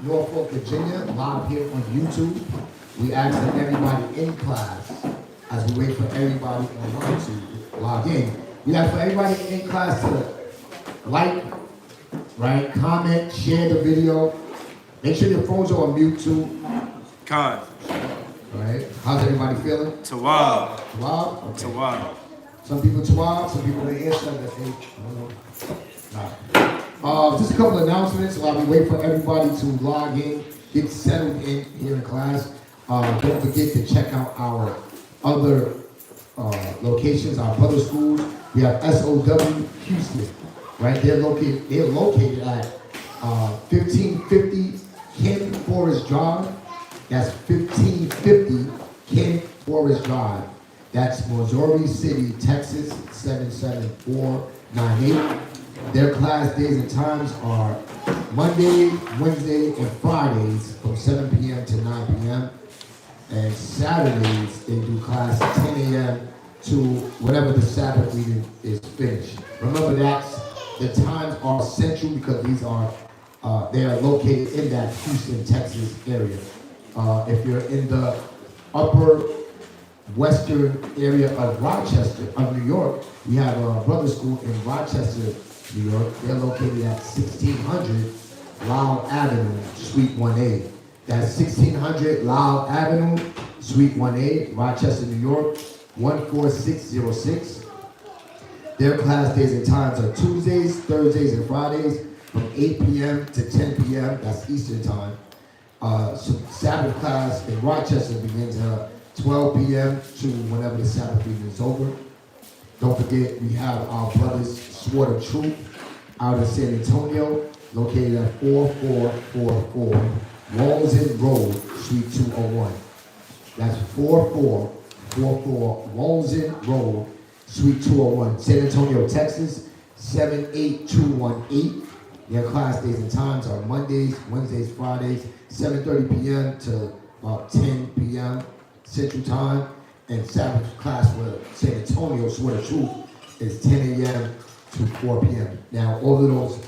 Norfolk, Virginia, live here on YouTube. We ask that everybody in class, as we wait for everybody online to log in, we ask for everybody in class to like, right, comment, share the video. Make sure your phones are on mute too. Con. Right? How's everybody feeling? Tawab. Tawab? Okay. Tawab. Some people Tawab, some people they answer that they, I don't know. Just a couple announcements while we wait for everybody to log in, get settled in here in class. Don't forget to check out our other locations, our brother schools. We have S.O.W. Houston, right? They're located at 1550 Ken Forest Drive. That's 1550 Ken Forest Drive. That's Missouri City, Texas 77498. Their class days and times are Monday, Wednesday, and Fridays from 7 p.m. to 9 p.m. And Saturdays, they do class 10 a.m. to whenever the Sabbath reading is finished. Remember that the times are central because these are, they are located in that Houston, Texas area. If you're in the upper western area of Rochester, of New York, we have a brother school in Rochester, New York. They're located at 1600 Lyle Avenue, Suite 1A. That's 1600 Lyle Avenue, Suite 1A, Rochester, New York, 14606. Their class days and times are Tuesdays, Thursdays, and Fridays from 8 p.m. to 10 p.m. That's Eastern time. So Sabbath class in Rochester begins at 12 p.m. to whenever the Sabbath reading is over. Don't forget, we have our brothers Sword of Truth out in San Antonio, located at 4444 Walton Road, Suite 201. That's 4444 Walton Road, Suite 201, San Antonio, Texas, 78218. Their class days and times are Mondays, Wednesdays, Fridays, 7:30 p.m. to about 10 p.m. Central Time. And Sabbath class for San Antonio, Sword of Truth, is 10 a.m. to 4 p.m. Now, all of those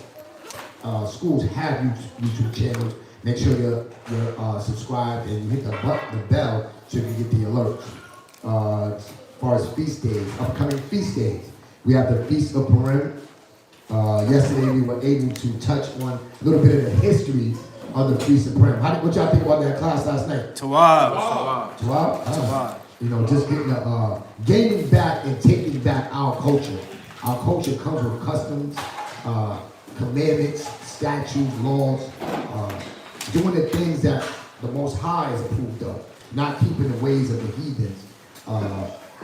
schools have YouTube channels. Make sure you're subscribed and you hit the bell so you can get the alerts. As far as feast days, upcoming feast days, we have the Feast of Purim. Yesterday we were able to touch on a little bit of the history of the Feast of Purim. What y'all think about that class last night? Tawab. Tawab? You know, just getting gaining back and taking back our culture. Our culture comes with customs, commandments, statutes, laws, doing the things that the Most High is approved of, not keeping the ways of the heathens.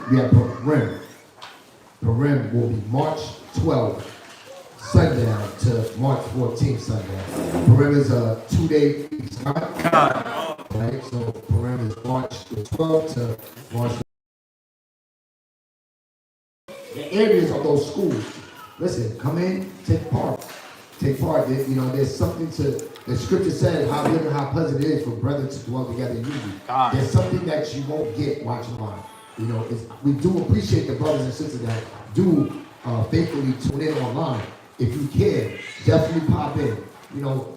We have Purim. Purim will be March 12th, sundown, to March 14th, sundown. Purim is a 2-day feast, right? So Purim is March the 12th to March. The areas of those schools, listen, come in, take part. Take part. You know, there's something to, the scripture says how good and how pleasant it is for brethren to dwell together in unity. There's something that you won't get watching on. You know, we do appreciate the brothers and sisters that do faithfully tune in online. If you can, definitely pop in. You know,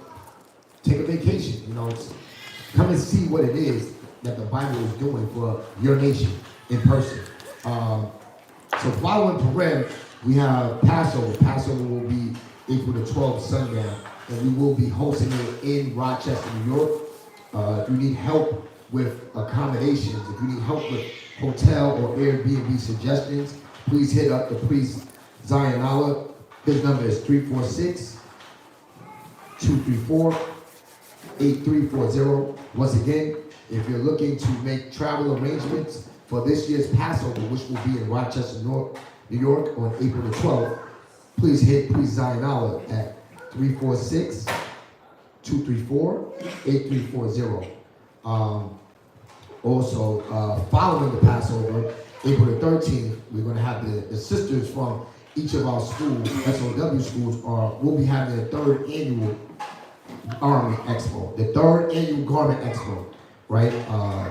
take a vacation. You know, come and see what it is that the Bible is doing for your nation in person. So following Purim, we have Passover. Passover will be April the 12th, sundown, and we will be hosting it in Rochester, New York. If you need help with accommodations, if you need help with hotel or Airbnb suggestions, please hit up the priest Zion Allah. His number is 346-234-8340. Once again, if you're looking to make travel arrangements for this year's Passover, which will be in Rochester, New York on April the 12th, please hit Priest Zion Allah at 346-234-8340. Also, following the Passover, April the 13th, we're going to have the sisters from each of our schools, S.O.W. schools, will be having their 3rd annual Garment Expo. The 3rd annual Garment Expo, right?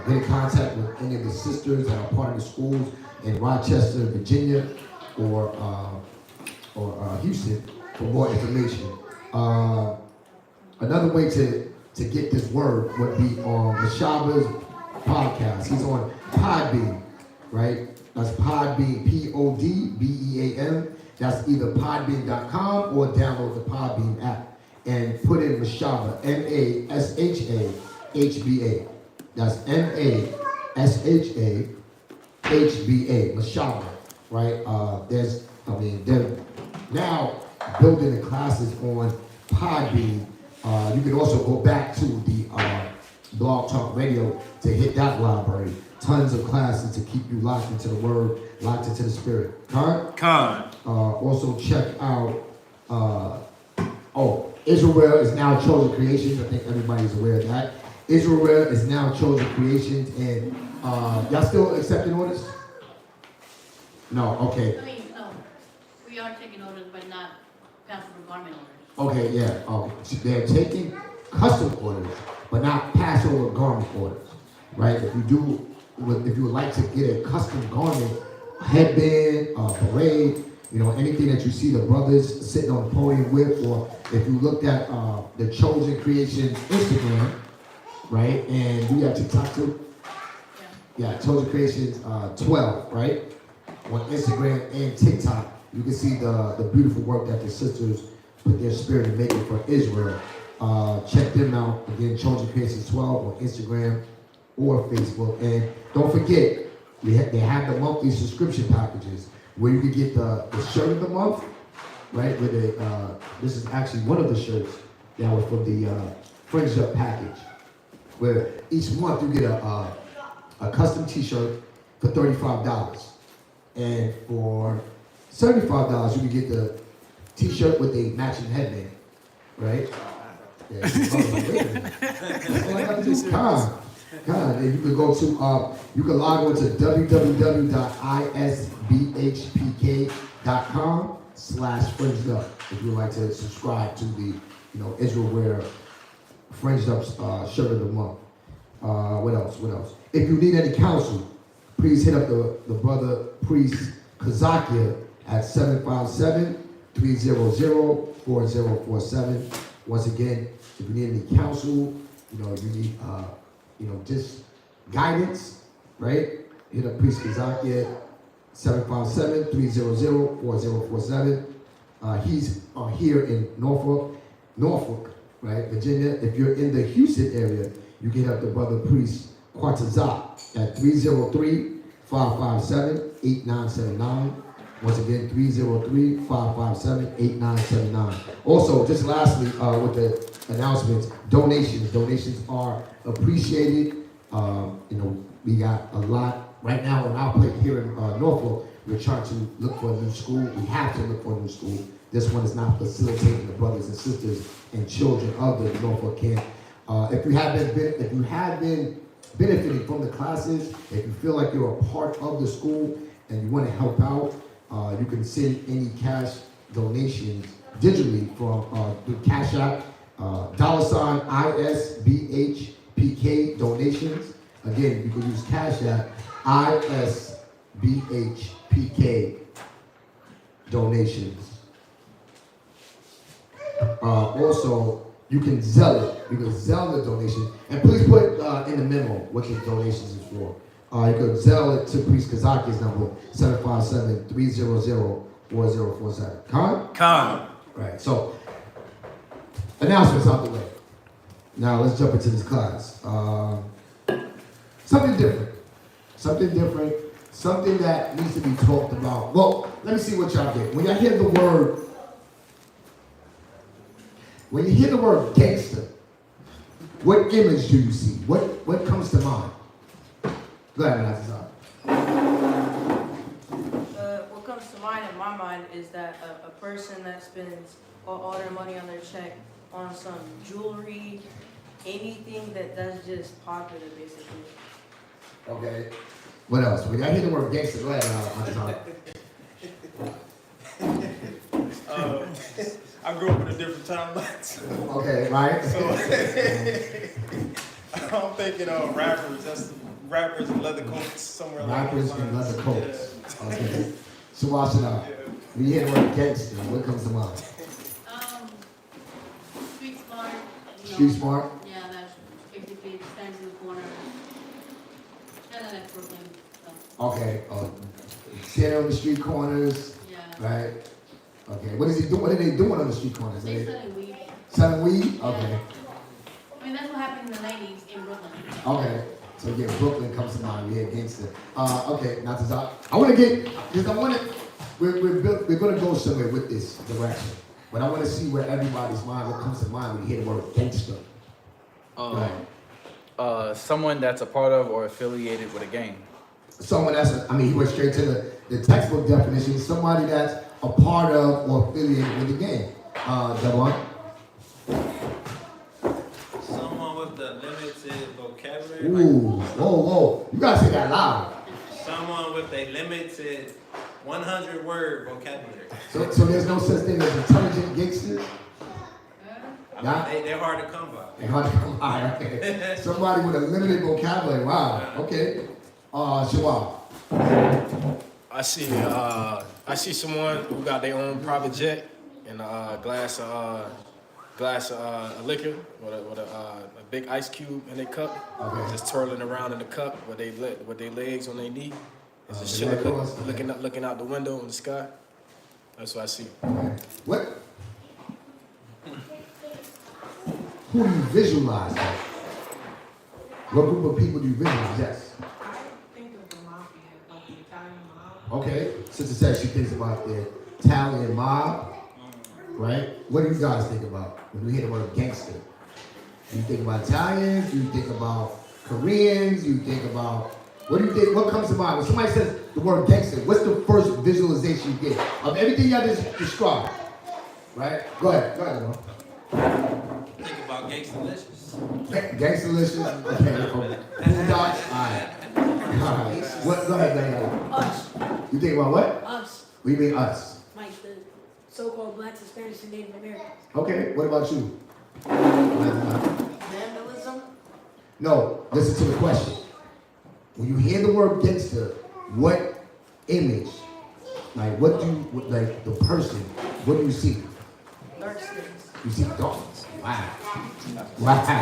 Get in contact with any of the sisters that are part of the schools in Rochester, Virginia, or Houston for more information. Another way to to get this word would be on Mashaba's podcast. He's on Podbean, right? That's Podbean, Podbeam. That's either podbean.com or download the Podbean app and put in Mashaba, Mashahba. That's Mashahba, Mashaba, right? They're now building the classes on Podbean. You can also go back to the Blog Talk Radio to hit that library. Tons of classes to keep you locked into the Word, locked into the Spirit. Con. Also check out, Israel is now Chosen Creations. I think everybody's aware of that. Israel is now Chosen Creations, and y'all still accepting orders? No, okay. I mean, no, we are taking orders, but not Passover garment orders. Okay, yeah. So they're taking custom orders, but not Passover garment orders, right? If you would like to get a custom garment, headband, beret, anything that you see the brothers sitting on the podium with, or if you looked at the Chosen Creations Instagram, right? And you got TikTok too? Yeah, Chosen Creations 12, right? On Instagram and TikTok, you can see the beautiful work that the sisters put their spirit in making for Israel. Check them out. Again, Chosen Creations 12 on Instagram or Facebook. And don't forget, they have the monthly subscription packages where you can get the shirt of the month, right? This is actually one of the shirts that was from the Fringed Up package, where each month you get a custom t-shirt for $35. And for $75, you can get the t-shirt with a matching headband, right? Yeah, and you can go to, you can log on to www.isbhpk.com/fringed up if you would like to subscribe to the, Israel Wear Fringed Up shirt of the month. What else? If you need any counsel, please hit up the brother priest Kazakia at 757-300-4047. Once again, if you need any counsel, you need just guidance, right? Hit up Priest Kazakia at 757-300-4047. He's here in Norfolk, right, Virginia. If you're in the Houston area, you can hit up the brother priest Quatazat at 303-557-8979. Once again, 303-557-8979. Also, just lastly, with the announcements, donations are appreciated. We got a lot right now on our plate here in Norfolk. We're trying to look for a new school. We have to look for a new school. This one is not facilitating the brothers and sisters and children of the Norfolk camp. If you have been benefiting from the classes, if you feel like you're a part of the school and you want to help out, you can send any cash donations digitally from the Cash App, $ISBHPK donations. Again, you can use Cash App, ISBHPK donations. Also, you can Zelle it. You can Zelle the donation. And please put in the memo what the donations is for. You can Zelle it to Priest Kazaki's number, 757-300-4047. Con? Right, so, announcements out the way. Now, let's jump into this class. Something different. Something that needs to be talked about. Well, let me see what y'all get. When you hear the word gangster, what image do you see? What comes to mind? Go ahead, Nazar. What comes to mind in my mind is that a person that spends all their money on their check on some jewelry, anything that's just popular, basically. Okay. What else? When y'all hear the word gangster, go ahead, Nazar. I grew up in a different timeline. Okay, right? So I'm thinking rappers. That's rappers in leather coats somewhere. Rappers in leather coats. Yeah. Okay. So watch it out. When you hear the word gangster, what comes to mind? Street smart. Street smart? Yeah, Okay. Standing on the street corners, Yeah. right? Okay. What is he doing? What are they doing on the street corners? Are They they selling weed. selling weed? Okay. I mean, that's what happened in the 90s in Brooklyn. Okay. So yeah, Brooklyn comes to mind. Yeah, gangster. Okay. Not to talk. I want to get because I want to. We're going to go somewhere with this direction, but I want to see where everybody's mind, what comes to mind when you hear the word gangster. Someone that's a part of or affiliated with a gang. Someone that's, he went straight to the textbook definition. Somebody that's a part of or affiliated with the gang. Devon. Someone with the limited vocabulary. Ooh, whoa. You gotta say that loud. Someone with a limited 100-word vocabulary. So there's no such thing as intelligent gangsters? They're hard to come by. They're hard to come by, okay. Somebody with a limited vocabulary, wow, okay. Shawab. I see someone who got their own private jet and a glass of liquor with a big ice cube in their cup, Okay. just twirling around in the cup with their legs on their knee, and just the chilling, red cross, okay. looking out the window in the sky. That's what I see. Okay. What? Who do you visualize that? What group of people do you visualize? Yes. I think of the mafia, like the Italian mob. Okay. Sister says she thinks about the Italian mob, right? What do you guys think about when you hear the word gangster? Do you think about Italians? Do you think about Koreans? Do you think about, what do you think, what comes to mind? When somebody says the word gangster, what's the first visualization you get of everything y'all just described? Right? Go ahead, bro. Think about Gangsterlicious. Gangsterlicious, okay. Boondocks, alright. What, go ahead, Daniel. Us. You think about what? Us. What do you mean us? Like the so-called blacks, Hispanics, and Native Americans. Okay, what about you? Vandalism? No, listen to the question. When you hear the word gangster, what image, like what do you, like the person, what do you see? Dark skins. You see darkness. Wow. Dark skin.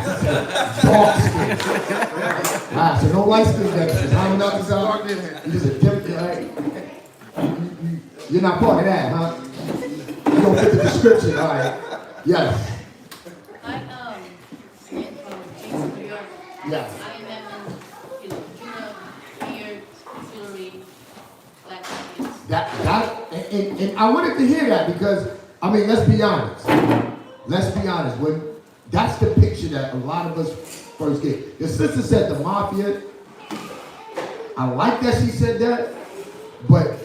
Wow, so no light skin gangsters. How about this out? You just a different, right? You're not part of that, huh? You don't fit the description, all right. Yes. Like, again, from Jason, New York. Yes. I imagine, Judah, Beard, Hillary, Black Lives. And I wanted to hear that because, let's be honest. Let's be honest. When that's the picture that a lot of us first get. The sister said the mafia. I like that she said that, but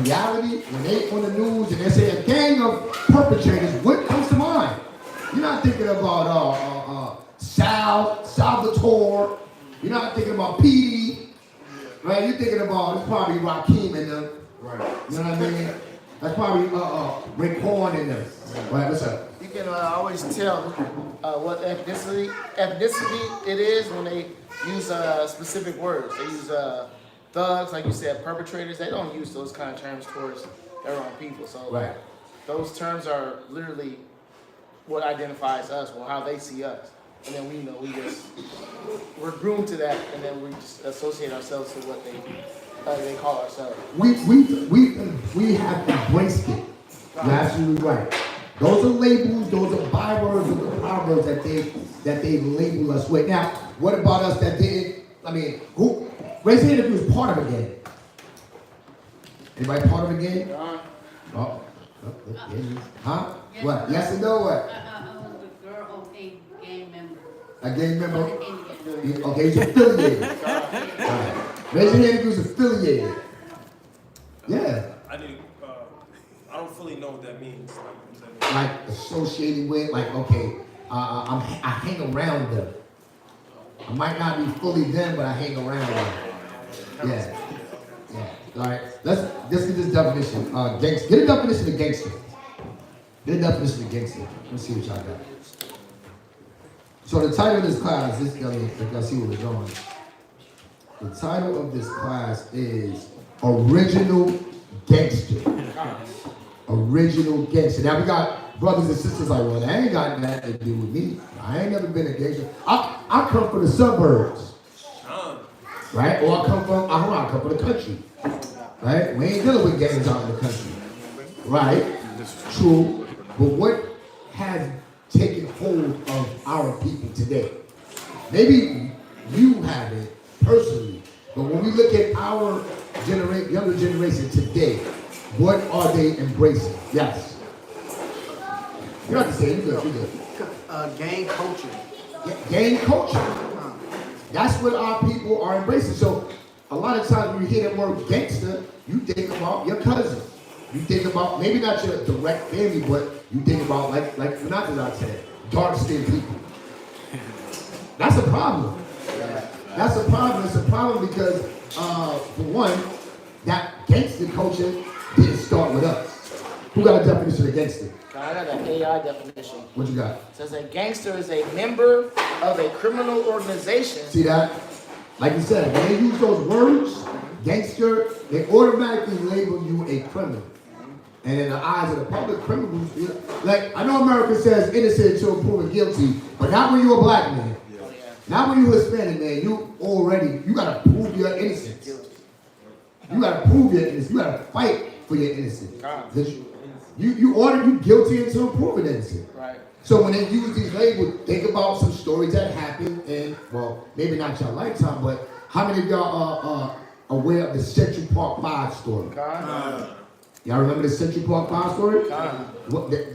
reality, when they on the news and they say a gang of perpetrators, what comes to mind? You're not thinking about Salvatore. You're not thinking about Petey, right? You're thinking about, it's probably Rakim and them. Right. You know what I mean? That's probably Raekwon and them. Right, what's up? You can always tell what ethnicity it is when they use specific words. They use thugs, like you said, perpetrators. They don't use those kind of terms towards their own people. So Right. those terms are literally what identifies us, or how they see us. And then we're groomed to that, and then we just associate ourselves to what they call ourselves. We have embraced it. You're absolutely right. Those are labels, those are bywords, those are proverbs that they label us with. Now, what about us that didn't? Who? Raise your hand if you was part of a gang. Anybody part of a gang? Oh, huh? Yes. What? Yes or no? What? I was the girl of a gang member. A gang member? Of the Indian. Okay, he's affiliated. All right. Raise your hand if you was affiliated. Yeah. I don't fully know what that means. Like associated with, like, okay, I hang around them. I might not be fully them, but I hang around them. Yeah. All right. Let's get this definition. Get a definition of gangster. Get a definition of gangster. Let's see what y'all got. So the title of this class, let's see what we're going. The title of this class is Original Gangster. Original gangster. Now we got brothers and sisters like, well, that ain't got nothing to do with me. I ain't never been a gangster. I come from the suburbs. right? Or I come from the country, right? We ain't dealing with gangs out in the country, right? True, but what has taken hold of our people today? Maybe you haven't personally, but when we look at our younger generation today, what are they embracing? Yes. You don't have to say it, you good. Gang culture. Gang culture. That's what our people are embracing. So a lot of times when you hear that word gangster, you think about your cousin. You think about maybe not your direct family, but you think about like Fernandez said, dark skinned people. That's a problem. That's a problem. It's a problem because for one, that gangster culture didn't start with us. Who got a definition of gangster? I got an AI definition. What you got? It says a gangster is a member of a criminal organization. See that? Like you said, when they use those words, gangster, they automatically label you a criminal. And in the eyes of the public, criminals, like I know America says innocent until proven guilty, but not when you're a black man. Oh, yeah. Not when you're Hispanic man. You gotta prove your innocence. You gotta prove your innocence. You gotta fight for your innocence. You guilty until proven innocent. Right. So when they use these labels, think about some stories that happened in, well, maybe not your lifetime, but how many of y'all are aware of the Central Park 5 story? Y'all remember the Central Park 5 story?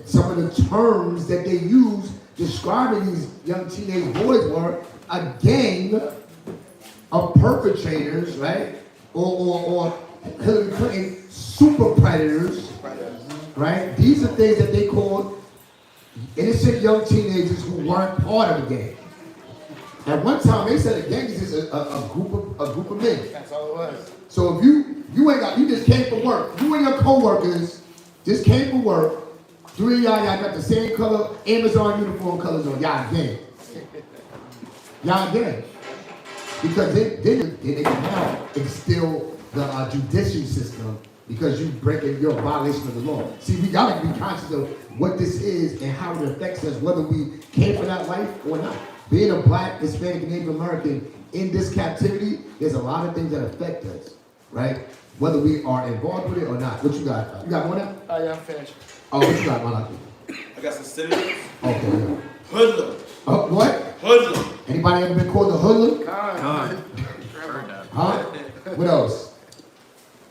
Some of the terms that they use describing these young teenage boys were a gang of perpetrators, right? Or Hillary Clinton super predators, right? These are things that they called innocent young teenagers who weren't part of the gang. At one time, they said a gang is just a group of men. That's all it was. So if you just came from work. You and your coworkers just came from work. 3 of y'all got the same color Amazon uniform colors on. Y'all gang. Y'all gang. Because then they can now instill the judicial system because you're a violation of the law. See, we gotta be conscious of what this is and how it affects us, whether we came from that life or not. Being a black, Hispanic, and Native American in this captivity, there's a lot of things that affect us, right? Whether we are involved with it or not. What you got? You got more now? Oh, yeah, I'm finished. Oh, what you got, Malaki? I got some synonyms. Okay, yeah. Hoodlum. What? Hoodlum. Anybody ever been called a hoodlum? God. Huh? What else?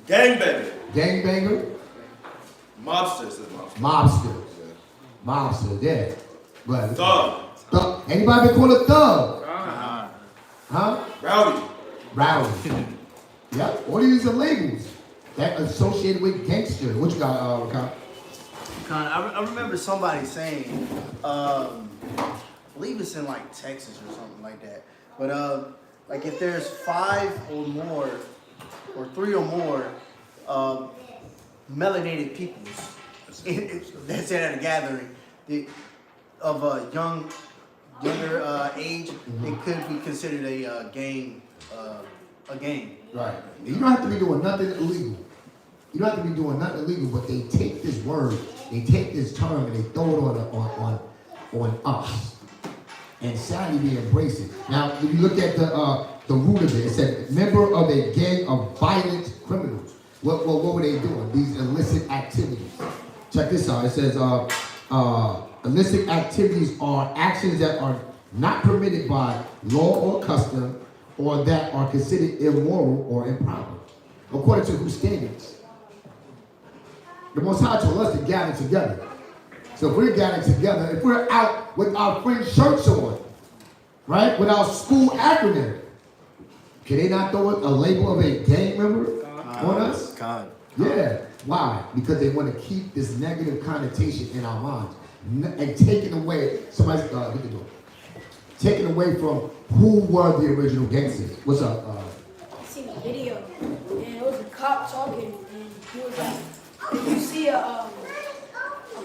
Gangbanger. Gangbanger? Mobster says mobster. Mobster, yeah. But Thug. Anybody been called a thug? Huh? Rowdy. Rowdy. Yep. All these are labels that associated with gangster. What you got, Ricardo? I remember somebody saying, I believe it's in like Texas or something like that. But like if there's 5 or more, or 3 or more melanated peoples that's at a gathering of a younger age, it could be considered a gang. Right. You don't have to be doing nothing illegal. You don't have to be doing nothing illegal, but they take this word, they take this term, and they throw it on us. And sadly, we embrace it. Now, if you look at the root of it, it said, member of a gang of violent criminals. What were they doing? These illicit activities. Check this out. It says, illicit activities are actions that are not permitted by law or custom, or that are considered immoral or improper, according to whose standards? The Most High told us to gather together. So if we're gathered together, if we're out with our friends' shirts on, right, with our school acronym, can they not throw a label of a gang member on us? God. Yeah. Why? Because they want to keep this negative connotation in our minds and taking away somebody's taken away from who were the original gangsters. What's up? I seen a video, and it was a cop talking, and he was like, if you see a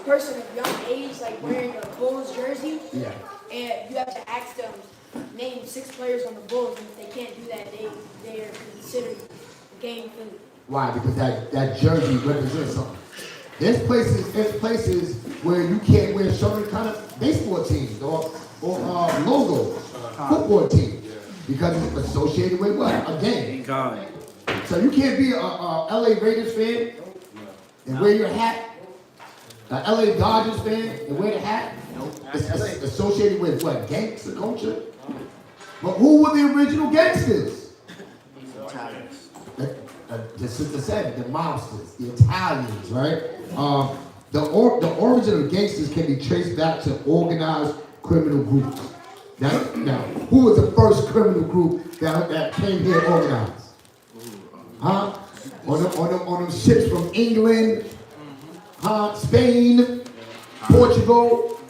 person of young age, like wearing a Bulls jersey, Yeah. and you have to ask them, name 6 players on the Bulls, and if they can't do that, they are considered gang affiliate. Why? Because that jersey represents something. There's places where you can't wear certain kind of baseball teams or logos, football teams. Because it's associated with what? A gang. God. So you can't be a LA Raiders fan and wear your hat. A LA Dodgers fan and wear the hat. It's associated with what? Gangster culture? But who were the original gangsters? The sister said, the mobsters, the Italians, right? The origin of gangsters can be traced back to organized criminal groups. Now, who was the first criminal group that came here organized? Huh? On them ships from England, Spain, Portugal.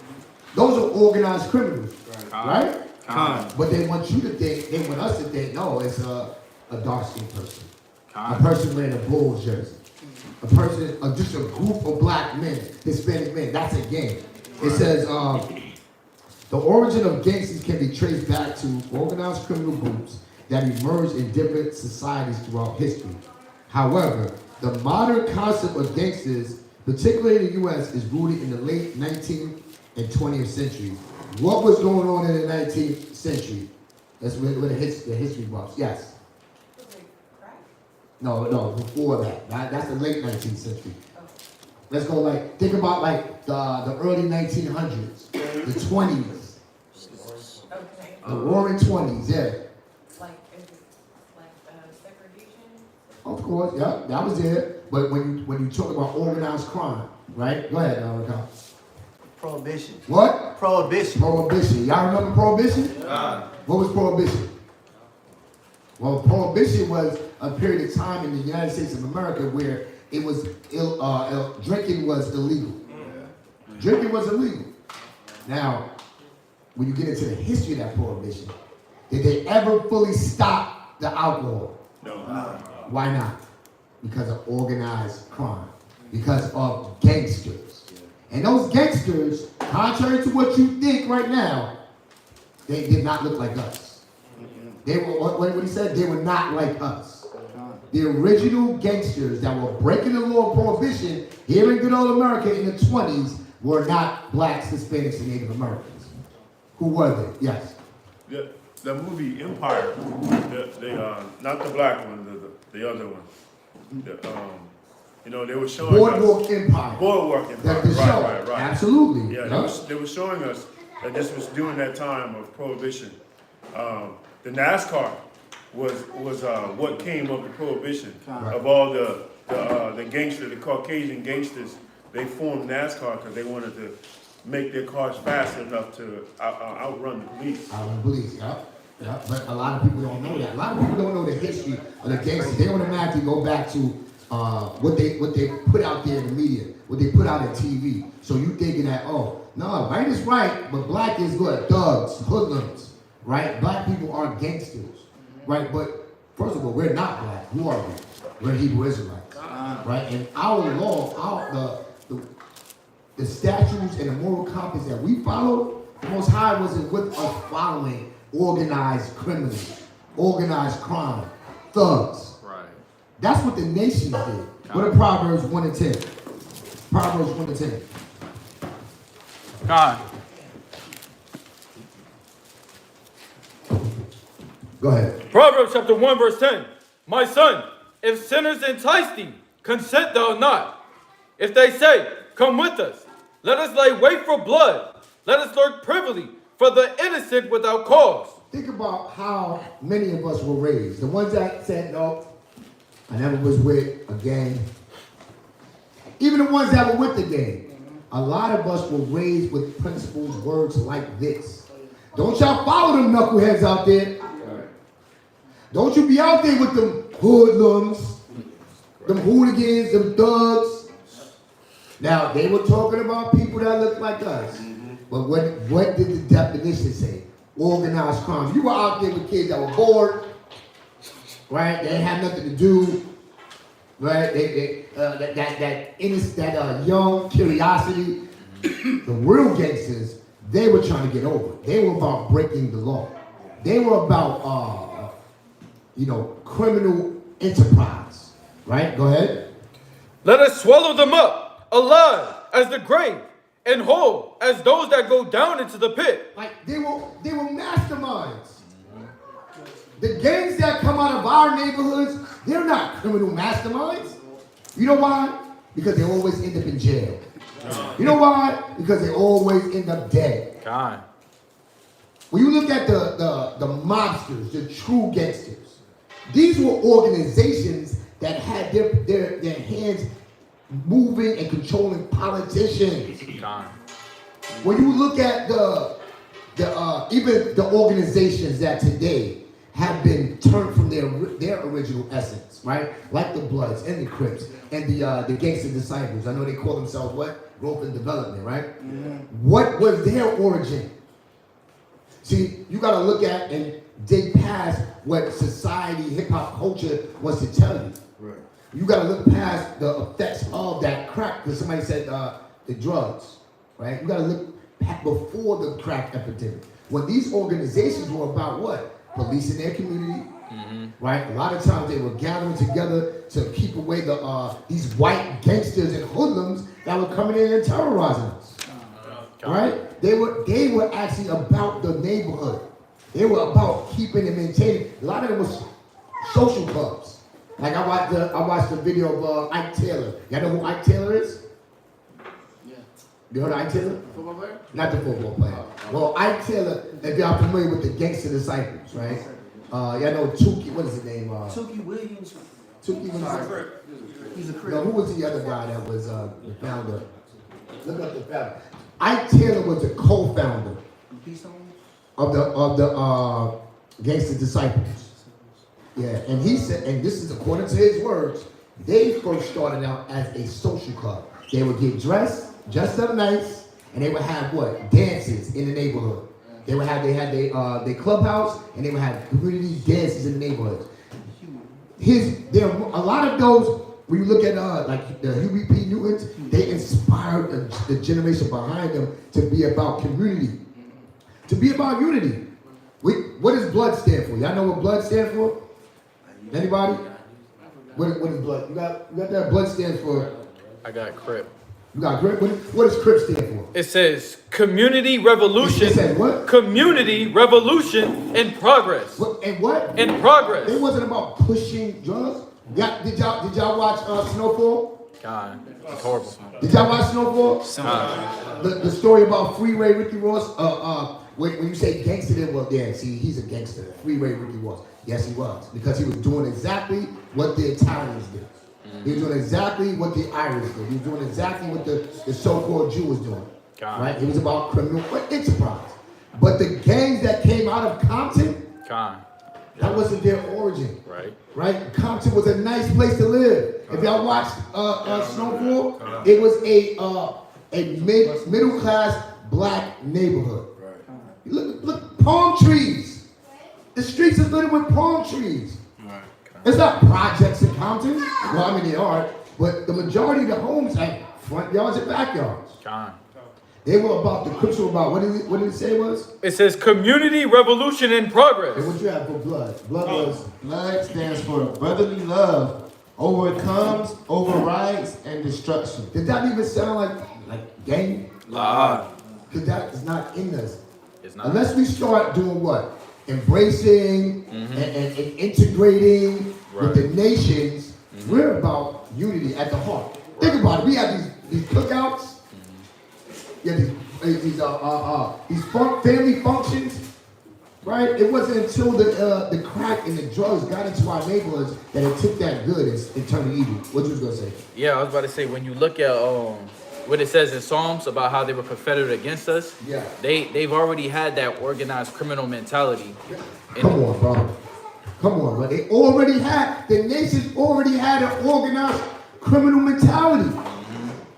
Those are organized criminals, right? But they want you to think, they want us to think, no, it's a dark-skinned person. A person wearing a Bulls jersey. A person, just a group of black men, Hispanic men. That's a gang. It says, the origin of gangsters can be traced back to organized criminal groups that emerged in different societies throughout history. However, the modern concept of gangsters, particularly in the U.S., is rooted in the late 19th and 20th century. What was going on in the 19th century? That's where the history buffs. Yes. No, before that. That's the late 19th century. Let's go think about the early 1900s, the 20s, the roaring 20s, yeah. Segregation? Of course, yeah, that was it. But when you talk about organized crime, right? Go ahead, Ricardo. Prohibition. What? Prohibition. Prohibition. Y'all remember Prohibition? What was Prohibition? Well, Prohibition was a period of time in the United States of America where it was drinking was illegal. Drinking was illegal. Now, when you get into the history of that Prohibition, did they ever fully stop the alcohol? No. Why not? Because of organized crime. Because of gangsters. And those gangsters, contrary to what you think right now, they did not look like us. They were, what he said, they were not like us. The original gangsters that were breaking the law of prohibition here in good old America in the 20s were not blacks, Hispanics, and Native Americans. Who were they? Yes. The movie Empire, not the black one, the other one. They were showing Boardwalk us, Empire. Boardwalk Empire. The show. Right. Absolutely. Yeah, they were showing us that this was during that time of prohibition. The NASCAR was what came of the prohibition of all the gangsters, the Caucasian gangsters. They formed NASCAR because they wanted to make their cars fast enough to outrun the police. Outrun the police, yeah. But a lot of people don't know that. A lot of people don't know the history of the gangsters. They automatically go back to what they put out there in the media, what they put out on TV. So you thinking that, oh, no, white is right, but black is good. Thugs, hoodlums, right? Black people are gangsters, right? But first of all, we're not black. Who are we? We're Hebrew Israelites, right? And our law, the statutes and the moral compass that we follow, the Most High wasn't with us following organized criminals, organized crime, thugs. Right. That's what the nations did. What are Proverbs 1 and 10? Proverbs 1 and 10. God. Go ahead. Proverbs chapter 1 verse 10. My son, if sinners entice thee, consent thou not. If they say, come with us, let us lay wait for blood. Let us lurk privily for the innocent without cause. Think about how many of us were raised. The ones that said, no, I never was with a gang. Even the ones that were with the gang. A lot of us were raised with principles, words like this. Don't y'all follow them knuckleheads out there. Don't you be out there with them hoodlums, them hooligans, them thugs. Now, they were talking about people that look like us. But what did the definition say? Organized crime. You were out there with kids that were bored, right? They had nothing to do, right? That young curiosity. The real gangsters, they were trying to get over it. They were about breaking the law. They were about, criminal enterprise, right? Go ahead. Let us swallow them up, alive as the grave, and whole as those that go down into the pit. Like they were masterminds. the gangs that come out of our neighborhoods, they're not criminal masterminds. You know why? Because they always end up in jail. You know why? Because they always end up dead. God. When you look at the mobsters, the true gangsters, these were organizations that had their hands moving and controlling politicians. God. When you look at even the organizations that today have been turned from their original essence, right? Like the Bloods and the Crips and the Gangster Disciples. I know they call themselves what? Growth and Development, right? Mm-hmm. What was their origin? See, you gotta look at and dig past what society, hip hop culture wants to tell you. Right. You gotta look past the effects of that crack, because somebody said the drugs, right? You gotta look before the crack epidemic. When these organizations were about what? Policing their community, right? A lot of times they were gathering together to keep away these white gangsters and hoodlums that were coming in and terrorizing us, right? They were actually about the neighborhood. They were about keeping and maintaining. A lot of them was social clubs. Like I watched the video of Ike Taylor. Y'all know who Ike Taylor is? You heard of Ike Taylor? Football player? Not the football player. Well, Ike Taylor, if y'all familiar with the Gangster Disciples, right? Y'all know Tukey, what is his name? Tukey Williams. Tukey was He's a Crip. no, who was the other guy that was the founder? Look up the founder. Ike Taylor was the co-founder of the Gangster Disciples. Yeah, and he said, and this is according to his words, they first started out as a social club. They would get dressed up nice, and they would have what? Dances in the neighborhood. They had their clubhouse, and they would have community dances in the neighborhood. There are a lot of those. When you look at like the Huey P. Newtons, they inspired the generation behind them to be about community, to be about unity. What does blood stand for? Y'all know what blood stands for? Anybody? What is blood? You got that? Blood stands for. I got Crip. You got Crip. What does Crip stand for? It says community revolution. It says what? Community revolution in progress. What, and what? In progress. It wasn't about pushing drugs. Did y'all watch Snowfall? God, it's horrible. Did y'all watch Snowfall? The story about Freeway Ricky Ross. When you say gangster, then well, yeah, see, he's a gangster. Freeway Ricky Ross. Yes, he was, because he was doing exactly what the Italians did. He was doing exactly what the Irish did. He was doing exactly what the so-called Jew was doing. Right? It was about criminal enterprise. But the gangs that came out of Compton, that wasn't their origin. Right? Compton was a nice place to live. If y'all watched Snowfall, it was a middle class black neighborhood. Look, palm trees. The streets are littered with palm trees. It's not projects in Compton. Well, I mean they are, but the majority of the homes have front yards and backyards. They were about, the Crips were about, what did it say it was? It says community revolution in progress. And what you have for blood? Blood stands for brotherly love, overcomes, overrides, and destruction. Did that even sound like gang? Nah. Because that is not in us. It's not. Unless we start doing what? Embracing and integrating with the nations, we're about unity at the heart. Think about it. We have these cookouts. Yeah, these family functions, right? It wasn't until the crack and the drugs got into our neighborhoods that it took that good and turned it evil. What you was gonna say? Yeah, I was about to say, when you look at what it says in Psalms about how they were confederate against us, they've already had that organized criminal mentality. Come on, bro. Come on, bro. The nations already had an organized criminal mentality.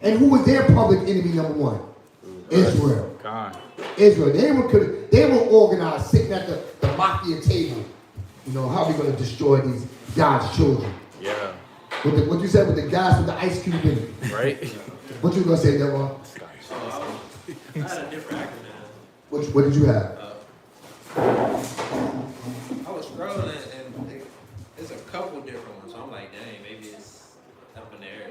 And who was their public enemy number one? Israel. Israel. They were organized, sitting at the mafia table. You know, how are we going to destroy these God's children? Yeah. What you said with the guys with the ice cube in it. Right. What you going to say, Devon? I had a different acronym. What did you have? I was scrolling and there's a couple different ones. So I'm like, dang, maybe it's up in the air.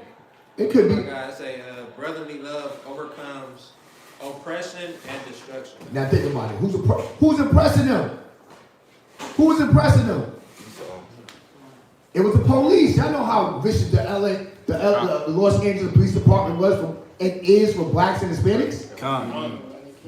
It could be. I say brotherly love overcomes oppression and destruction. Now think about it. Who's oppressing them? Who was impressing them? It was the police. Y'all know how vicious the Los Angeles Police Department was and is for blacks and Hispanics.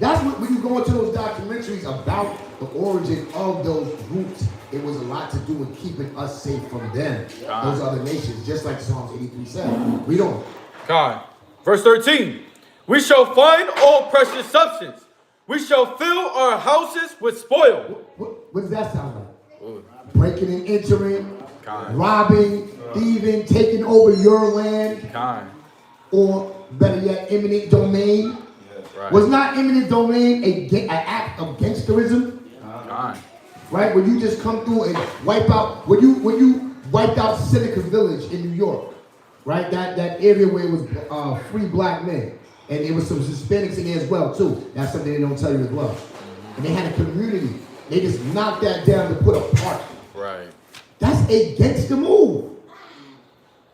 That's what, when you go into those documentaries about the origin of those groups, it was a lot to do with keeping us safe from them, those other nations, just like Psalms 83 said. We don't. God. Verse 13. We shall find all precious substance. We shall fill our houses with spoil. What does that sound like? Breaking and entering, robbing, thieving, taking over your land, or better yet, eminent domain. Right. Was not eminent domain an act of gangsterism? Right? When you just come through and wipe out, when you wiped out Seneca Village in New York, right? That area where it was free black men. And there was some Hispanics in there as well, too. That's something they don't tell you as well. And they had a community. They just knocked that down to put a park. Right. That's a gangster move.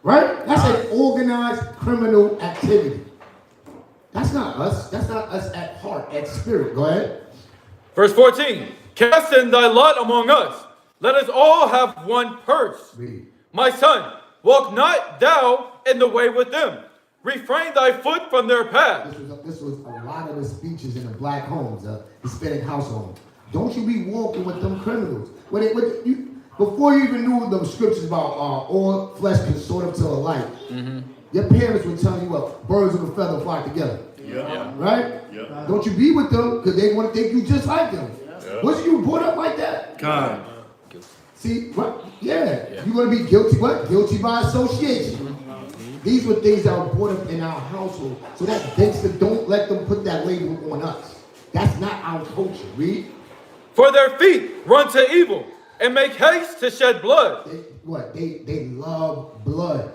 Right? That's an organized criminal activity. That's not us. That's not us at heart, at spirit. Go ahead. Verse 14. Cast in thy lot among us. Let us all have one purse. Read. My son, walk not thou in the way with them. Refrain thy foot from their path. This was a lot of the speeches in the black homes, Hispanic household. Don't you be walking with them criminals. Before you even knew the scriptures about all flesh consort to alike, your parents would tell you what birds of a feather flock together. Yeah. Right? Yeah. Don't you be with them because they want to think you just like them. Yeah. Was you brought up like that? God. See, what? Yeah. You're going to be guilty, what? Guilty by association. These were things that were brought up in our household. So that gangster, don't let them put that label on us. That's not our culture. Read. For their feet run to evil and make haste to shed blood. They love blood.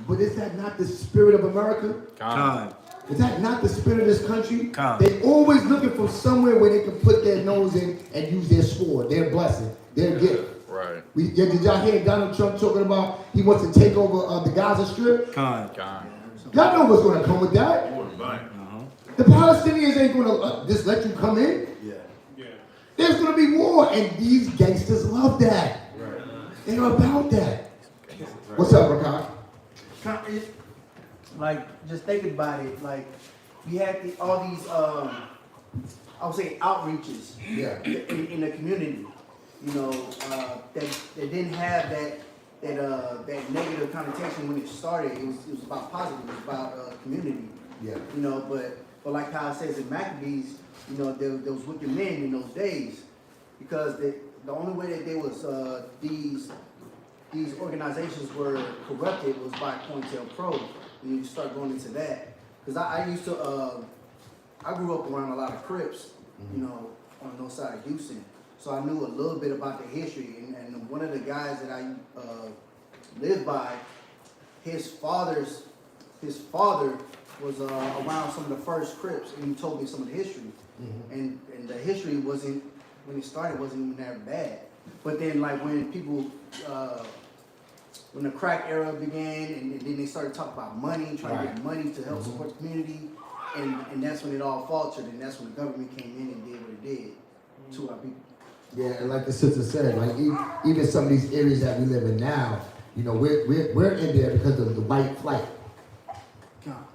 But is that not the spirit of America? God. Is that not the spirit of this country? God. They always looking for somewhere where they can put their nose in and use their sword, their blessing, their gift. Right. Did y'all hear Donald Trump talking about he wants to take over the Gaza Strip? God. Y'all know what's going to come with that. The Palestinians ain't going to just let you come in. There's going to be war, and these gangsters love that. They're about that. What's up, Rakai? Like, just thinking about it, like, we had all these, I would say, outreaches in the community. You know, that didn't have that negative connotation when it started. It was about positive. It was about community. Yeah. You know, but like how it says in Maccabees, you know, there was wicked men in those days, because the only way that there was these organizations were corrupted was by COINTELPRO. And you start going into that, because I used to I grew up around a lot of Crips, you know, on the north side of Houston. So I knew a little bit about the history, and one of the guys that I lived by, his father was around some of the first Crips, and he told me some of the history. And the history wasn't, when it started, wasn't even that bad. But then, like, when people, when the crack era began, and then they started talking about money, trying to get money to help support the community, and that's when it all faltered, and that's when the government came in and did what it did to our people. Yeah, and like the sister said, like even some of these areas that we live in now, you know, we're in there because of the white flight.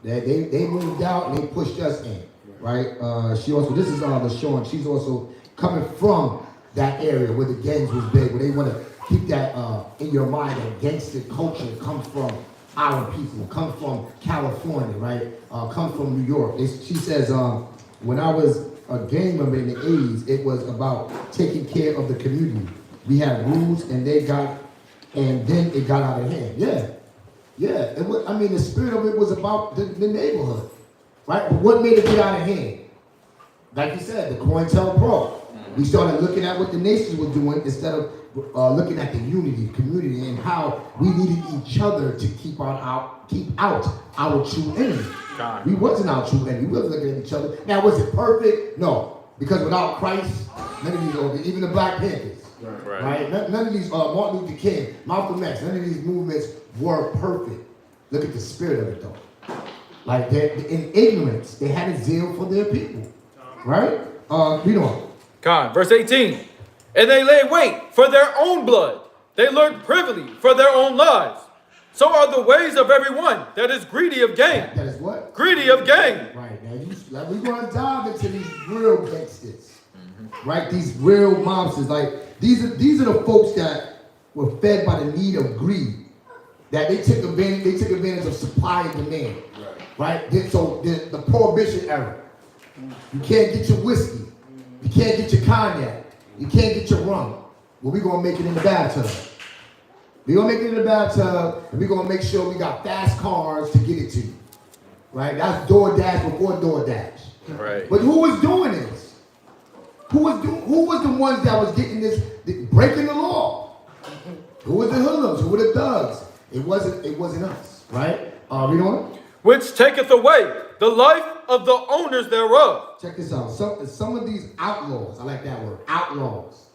They moved out and they pushed us in, right? She also, this is LaShawn, she's also coming from that area where the gangs was big, where they want to keep that in your mind, that gangster culture comes from our people, come from California, right? Come from New York. She says, when I was a gang member in the 80s, it was about taking care of the community. We had rules, and then it got out of hand. Yeah. The spirit of it was about the neighborhood, right? But what made it get out of hand? Like you said, the COINTELPRO. We started looking at what the nations were doing instead of looking at the community, and how we needed each other to keep out our true enemy. We wasn't our true enemy. We wasn't looking at each other. Now, was it perfect? No. Because without Christ, none of these, even the Black Panthers, right? None of these, Martin Luther King, Malcolm X, none of these movements were perfect. Look at the spirit of it, though. Like, in ignorance, they had a zeal for their people, right? Read on. Verse 18. and they lay wait for their own blood. They lurk privily for their own lives. So are the ways of everyone that is greedy of gain. That is what? Greedy of gain. Right, now we're going to dive into these real gangsters. Right, these real mobsters. Like, these are the folks that were fed by the need of greed. That they took advantage of supply and demand. Right? So the Prohibition era. You can't get your whiskey. You can't get your cognac. You can't get your rum. Well, we're going to make it in the bathtub. We're going to make it in the bathtub, and we're going to make sure we got fast cars to get it to you. Right? That's DoorDash before DoorDash. Right. But who was doing this? Who was the ones that was getting this, breaking the law? Who was the hoodlums? Who were the thugs? It wasn't us, right? Read on. Which taketh away the life of the owners thereof. Check this out. Some of these outlaws, I like that word, outlaws,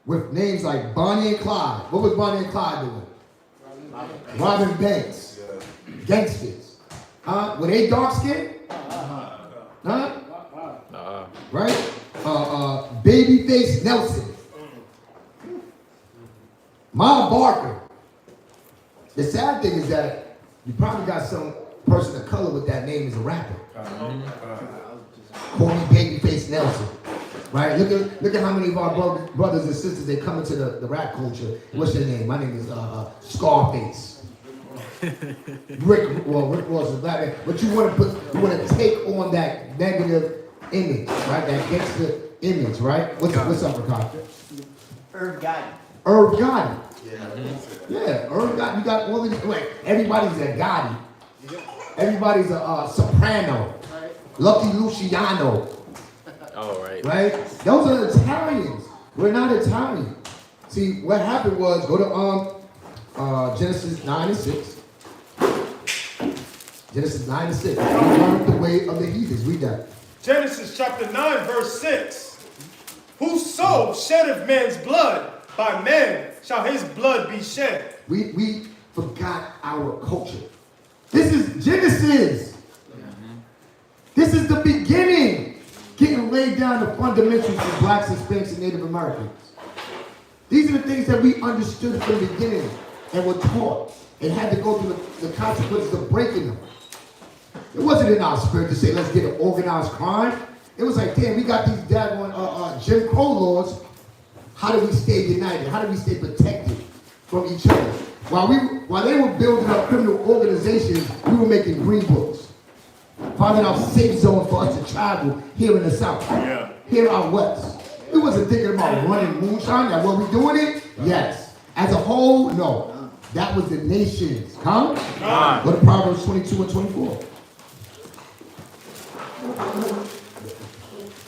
with names like Bonnie and Clyde. What was Bonnie and Clyde doing? Robbing banks. Gangsters. Were they dark skinned? Right? Babyface Nelson. Ma Barker. The sad thing is that you probably got some person of color with that name as a rapper. Call me Babyface Nelson. Right? Look at how many of our brothers and sisters they come into the rap culture. What's their name? My name is Scarface. Rick Ross is black man. But you want to take on that negative image, right? That gangster image, right? What's up, Ricardo? Irv Gotti. Irv Gotti. Yeah, Irv Gotti. You got all these. Wait, everybody's a Gotti. Everybody's a soprano. Lucky Luciano. All right. Right? Those are Italians. We're not Italian. See, what happened was, go to Genesis 9:6. Genesis 9:6. We learned the way of the heathens. Read that. Genesis chapter 9, verse 6. Whoso sheddeth man's blood, by man shall his blood be shed. We forgot our culture. This is Genesis. This is the beginning. Getting laid down the fundamentals for blacks, Hispanics, and Native Americans. These are the things that we understood from the beginning and were taught and had to go through the consequences of breaking them. It wasn't in our spirit to say, let's get an organized crime. It was like, damn, we got these daggone Jim Crow laws. How do we stay united? How do we stay protected from each other? While they were building up criminal organizations, we were making green books. Finding out safe zones for us to travel here in the South. Yeah. Here out west. We wasn't thinking about running moonshine. Now, were we doing it? Yes. As a whole, no. That was the nations. Come? Go to Proverbs 22 and 24.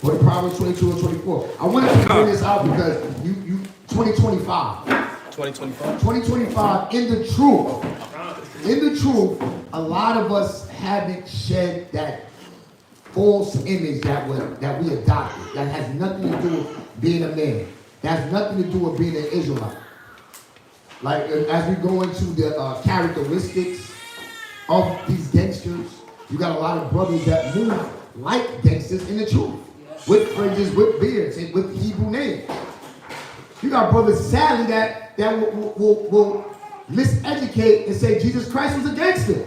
Go to Proverbs 22 and 24. I wanted to bring this out because 2025. 2025. 2025, in the truth, a lot of us haven't shed that false image that we adopted. That has nothing to do with being a man. That has nothing to do with being an Israelite. Like, as we go into the characteristics of these gangsters, you got a lot of brothers that move like gangsters in the truth. With fringes, with beards, and with Hebrew names. You got brothers, sadly, that will miseducate and say Jesus Christ was a gangster.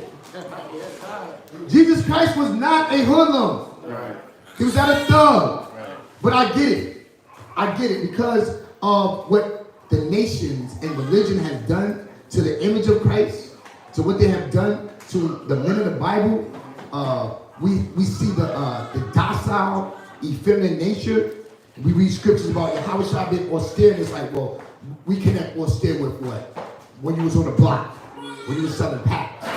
Jesus Christ was not a hoodlum. Right. He was not a thug. Right. But I get it. I get it because of what the nations and religion has done to the image of Christ, to what they have done to the men of the Bible. We see the docile, effeminate nature. We read scriptures about how shall I be austere, and it's like, well, we connect austere with what? When you was on the block, when you was selling packs,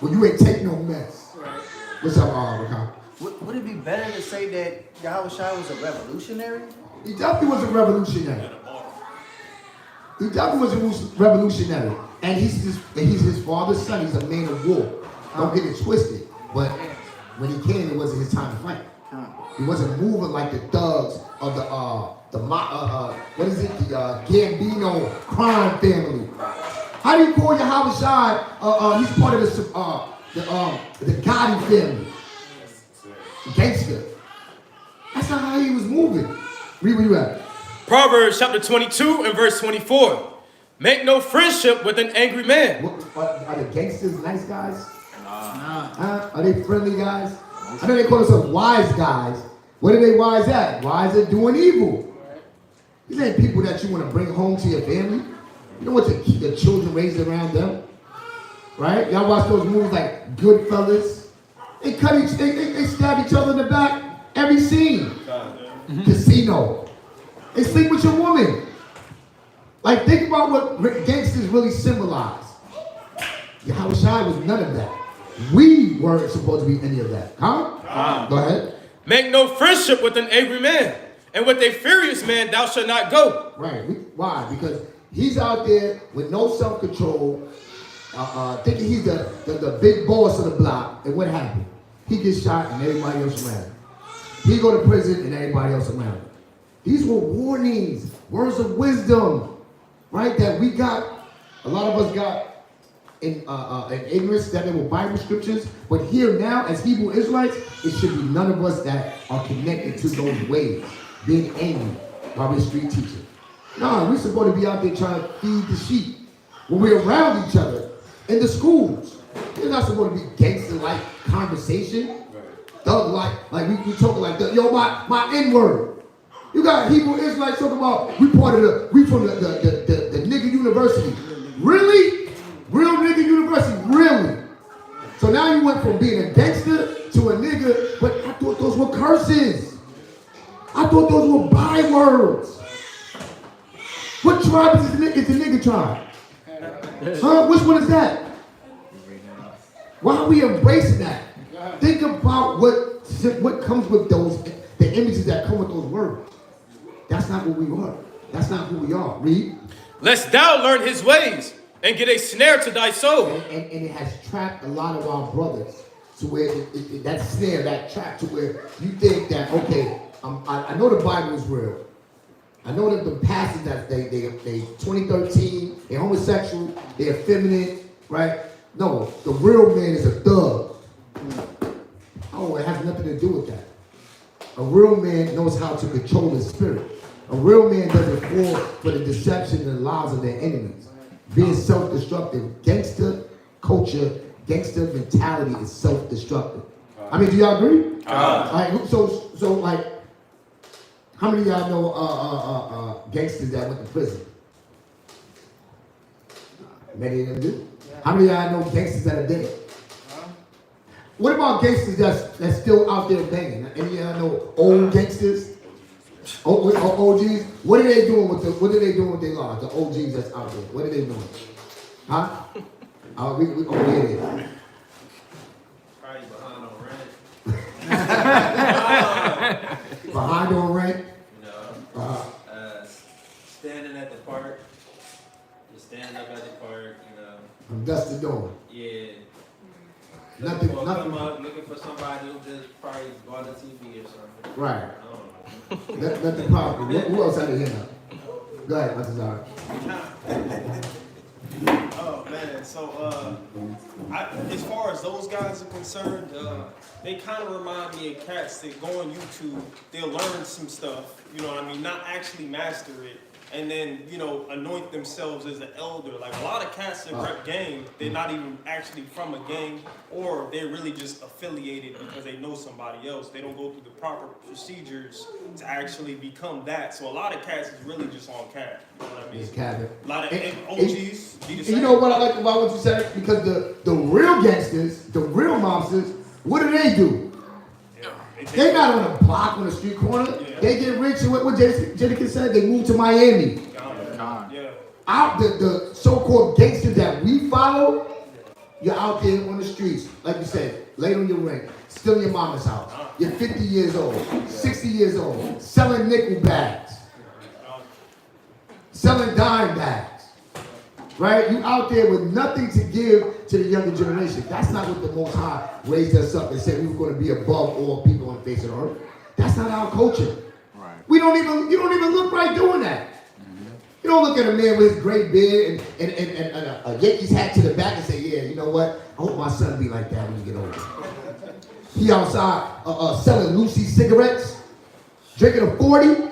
when you ain't take no mess. Right. What's up, Ricardo? Would it be better to say that Yahushua was a revolutionary? He definitely was a revolutionary. He definitely was a revolutionary. And he's his father's son. He's a man of war. Don't get it twisted. But when he came, it wasn't his time to fight. He wasn't moving like the thugs of the Gambino crime family. How do you call Yahushua? He's part of the Gotti family. Gangster. That's not how he was moving. Read where you at. Proverbs chapter 22 and verse 24. Make no friendship with an angry man. Are the gangsters nice guys? Nah. Are they friendly guys? I know they call themselves wise guys. What are they wise at? Wise at doing evil. These ain't people that you want to bring home to your family. You know what the children raised around them? Right? Y'all watch those movies like Goodfellas. They stab each other in the back every scene. Casino. They sleep with your woman. Like, think about what gangsters really symbolize. Yahushua was none of that. We weren't supposed to be any of that. Huh? Go ahead. Make no friendship with an angry man, and with a furious man thou shalt not go. Right. Why? Because he's out there with no self-control, thinking he's the big boss of the block. And what happened? He gets shot and everybody else around him. He go to prison and everybody else around him. These were warnings, words of wisdom, right? That we got, a lot of us got in ignorance that they were Bible scriptures. But here now, as Hebrew Israelites, it should be none of us that are connected to those ways, being angry while we're street teaching. No, we're supposed to be out there trying to feed the sheep when we're around each other in the schools. You're not supposed to be gangster-like conversation, thug-like, like we talking like that. Yo, my N-word. You got Hebrew Israelites talking about we from the nigga university. Really? Real nigga university? Really? So now you went from being a gangster to a nigga, but I thought those were curses. I thought those were bywords. What tribe is the nigga tribe? Huh? Which one is that? Why are we embracing that? Think about what comes with the images that come with those words. That's not what we are. That's not who we are. Read. Lest thou learn his ways and get a snare to thy soul. And it has trapped a lot of our brothers to where that snare, that trap, to where you think that, okay, I know the Bible is real. I know that the passage that they 2013, they're homosexual, they're effeminate, right? No, the real man is a thug. Oh, it has nothing to do with that. A real man knows how to control his spirit. A real man doesn't fall for the deception and the lies of their enemies. Being self-destructive, gangster culture, gangster mentality is self-destructive. I mean, do y'all agree? Like, so like, how many of y'all know gangsters that went to prison? Many of them do. How many of y'all know gangsters that are dead? What about gangsters that's still out there banging? Any of y'all know old gangsters? OGs? What are they doing with their lives? The OGs that's out there. What are they doing? Huh? We here it is. Probably behind on rent. Behind on rent? You know, standing at the park. Just standing up at the park, you know. From dusk to dawn. Yeah. Nothing. Come up looking for somebody who just probably bought a TV or something. Right. I don't know. Nothing problem. Who else out of here now? Go ahead, Matazar. Oh man, so as far as those guys are concerned, they kind of remind me of cats that go on YouTube, they'll learn some stuff, you know what I mean, not actually master it, and then, you know, anoint themselves as an elder. Like a lot of cats that rep gang, they're not even actually from a gang, or they're really just affiliated because they know somebody else. They don't go through the proper procedures to actually become that. So a lot of cats is really just on cat. You know what I mean? It's cabin. A lot of OGs be the same. You know what I like about what you said? Because the real gangsters, the real mobsters, what do? They not on a block on the street corner. Yeah. They get rich, and what Jadakiss said, they move to Miami. Yeah. Out the so-called gangsters that we follow, you're out there on the streets, like you said, late on your rent, still in your mama's house. You're 50 years old, 60 years old, selling nickel bags, selling dime bags. Right? You out there with nothing to give to the younger generation. That's not what the Most High raised us up and said we were going to be above all people on the face of the earth. That's not our culture. Right. You don't even look right doing that. Mm-hmm. You don't look at a man with his great beard and a Yankees hat to the back and say, yeah, you know what? I hope my son be like that when you get older. He outside selling Lucy cigarettes, drinking a 40.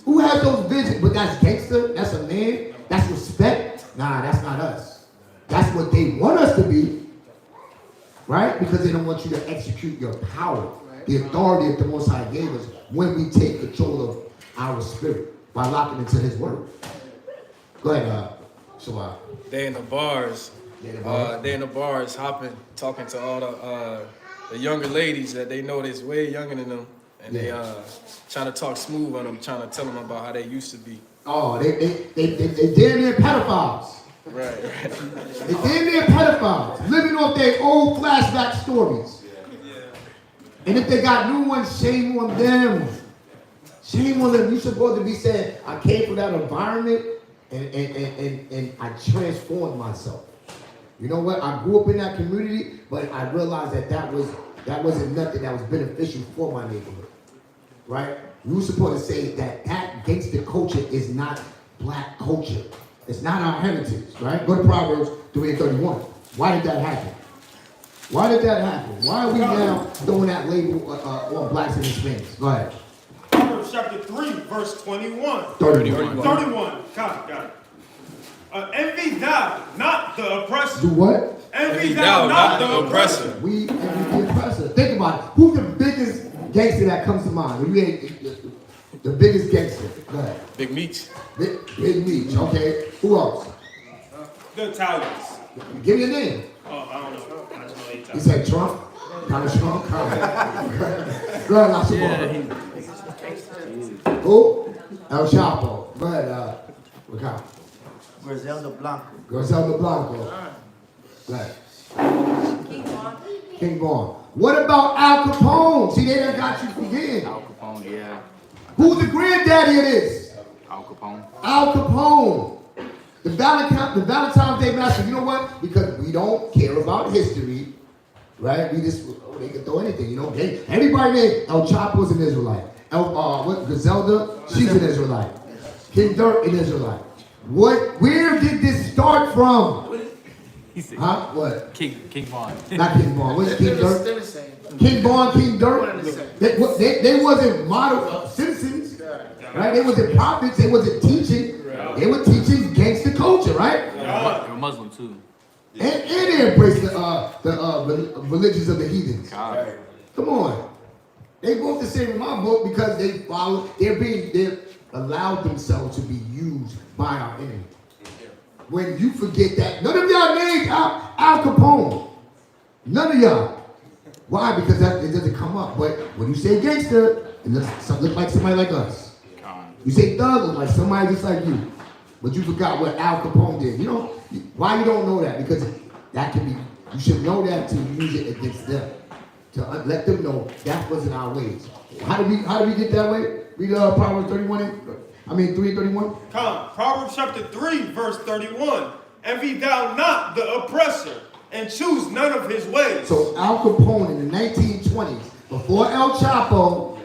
Who has those visions? But that's gangster. That's a man. That's respect. Nah, that's not us. That's what they want us to be, right? Because they don't want you to execute your power, the authority that the Most High gave us when we take control of our spirit by locking into His word. Go ahead, Shawab. They in the bars. They in the bars hopping, talking to all the younger ladies that they know that's way younger than them. And they trying to talk smooth on them, trying to tell them about how they used to be. Oh, they damn near pedophiles. Right. They damn near pedophiles, living off their old flashback stories. And if they got new ones, shame on them. Shame on them. You're supposed to be saying, I came from that environment and I transformed myself. You know what? I grew up in that community, but I realized that wasn't nothing that was beneficial for my neighborhood. Right? You were supposed to say that gangster culture is not black culture. It's not our heritage, right? Go to Proverbs 3:31. Why did that happen? Why did that happen? Why are we now throwing that label on blacks and Hispanics? Go ahead. Proverbs chapter 3, verse 21. 31. 31. Got it. Envy thou not the oppressor. Do what? Envy thou not the oppressor. We envy the oppressor. Think about it. Who's the biggest gangster that comes to mind? When you ain't the biggest gangster. Go ahead. Big Meech. Big Meech. Okay. Who else? The Italians. Give me a name. Oh, I don't know. I just know He Italians. said Trump. Donald Trump. Go ahead, Lashabon. Who? El Chapo. Go ahead, Ricardo. Griselda Blanco. Griselda Blanco. Go ahead. King Von. King Vaughn. What about Al Capone? See, they done got you forgetting. Al Capone, yeah. Who's the granddaddy of this? Al Capone. Al Capone. The Valentine's Day Massacre. You know what? Because we don't care about history, right? We just, they can throw anything, you know? Everybody named El Chapo's an Israelite. Griselda, she's an Israelite. King Dirt, an Israelite. Where did this start from? Huh? What? King Von. Not King Vaughn. What's King Dirt? King Vaughn, King Dirt. They wasn't model citizens, right? They wasn't prophets. They wasn't teaching. They were teaching gangster culture, right? They're Muslim too. And they embrace the religions of the heathens. Come on. They both the same in my book because they follow. They allowed themselves to be used by our enemy. When you forget that, none of y'all named Al Capone. None of y'all. Why? Because it doesn't come up. But when you say gangster, it looks like somebody like us. You say thug, it looks like somebody just like you. But you forgot what Al Capone did. You know why you don't know that? Because that can be. You should know that to use it against them, to let them know that wasn't our ways. How do we get that way? Read Proverbs 3:31. Come, Proverbs chapter 3, verse 31. Envy thou not the oppressor, and choose none of his ways. So Al Capone in the 1920s, before El Chapo,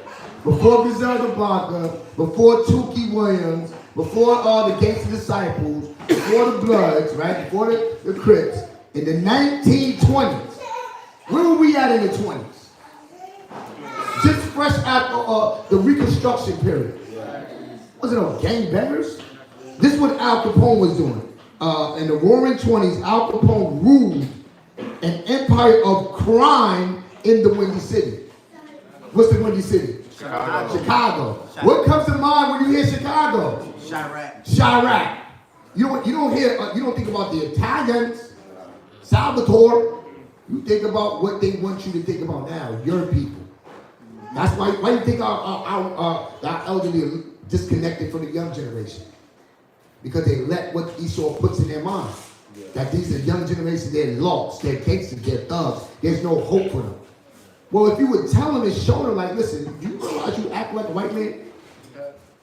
before Griselda Blanco, before Tukey Williams, before the Gangster Disciples, before the Bloods, right? Before the Crips, in the 1920s, where were we at in the 20s? Just fresh after the Reconstruction period. Was it no gangbangers? This is what Al Capone was doing. In the roaring 20s, Al Capone ruled an empire of crime in the Windy City. What's the Windy City? Chicago. What comes to mind when you hear Chicago? Chirac. You don't think about the Italians, Salvatore. You think about what they want you to think about now, your people. That's why you think our elderly are disconnected from the young generation. Because they let what Esau puts in their mind. That these are young generations, they're lost, they're gangsters, they're thugs. There's no hope for them. Well, if you would tell them and show them, like, listen, do you realize you act like a white man?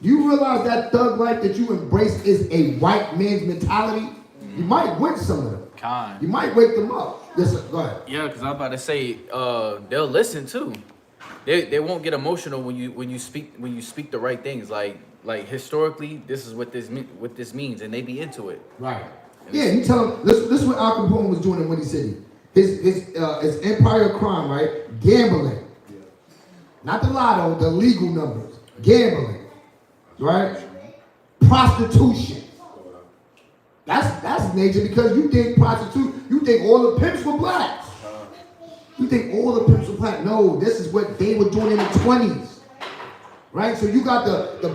Do you realize that thug life that you embrace is a white man's mentality? You might win some of them. You might wake them up. Listen, go ahead. Yeah, because I'm about to say they'll listen too. They won't get emotional when you speak the right things. Like historically, this is what this means, and they be into it. Right. Yeah, you tell them. This is what Al Capone was doing in Windy City. His empire of crime, right? Gambling. Not the lotto, the legal numbers. Gambling. right? Prostitution. That's nature because you think prostitution, you think all the pimps were blacks. You think all the pimps were black. No, this is what they were doing in the 20s. Right? So you got the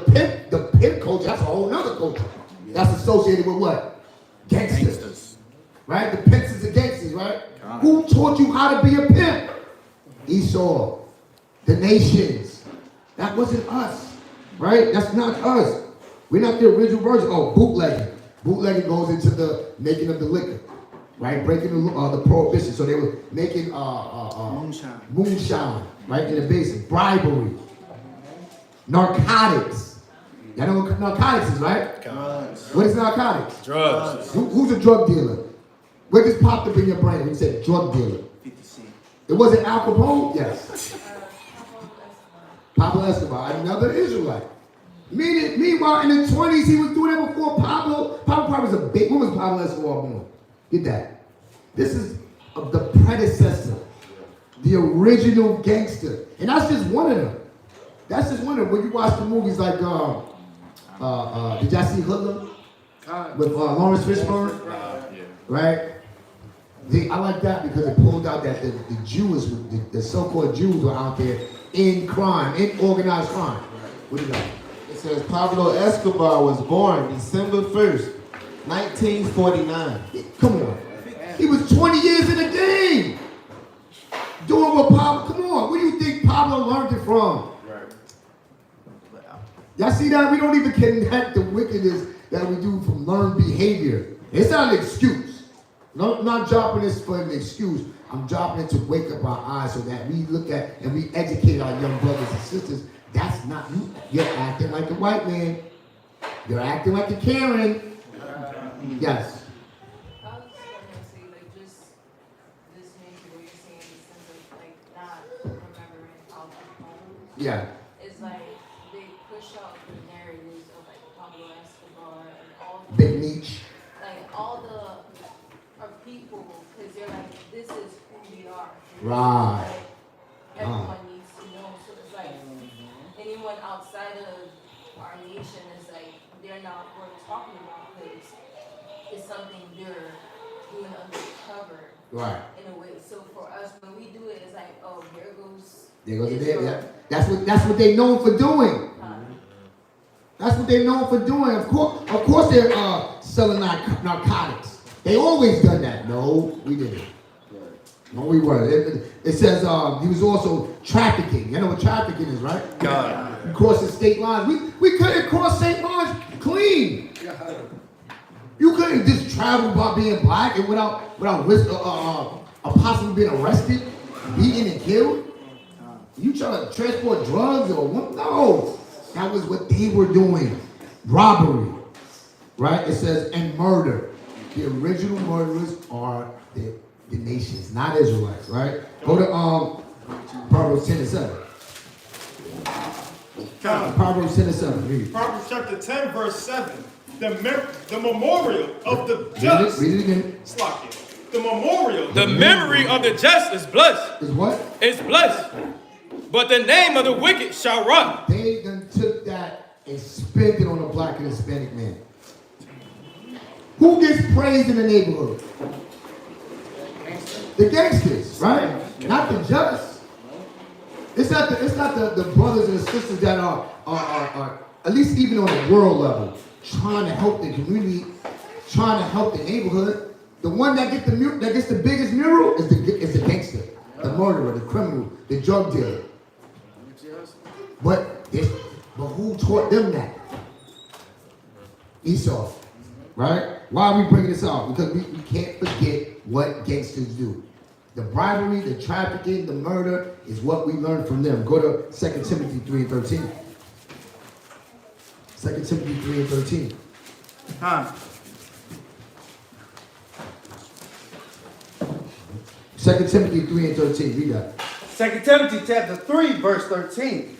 pimp culture, that's a whole nother culture. That's associated with what? Gangsters. Right? The pimps is the gangsters, right? Who taught you how to be a pimp? Esau. The nations. That wasn't us. Right? That's not us. We're not the original version. Oh, bootlegging. Bootlegging goes into the making of the liquor. Right? Breaking the prohibition. So they were making moonshine, right? In the basin. Bribery. Narcotics. Y'all know what narcotics is, right? Drugs. What is narcotics? Drugs. Who's a drug dealer? What just popped up in your brain when you said drug dealer? 50 Cent. It wasn't Al Capone? Yes. Pablo Escobar, another Israelite. Meanwhile, in the 20s, he was doing that before Pablo. Pablo probably was a big. When was Pablo Escobar born? Get that. This is the predecessor, the original gangster, and that's just one of them. That's just one of them. When you watch the movies like, did y'all see Hoodlum with Lawrence Fishburne? Right. I like that because it pulled out that the Jews, the so-called Jews, were out there in crime, in organized crime. What do you got? It says Pablo Escobar was born December 1st, 1949. Come on. He was 20 years in the game. Doing what Pablo, come on. Where do you think Pablo learned it from? Y'all see that? We don't even connect the wickedness that we do from learned behavior. It's not an excuse. No, I'm not dropping this for an excuse. I'm dropping it to wake up our eyes so that we look at and we educate our young brothers and sisters. That's not you. You're acting like a white man. You're acting like a Karen. Yes. I was just gonna say, like, just this nature where you're saying the sense of, like, not remembering Al Capone. Yeah. It's like they push out the narratives of, like, Pablo Escobar and all the, Big Meech. like, all our people, because they're like, this is who we are. Right. Like, everyone needs to know. So it's like, anyone outside of our nation is like, they're not worth talking about because it's something they're doing undercover. Right. In a way. So for us, when we do it, it's like, oh, here goes. There goes the Israel. yeah. That's what they known for doing. That's what they known for doing. Of course they're selling narcotics. They always done that. No, we didn't. No, we weren't. It says he was also trafficking. You know what trafficking is, right? God. You cross the state lines. We couldn't cross state lines clean. You couldn't just travel by being black and without possibly being arrested, beaten and killed. You trying to transport drugs or what? No. That was what they were doing. Robbery. Right? It says, and murder. The original murderers are the nations, not Israelites, right? Go to Proverbs 10 and 7. Proverbs 10 and 7. Read it. Proverbs chapter 10, verse 7. The memorial of the just. Read it again. Slack it. The memorial. The memory of the just is blessed. Is what? It's blessed. But the name of the wicked shall rot. They done took that and spent it on a black and Hispanic man. Who gets praised in the neighborhood? The gangsters, right? Not the just. It's not the brothers and the sisters that are at least even on a world level trying to help the community, trying to help the neighborhood. The one that gets the biggest mural is the gangster, the murderer, the criminal, the drug dealer. But who taught them that? Esau, right? Why are we bringing this out? Because we can't forget what gangsters do. The bribery, the trafficking, the murder is what we learned from them. Go to 2 Timothy 3 and 13. 2 Timothy 3 and 13. Huh. 2 Timothy 3 and 13. Read that. 2 Timothy chapter 3, verse 13.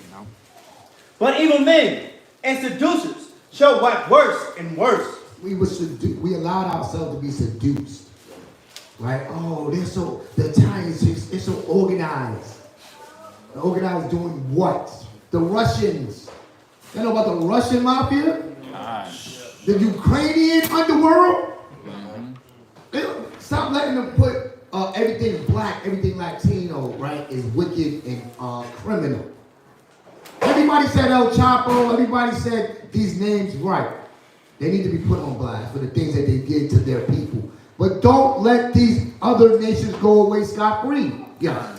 But evil men and seducers shall wax worse and worse. We allowed ourselves to be seduced. Right? Oh, the Italians, they're so organized. They're organized doing what? The Russians. They know about the Russian mafia, Gosh. the Ukrainian underworld. Stop letting them put everything black, everything Latino, right, is wicked and criminal. Everybody said El Chapo, everybody said these names right. They need to be put on blast for the things that they did to their people. But don't let these other nations go away scot-free. Yeah.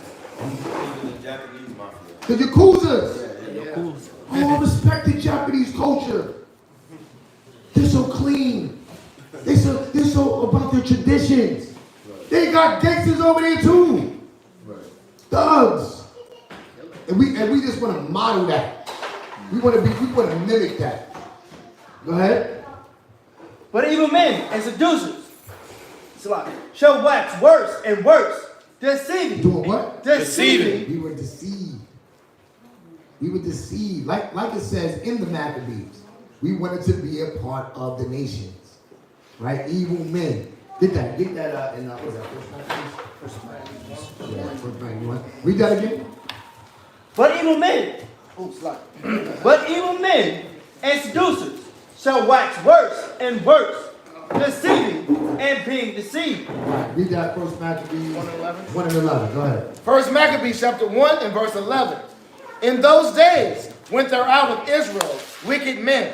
The Yakuzas. Oh, respect the Japanese culture. They're so clean. They're so about their traditions. They got gangsters over there too. Thugs. And we just want to model that. We want to mimic that. Go ahead. But evil men and seducers shall wax worse and worse, deceiving. Doing what? Deceiving. We were deceived. We were deceived. Like it says in the Maccabees, we wanted to be a part of the nations. Right? Evil men. Get that in what was that? First Maccabees. Yeah, First Maccabees. Read that again. But evil men, but evil men and seducers shall wax worse and worse, deceiving and being deceived. All right, read that First Maccabees 1 and 11. Go ahead. First Maccabees chapter 1 and verse 11. In those days went there out of Israel wicked men.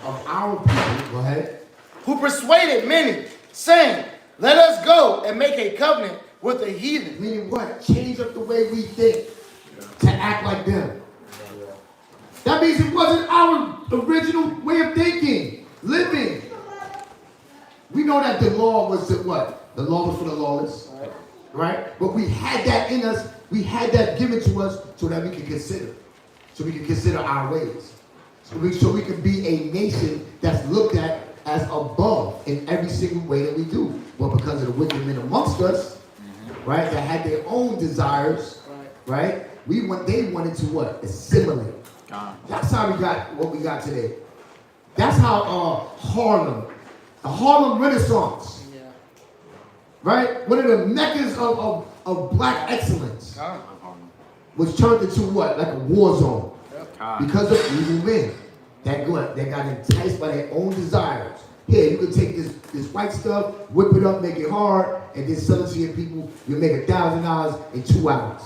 Of our people, go ahead. Who persuaded many, saying, let us go and make a covenant with the heathen. Meaning what? Change up the way we think to act like them. That means it wasn't our original way of thinking, living. We know that the law was to what? The law was for the lawless, right? But we had that in us. We had that given to us so that we could consider. So we can consider our ways. So we can be a nation that's looked at as above in every single way that we do. Well, because of the wicked men amongst us, right, that had their own desires, right? They wanted to what? Assimilate. That's how we got what we got today. That's how Harlem, the Harlem Renaissance, right? One of the meccas of black excellence was turned into what? Like a war zone. Because of evil men that got enticed by their own desires. Here, you can take this white stuff, whip it up, make it hard, and then sell it to your people. You'll make $1,000 in 2 hours.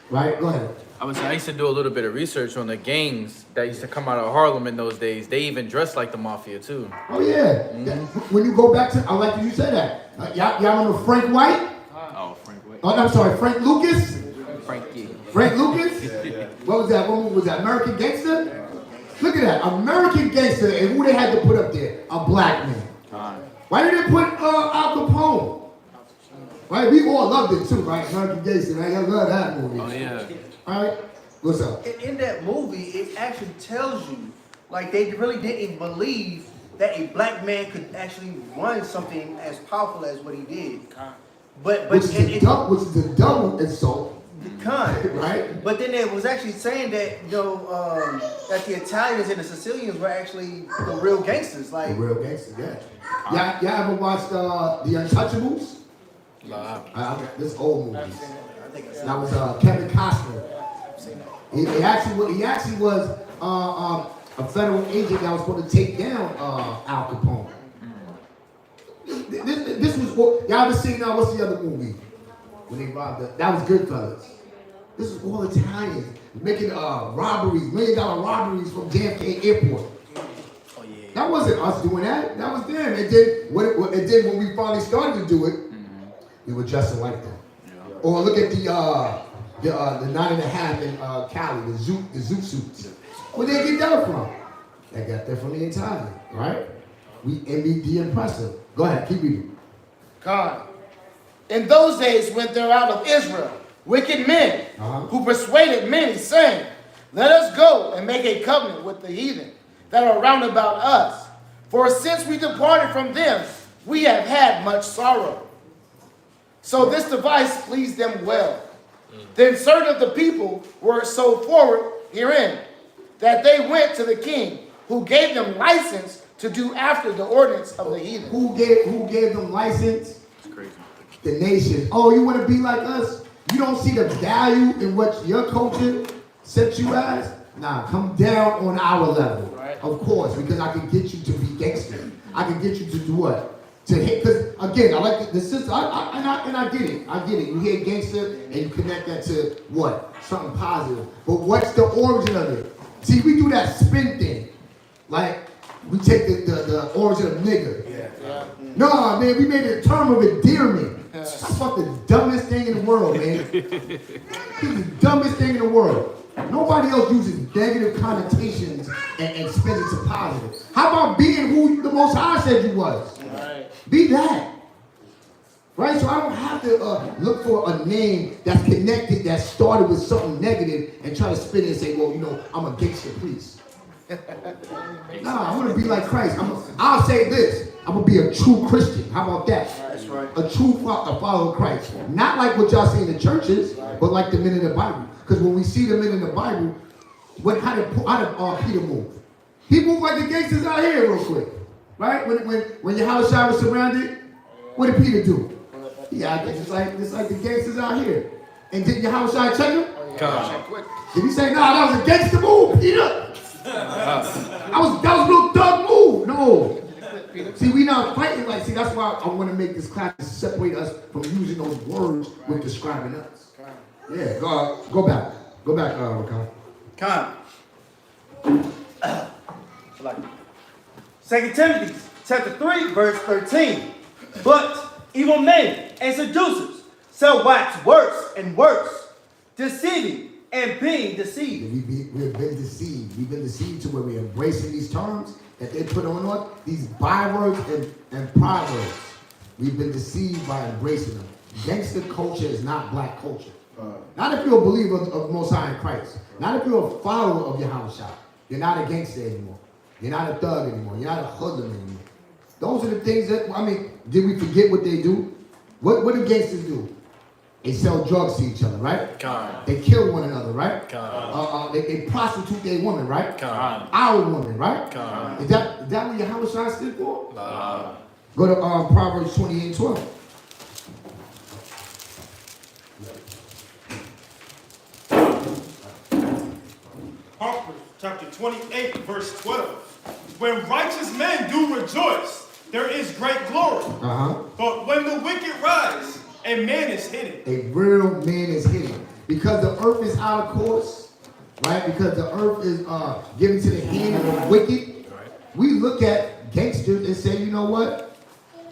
Right? Go ahead. I used to do a little bit of research on the gangs that used to come out of Harlem in those days. They even dressed like the mafia too. Oh yeah. When you go back to, I like that you said that. Y'all remember Frank White? Oh, Frank White. Oh, I'm sorry, Frank Lucas? Frankie. Frank Lucas? What was that? What movie was that? American Gangster? Look at that. American Gangster, and who they had to put up there? A black man. Why did they put Al Capone? Right? We all loved it too, right? American Gangster, right? I love that movie. Oh yeah. All right. What's up? In that movie, it actually tells you, like, they really didn't believe that a black man could actually run something as powerful as what he did. Which is a double insult. Right? But then it was actually saying that, that the Italians and the Sicilians were actually the real gangsters. Like, the real gangsters, yeah. Y'all ever watched The Untouchables? This old movie. That was Kevin Costner. He actually was a federal agent that was going to take down Al Capone. This was y'all ever seen what's the other movie when they robbed that was Goodfellas. This is all Italians making robberies, $1 million robberies from JFK Airport. Oh yeah. That wasn't us doing that. That was them. And then when we finally started to do it, we were dressing like them. Yeah. Or look at the 9.5 in Cali, the zoot suits. Where they get that from? They got that from the Italian, right? We envied the impressive. Go ahead, keep reading. God. In those days went there out of Israel wicked men who persuaded many, saying, let us go and make a covenant with the heathen that are round about us. For since we departed from them, we have had much sorrow. So this device pleased them well. Then certain of the people were so forward herein that they went to the king, who gave them license to do after the ordinance of the heathen. Who gave them license? It's crazy. The nation. Oh, you want to be like us? You don't see the value in what your culture sets you as? Nah, come down on our level. Right. Of course, because I can get you to be gangster. I can get you to do what? To hit, because again, I like the system, and I get it. I get it. You hear gangster and you connect that to what? Something positive. But what's the origin of it? See, we do that spin thing. Like, we take the origin of nigger. Yeah. No, man, we made it a term of endearment. That's about the dumbest thing in the world, man. It's the dumbest thing in the world. Nobody else uses negative connotations and spins it to positive. How about being who the Most High said you was? Right. Be that. Right? So I don't have to look for a name that's connected, that started with something negative and try to spin it and say, well, you know, I'm a gangster priest. Nah, I'm going to be like Christ. I'll say this. I'm going to be a true Christian. How about that? That's right. A true follower of Christ. Not like what y'all see in the churches, but like the men in the Bible. Because when we see the men in the Bible, how did Peter move? He moved like the gangsters out here real quick. Right? When Yahushua was surrounded, what did Peter do? He acted just like the gangsters out here. And did Yahushua check him? Did he say, nah, that was a gangster move, Peter? that was a real thug move. No. See, we not fighting like, see, that's why I want to make this class to separate us from using those words with describing us. Yeah, go back. Go back, Rakan. Con. 2 Timothy chapter 3, verse 13. But evil men and seducers shall wax worse and worse, deceiving and being deceived. We've been deceived. We've been deceived to where we're embracing these terms that they put on us, these bywords and proverbs. We've been deceived by embracing them. Gangster culture is not black culture. Not if you're a believer of Most High in Christ. Not if you're a follower of Yahushua. You're not a gangster anymore. You're not a thug anymore. You're not a hoodlum anymore. Those are the things that, I mean, did we forget what they do? What do gangsters do? They sell drugs to each other, right? God. They kill one another, right? God. They prostitute their woman, right? God. Our woman, right? God. Is that what Yahushua stood for? Go to Proverbs 28:12. Proverbs chapter 28, verse 12. When righteous men do rejoice, there is great glory. But when the wicked rise, a man is hidden. A real man is hidden. Because the earth is out of course, right? Because the earth is given to the hand of the wicked. We look at gangsters and say, you know what?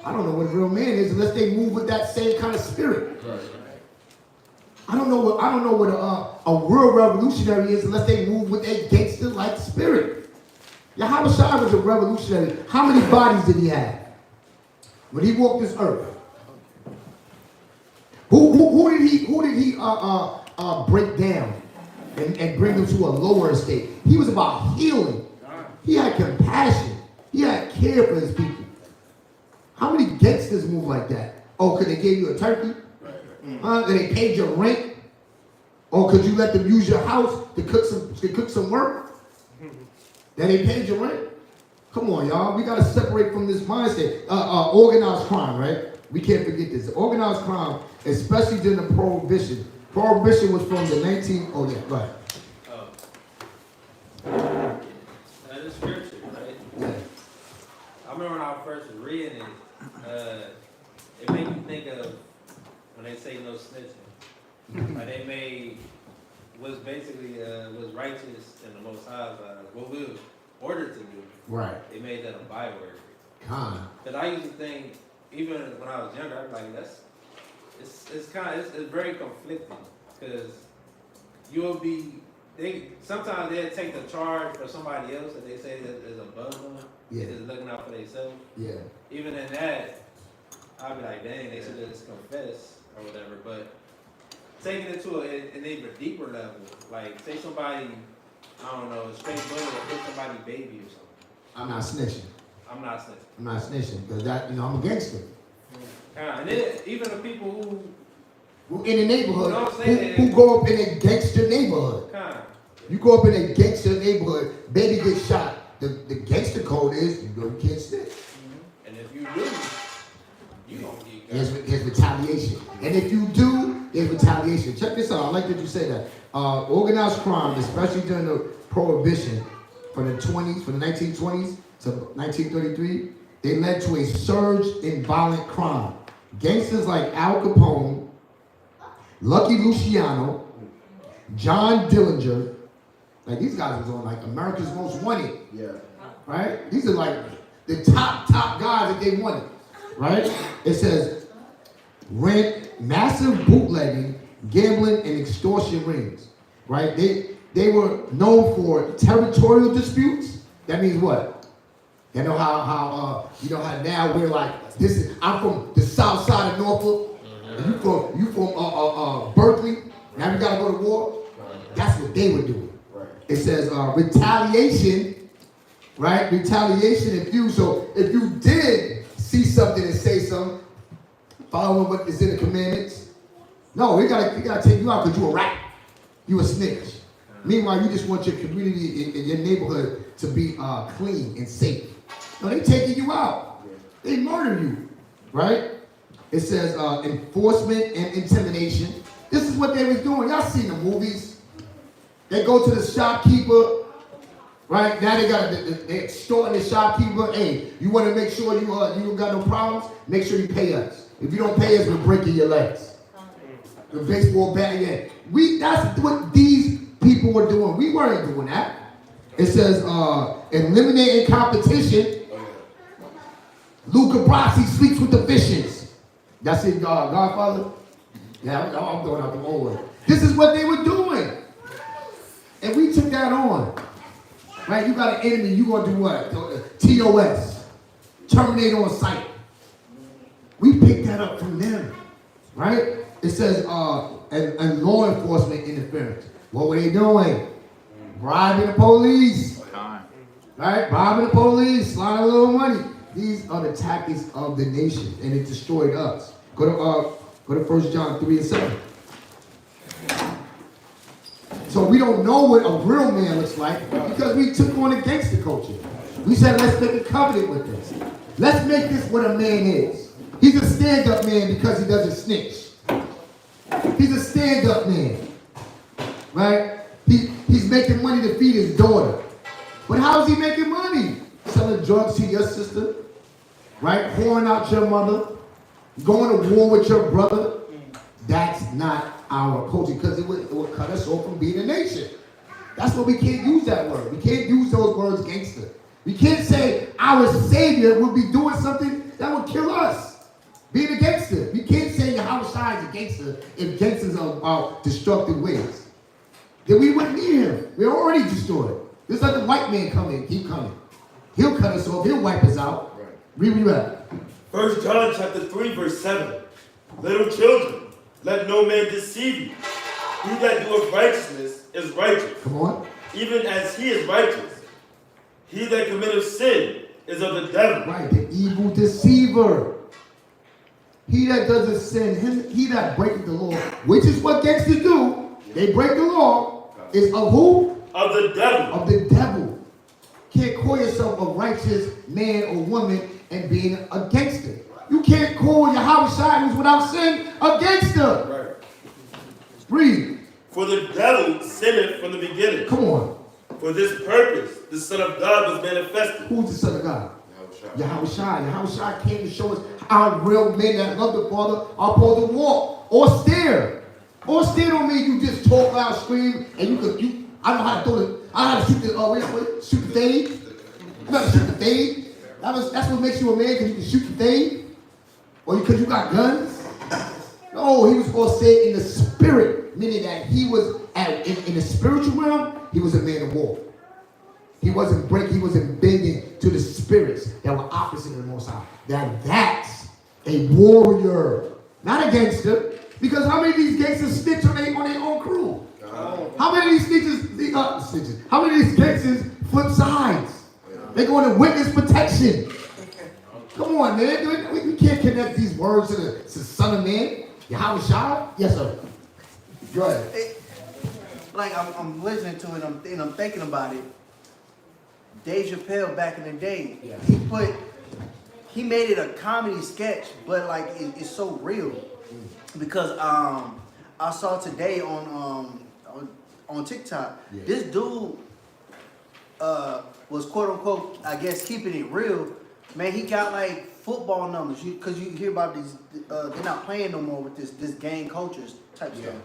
I don't know what a real man is unless they move with that same kind of spirit. I don't know what a real revolutionary is unless they move with a gangster-like spirit. Yahushua was a revolutionary. How many bodies did he have when he walked this earth? Who did he break down and bring them to a lower state? He was about healing. He had compassion. He had care for his people. How many gangsters move like that? Oh, could they give you a turkey? Did they paid your rent? Or could you let them use your house to cook some work? That they paid your rent? Come on, y'all. We gotta separate from this mindset. Organized crime, right? We can't forget this. Organized crime, especially during the Prohibition. Prohibition was from the 19. Oh yeah, go ahead. That is scripture, right? Yeah. I remember when I first was reading it, it made me think of when they say no snitching. Like they made was basically was righteous in the Most High's eyes. What we were ordered to do. Right. They made that a byword. Because I used to think, even when I was younger, I'd be like, it's very conflicting because sometimes they'll take the charge for somebody else that they say that is above them. Yeah. They're just looking out for themselves. Yeah. Even in that, I'd be like, dang, they should just confess or whatever. But taking it to an even deeper level, like say somebody, I don't know, straight bullet or hit somebody's baby or something. I'm not snitching. I'm not snitching. I'm not snitching because I'm a gangster. And then even the people who in the neighborhood, you who go up in a gangster neighborhood. You go up in a gangster neighborhood, baby gets shot. The gangster code is you can't snitch. And if you do, you don't get There's retaliation. And if you do, there's retaliation retaliation. Check this out. I like that you say that. Organized crime, especially during the Prohibition, from the 1920s to 1933, they led to a surge in violent crime. Gangsters like Al Capone, Lucky Luciano, John Dillinger, like these guys was on like America's Most Wanted. Yeah. Right? These are like the top guys that they wanted. Right? It says ran massive bootlegging, gambling, and extortion rings. Right? They were known for territorial disputes. That means what? You know how now we're like, I'm from the south side of Norfolk, and you from Berkeley, now we gotta go to war. That's what they were doing. It says retaliation, right? Retaliation if you did see something and say something, following what is in the commandments. No, we gotta take you out because you a rat. You a snitch. Meanwhile, you just want your community in your neighborhood to be clean and safe. No, they taking you out. They murder you, right? It says enforcement and intimidation. This is what they was doing. Y'all seen the movies. They go to the shopkeeper, right? Now they extorting the shopkeeper. Hey, you want to make sure you don't got no problems? Make sure you pay us. If you don't pay us, we're breaking your legs. The baseball bat, yeah. That's what these people were doing. We weren't doing that. It says eliminating competition. Luca Brasi sleeps with the fishes. That's in Godfather? Yeah, I'm throwing out the old one. This is what they were doing. And we took that on. Right? You got an enemy, you gonna do what? TOS. Terminate on sight. We picked that up from them. Right? It says and law enforcement interference. What were they doing? Bribing the police. Right? Bribing the police, sliding a little money. These are the tactics of the nation, and it destroyed us. Go to 1 John 3:7. So we don't know what a real man looks like because we took on a gangster culture. We said, let's make a covenant with this. Let's make this what a man is. He's a stand-up man because he doesn't snitch. He's a stand-up man, right? He's making money to feed his daughter. But how is he making money? Selling drugs to your sister, right? Pouring out your mother, going to war with your brother. That's not our culture because it would cut us off from being a nation. That's why we can't use that word. We can't use those words gangster. We can't say our Savior would be doing something that would kill us. Being a gangster. We can't say Yahushua is a gangster if gangsters are about destructive ways. Then we wouldn't need him. We're already destroyed. Just let the white man come in, keep coming. He'll cut us off. He'll wipe us out. Right. Read that. 1 John chapter 3, verse 7. Little children, let no man deceive you. He that doeth righteousness is righteous. Come on. Even as he is righteous. He that committeth sin is of the devil. Right, the evil deceiver. He that doesn't sin, he that breaketh the law, which is what gangsters do. They break the law. Is of who? Of the devil. Of the devil. Can't call yourself a righteous man or woman and being a gangster. You can't call Yahushua who's without sin a gangster. Right. Read. For the devil sinned from the beginning. Come on. For this purpose, the Son of God was manifested. Who's the Son of God? Yahushua. Yahushua came to show us how real men that love the Father are supposed to walk or stare. Or stare don't mean you just talk loud, scream, and I know how to throw it. I know how to shoot the shoot the fade. You know how to shoot the fade. That's what makes you a man, because you can shoot the fade. Or because you got guns. No, he was supposed to say it in the spirit, meaning that he was in the spiritual realm, he was a man of war. He wasn't bending to the spirits that were opposite of the Most High. That's a warrior, not a gangster. Because how many of these gangsters snitch on their own crew? How many of these how many of these gangsters flip sides? They go into witness protection. Come on, man. We can't connect these words to the Son of Man. Yahushua? Yes, sir. Go ahead. Like I'm listening to it and I'm thinking about it. Dave Chappelle back in the day, he made it a comedy sketch, but like it's so real. Because I saw today on TikTok. Yeah. This dude was quote unquote, I guess, keeping it real. Man, he got like football numbers. Cause you hear about these, they're not playing no more with this gang cultures type stuff.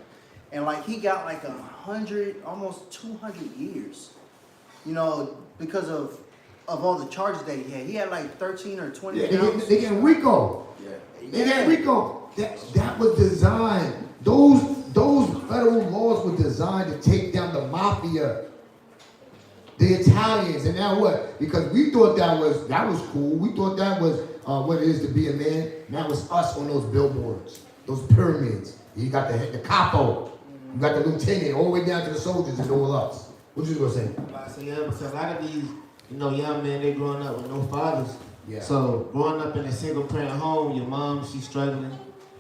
And like he got like 100, almost 200 years. You know, because of all the charges that he had. He had like 13 or 20 counts. They get Rico. They get Rico. That was designed. Those federal laws were designed to take down the mafia, the Italians, and now what? Because we thought that was cool. We thought that was what it is to be a man. That was us on those billboards, those pyramids. You got the capo, you got the lieutenant, all the way down to the soldiers and all us. What you gonna say? I say, yeah, because a lot of these, young men, they growing up with no fathers. Yeah. So growing up in a single parent home, your mom, she's struggling.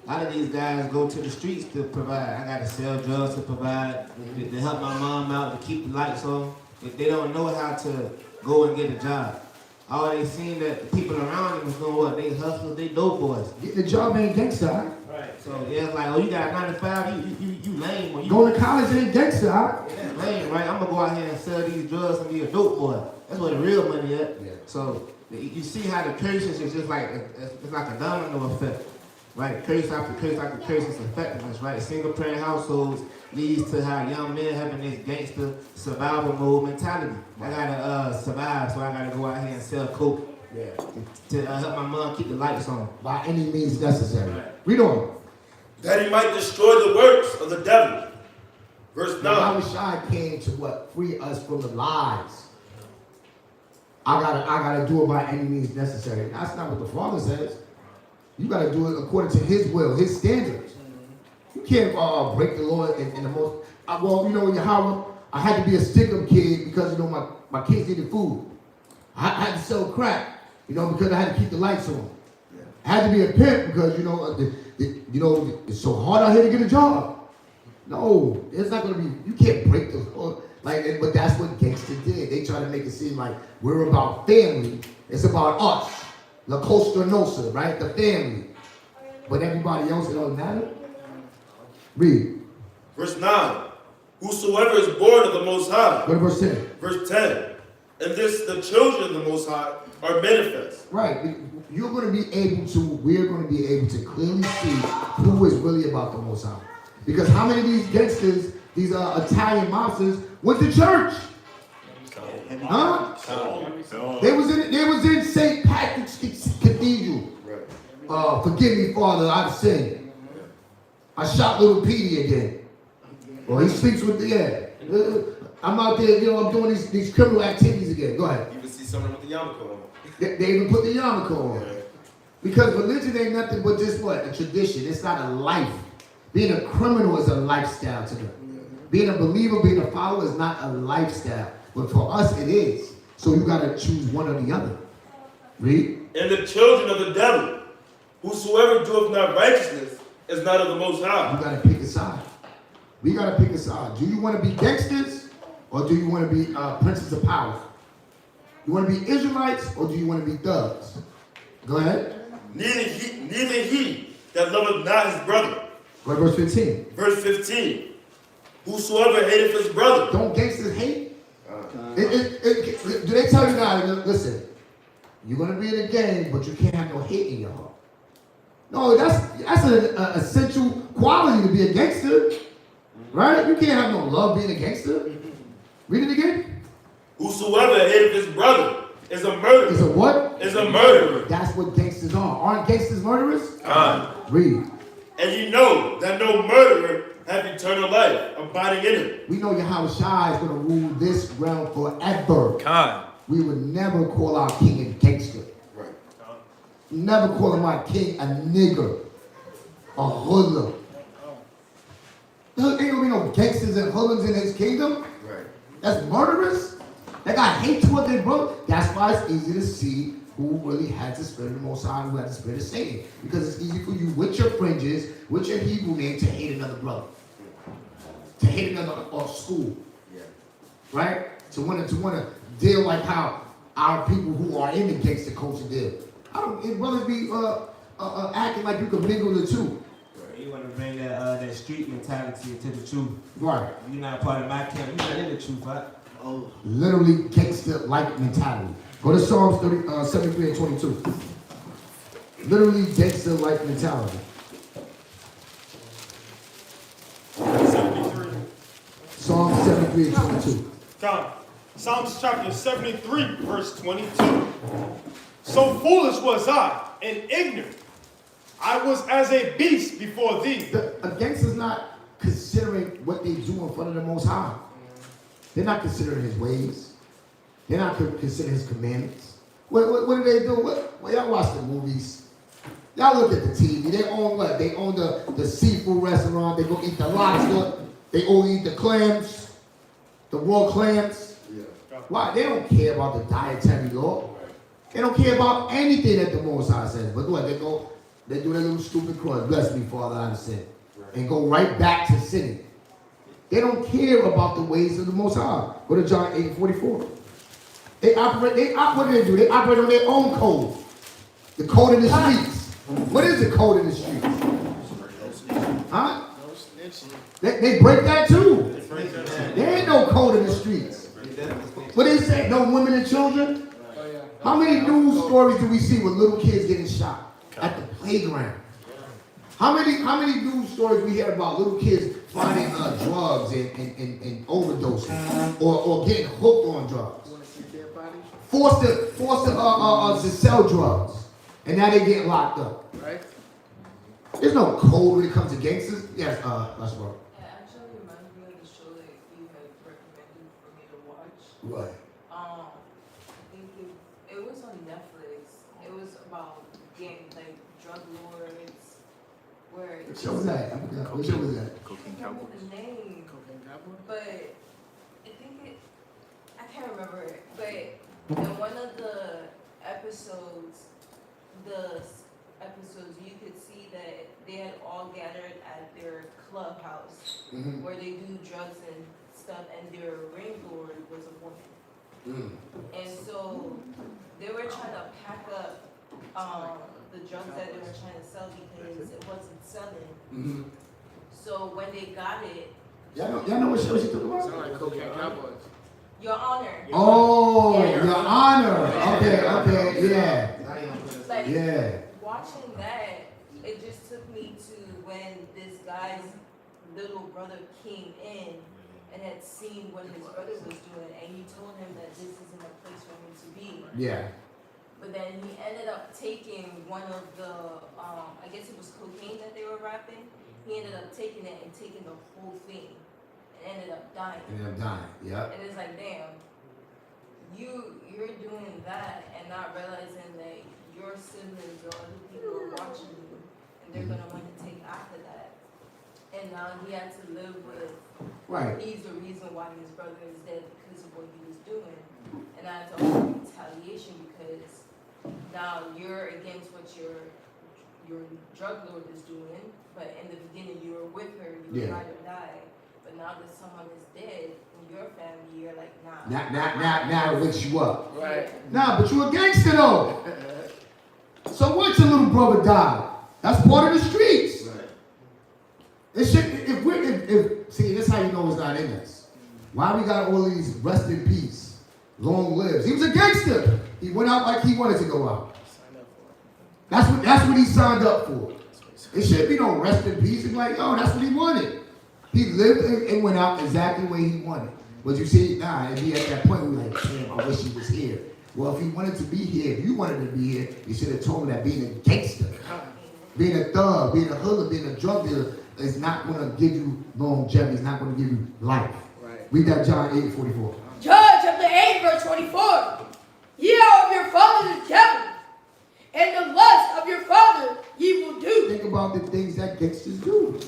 A lot of these guys go to the streets to provide. I gotta sell drugs to provide, to help my mom out, to keep the lights on. If they don't know how to go and get a job. All they seen that the people around them was doing what? They hustlers, they dope boys. Getting a job ain't gangster, huh? Right. So yeah, it's like, oh, you got a 9 to 5, you lame. When you Going to college ain't gangster, huh? Yeah, lame, right? I'm gonna go out here and sell these drugs and be a dope boy. That's where the real money at. Yeah. So you see how the curses is just like, it's like a domino effect. Right, curse after curse after curse is effectiveness, right? Single parent households leads to how young men having this gangster survival mode mentality. I gotta survive, so I gotta go out here and sell coke to help my mom keep the lights on. By any means necessary. Read on. That he might destroy the works of the devil. Verse 9. Yahushua came to what? Free us from the lies. I gotta do it by any means necessary. That's not what the Father says. You got to do it according to His will, His standards. You can't break the law in the most. Yahweh, I had to be a stick-up kid because my kids needed food. I had to sell crack, because I had to keep the lights on. I had to be a pimp because it's so hard out here to get a job. No, it's not gonna be. You can't break the law but that's what gangsters did. They try to make it seem like we're about family. It's about us. La Costa Nostra, right? The family. But everybody else, it don't matter. Read. Verse 9. Whosoever is born of the Most High. Go to verse 10. Verse 10. And this, the children of the Most High are manifest. Right. We're going to be able to clearly see who is really about the Most High. Because how many of these gangsters, these Italian mobsters, went to church? Huh? They was in St. Patrick's Cathedral. Forgive me, Father, I've sinned. I shot little Petey again. Well, he sleeps with I'm out there, I'm doing these criminal activities again. Go ahead. You can see someone with the yarmulke on. They even put the yarmulke on. Because religion ain't nothing but just what? A tradition. It's not a life. Being a criminal is a lifestyle to them. Being a believer, being a follower is not a lifestyle. But for us, it is. So you got to choose one or the other. Read. And the children of the devil, whosoever doeth not righteousness, is not of the Most High. You got to pick a side. We got to pick a side. Do you want to be gangsters or do you want to be princes of power? You want to be Israelites or do you want to be thugs? Go ahead. Neither he that loveth not his brother. Go to verse 15. Verse 15. Whosoever hateth his brother. Don't gangsters hate? Do they tell you now, listen, you're going to be in a gang, but you can't have no hate in your heart. No, that's an essential quality to be a gangster. Right? You can't have no love being a gangster. Read it again. Whosoever hateth his brother is a murderer. Is a what? Is a murderer. That's what gangsters are. Aren't gangsters murderers? Read. And you know that no murderer have eternal life abiding in him. We know Yahushua is going to rule this realm forever. We would never call our king a gangster. Right. Never call him our king a nigger, a hoodlum. There ain't gonna be no gangsters and hoodlums in his kingdom. Right. That's murderers. They got hate toward their brother. That's why it's easy to see who really has the spirit of the Most High and who has the spirit of Satan. Because it's easy for you with your fringes, with your Hebrew name, to hate another brother. To hate another school. Yeah. Right? To want to deal like how our people who are in the gangster culture deal. Brothers be acting like you can mingle the two. You want to bring that street mentality into the truth. Right. You're not part of my camp. You're not in the truth, right? Oh. Literally gangster-like mentality. Go to Psalms 73 and 22. Literally gangster-like mentality. 73. Psalm 73 and 22. God. Psalms chapter 73, verse 22. So foolish was I and ignorant. I was as a beast before thee. A gangster's not considering what they do in front of the Most High. They're not considering his ways. They're not considering his commandments. What do they do? Well, y'all watch the movies. Y'all look at the TV. They own what? They own the seafood restaurant. They go eat the lobster. They all eat the clams, the raw clams. Yeah. Why? They don't care about the dietary law. They don't care about anything that the Most High says. But what? They do their little stupid cross. Bless me, Father, out of sin. And go right back to sinning. They don't care about the ways of the Most High. Go to John 8:44. What do they do? They operate on their own code. The code in the streets. What is the code in the streets? Huh? They break that too. There ain't no code in the streets. What they say? No women and children? How many news stories do we see with little kids getting shot at the playground? How many news stories we hear about little kids finding drugs and overdosing or getting hooked on drugs? Forced to sell drugs, and now they get locked up. Right? There's no code when it comes to gangsters. Yes, that's right. It actually reminds me of the show that you had recommended for me to watch. What? I think it was on Netflix. It was about drug lords. Where What show was that? What show was that? I can't remember the name. But I can't remember it. But in one of the episodes, you could see that they had all gathered at their clubhouse where they do drugs and stuff, and their ring lord was a woman. And so they were trying to pack up the drugs that they were trying to sell because it wasn't selling. So when they got it, y'all know what show she talking about? Sound like Cocaine Cowboys. Your Honor. Oh, Your Honor. Okay, yeah. Watching that, it just took me to when this guy's little brother came in and had seen what his brother was doing, and he told him that this isn't a place for him to be. Yeah. But then he ended up taking one of the, I guess it was cocaine that they were wrapping. He ended up taking it and taking the whole thing, and ended up dying. Yeah. And it's like, damn, you're doing that and not realizing that your siblings or other people are watching you, and they're gonna want to take after that. And now he had to live with, he's the reason why his brother is dead because of what he was doing. And I had to hold retaliation because now you're against what your drug lord is doing, but in the beginning you were with her, you were ride or die. But now that someone is dead in your family, you're like, nah. Now it wakes you up. Right. Nah, but you a gangster though. So what your little brother died? That's part of the streets. Right. It should, see, that's how you know it's not in us. Why we got all these rest in peace, long lives? He was a gangster. He went out like he wanted to go out. That's what he signed up for. It should be no rest in peace. It's like, yo, that's what he wanted. He lived and went out exactly the way he wanted. But you see, and he at that point, we were like, damn, I wish he was here. Well, if he wanted to be here, if you wanted to be here, you should have told him that being a gangster, being a thug, being a hood, being a drug dealer is not going to give you longevity. It's not going to give you life. Right. Read that John 8:44. John chapter 8, verse 24. Ye are of your father the devil, and the lust of your father ye will do. Think about the things that gangsters do.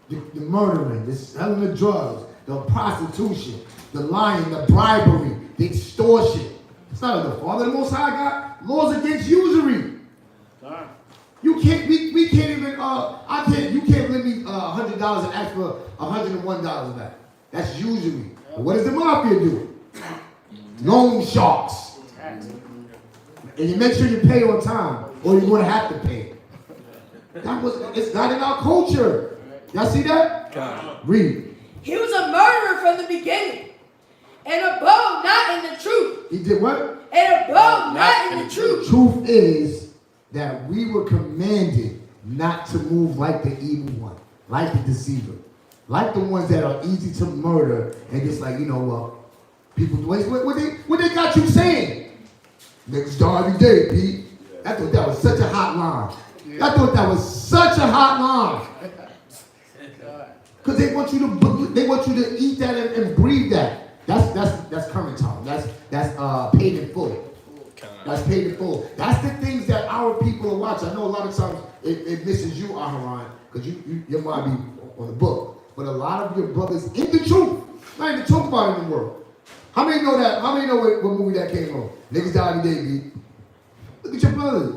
The murdering, the selling the drugs, the prostitution, the lying, the bribery, the extortion. It's not of the Father. The Most High got laws against usury. You can't, we can't even, you can't lend me $100 and ask for $101 back. That's usury. But what does the mafia do? Loan sharks. And you make sure you pay on time, or you're going to have to pay. It's not in our culture. Y'all see that? God. Read. He was a murderer from the beginning, and abode not in the truth. He did what? And abode not in the truth. Truth is that we were commanded not to move like the evil one, like the deceiver, like the ones that are easy to murder and just like, you know what? People, what they got you saying? Niggas die every day, Pete. I thought that was such a hot line. I thought that was such a hot line. Because they want you to eat that and breathe that. That's current time. That's paid in full. That's paid in full. That's the things that our people are watching. I know a lot of times it misses you, Aharon, because your mind be on the book. But a lot of your brothers in the truth, not even talk about it in the world. How many know that? How many know what movie that came on? Niggas died every day, B. Look at your brothers.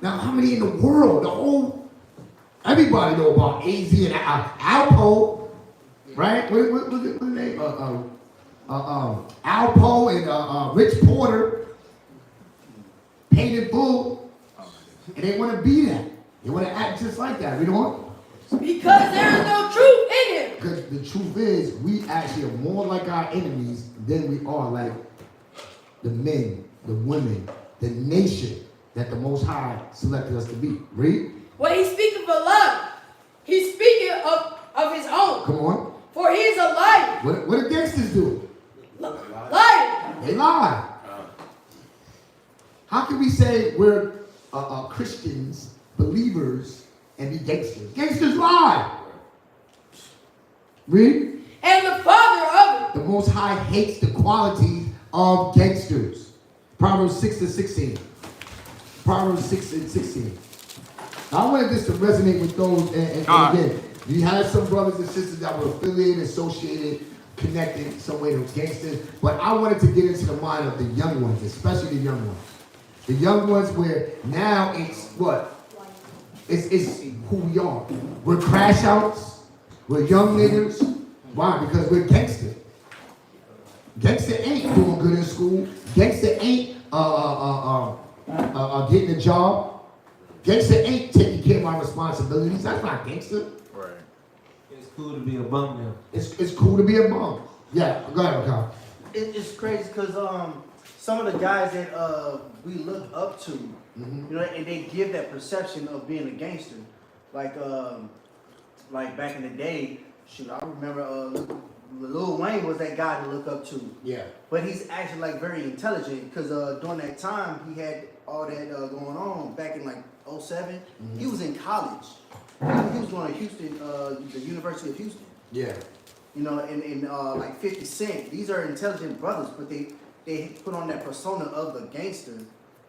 Now, how many in the world? Everybody know about AZ and Alpo, right? What's the name? Alpo and Rich Porter, paid in full, and they want to be that. They want to act just like that. You know what? Because there is no truth in him. Because the truth is, we actually are more like our enemies than we are like the men, the women, the nation that the Most High selected us to be. Read. When he speaketh of love, he's speaking of his own. Come on. For he is a liar. What do gangsters do? Liar. They lie. How can we say we're Christians, believers, and be gangsters? Gangsters lie. Read. And the father of it. The Most High hates the qualities of gangsters. Proverbs 6:16. Proverbs 6:16. I wanted this to resonate with those, and again, you had some brothers and sisters that were affiliated, associated, connected some way to gangsters, but I wanted to get into the mind of the young ones, especially the young ones. The young ones where now it's what? It's who we are. We're crash outs. We're young niggas. Why? Because we're gangster. Gangster ain't doing good in school. Gangster ain't getting a job. Gangster ain't taking care of my responsibilities. That's not gangster. Right. It's cool to be a bum now. It's cool to be a bum. Yeah, go ahead, Mikal. It's crazy because some of the guys that we look up to, you know, and they give that perception of being a gangster. Like back in the day, shoot, I remember Lil Wayne was that guy to look up to. Yeah. But he's actually like very intelligent because during that time he had all that going on back in like 07. He was in college. He was going to Houston, the University of Houston. Yeah. You know, and like 50 Cent. These are intelligent brothers, but they put on that persona of the gangster.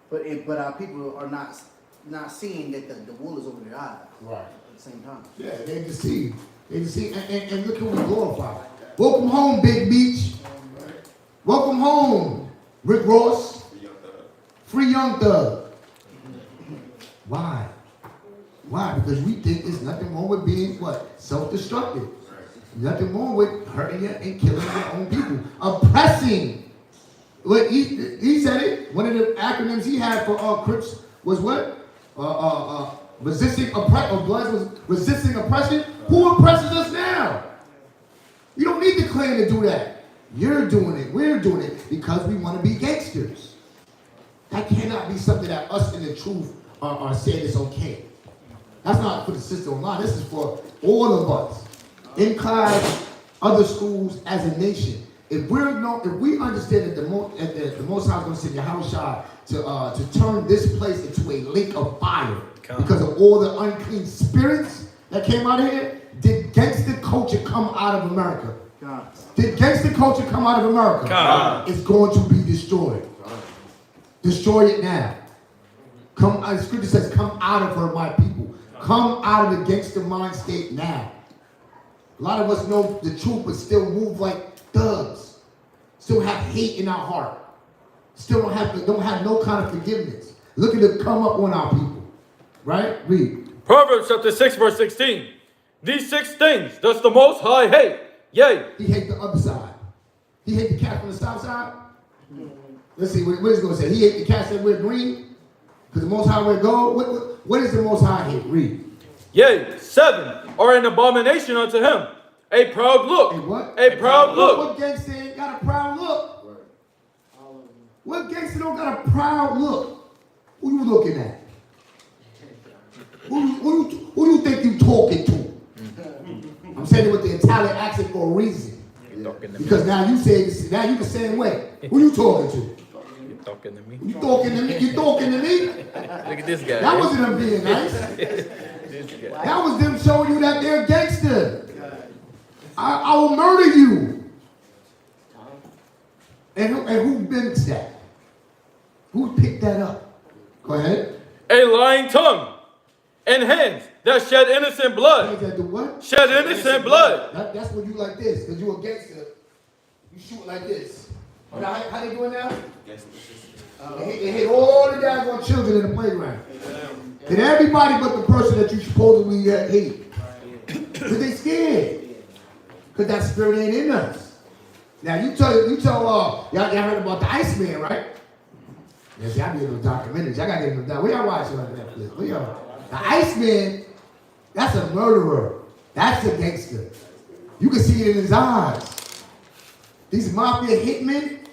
But our people are not seeing that the wool is over their eye. Right. At the same time. Yeah, they deceive. They deceive. And look who we glorify. Welcome home, Big Beach. Welcome home, Rick Ross. Free Young Thug. Why? Why? Because we think there's nothing wrong with being what? Self-destructive. Nothing wrong with hurting and killing your own people. Oppressing. What he said it. One of the acronyms he had for Crips was what? Resisting oppression. Bloods was resisting oppression. Who oppresses us now? You don't need the Klan to do that. You're doing it. We're doing it because we want to be gangsters. That cannot be something that us in the truth are saying is okay. That's not for the sister online. This is for all of us. In class, other schools, as a nation. If we understand that the Most High is going to send Yahushua to turn this place into a lake of fire because of all the unclean spirits that came out of here, did gangster culture come out of America? God. Did gangster culture come out of America? God. It's going to be destroyed. Destroy it now. The scripture says, come out of her, my people. Come out of the gangster mind state now. A lot of us know the truth, but still move like thugs. Still have hate in our heart. Still don't have no kind of forgiveness. Looking to come up on our people. Right? Read. Proverbs chapter 6, verse 16. These 6 things does the Most High hate. Yea. He hates the other side. He hates the cat from the south side. Let's see what he's going to say. He hates the cats that wear green. Because the Most High will go. What is the Most High here? Read. Yea, 7 are an abomination unto him. A proud look. A what? A proud look. What gangster ain't got a proud look? What gangster don't got a proud look? Who you looking at? Who you think you talking to? I'm saying it with the Italian accent for a reason. Because now you say now you the same way. Who you talking to? You talking to me? You talking to me? You talking to me? Look at this guy. That wasn't them being nice. This guy. That was them showing you that they're gangster. I will murder you. And who been to that? Who picked that up? Go ahead. A lying tongue and hands that shed innocent blood. That do what? Shed innocent blood. That's when you like this, because you a gangster. You shoot like this. How they doing now? They hit all the daggone children in the playground. And everybody but the person that you supposedly hate. Because they scared. Because that spirit ain't in us. Now you tell y'all heard about the Iceman, right? Yeah, see, I be in those documentaries. I gotta get them down. What y'all watching on Netflix? What y'all? The Iceman, that's a murderer. That's a gangster. You can see it in his eyes. These mafia hitmen,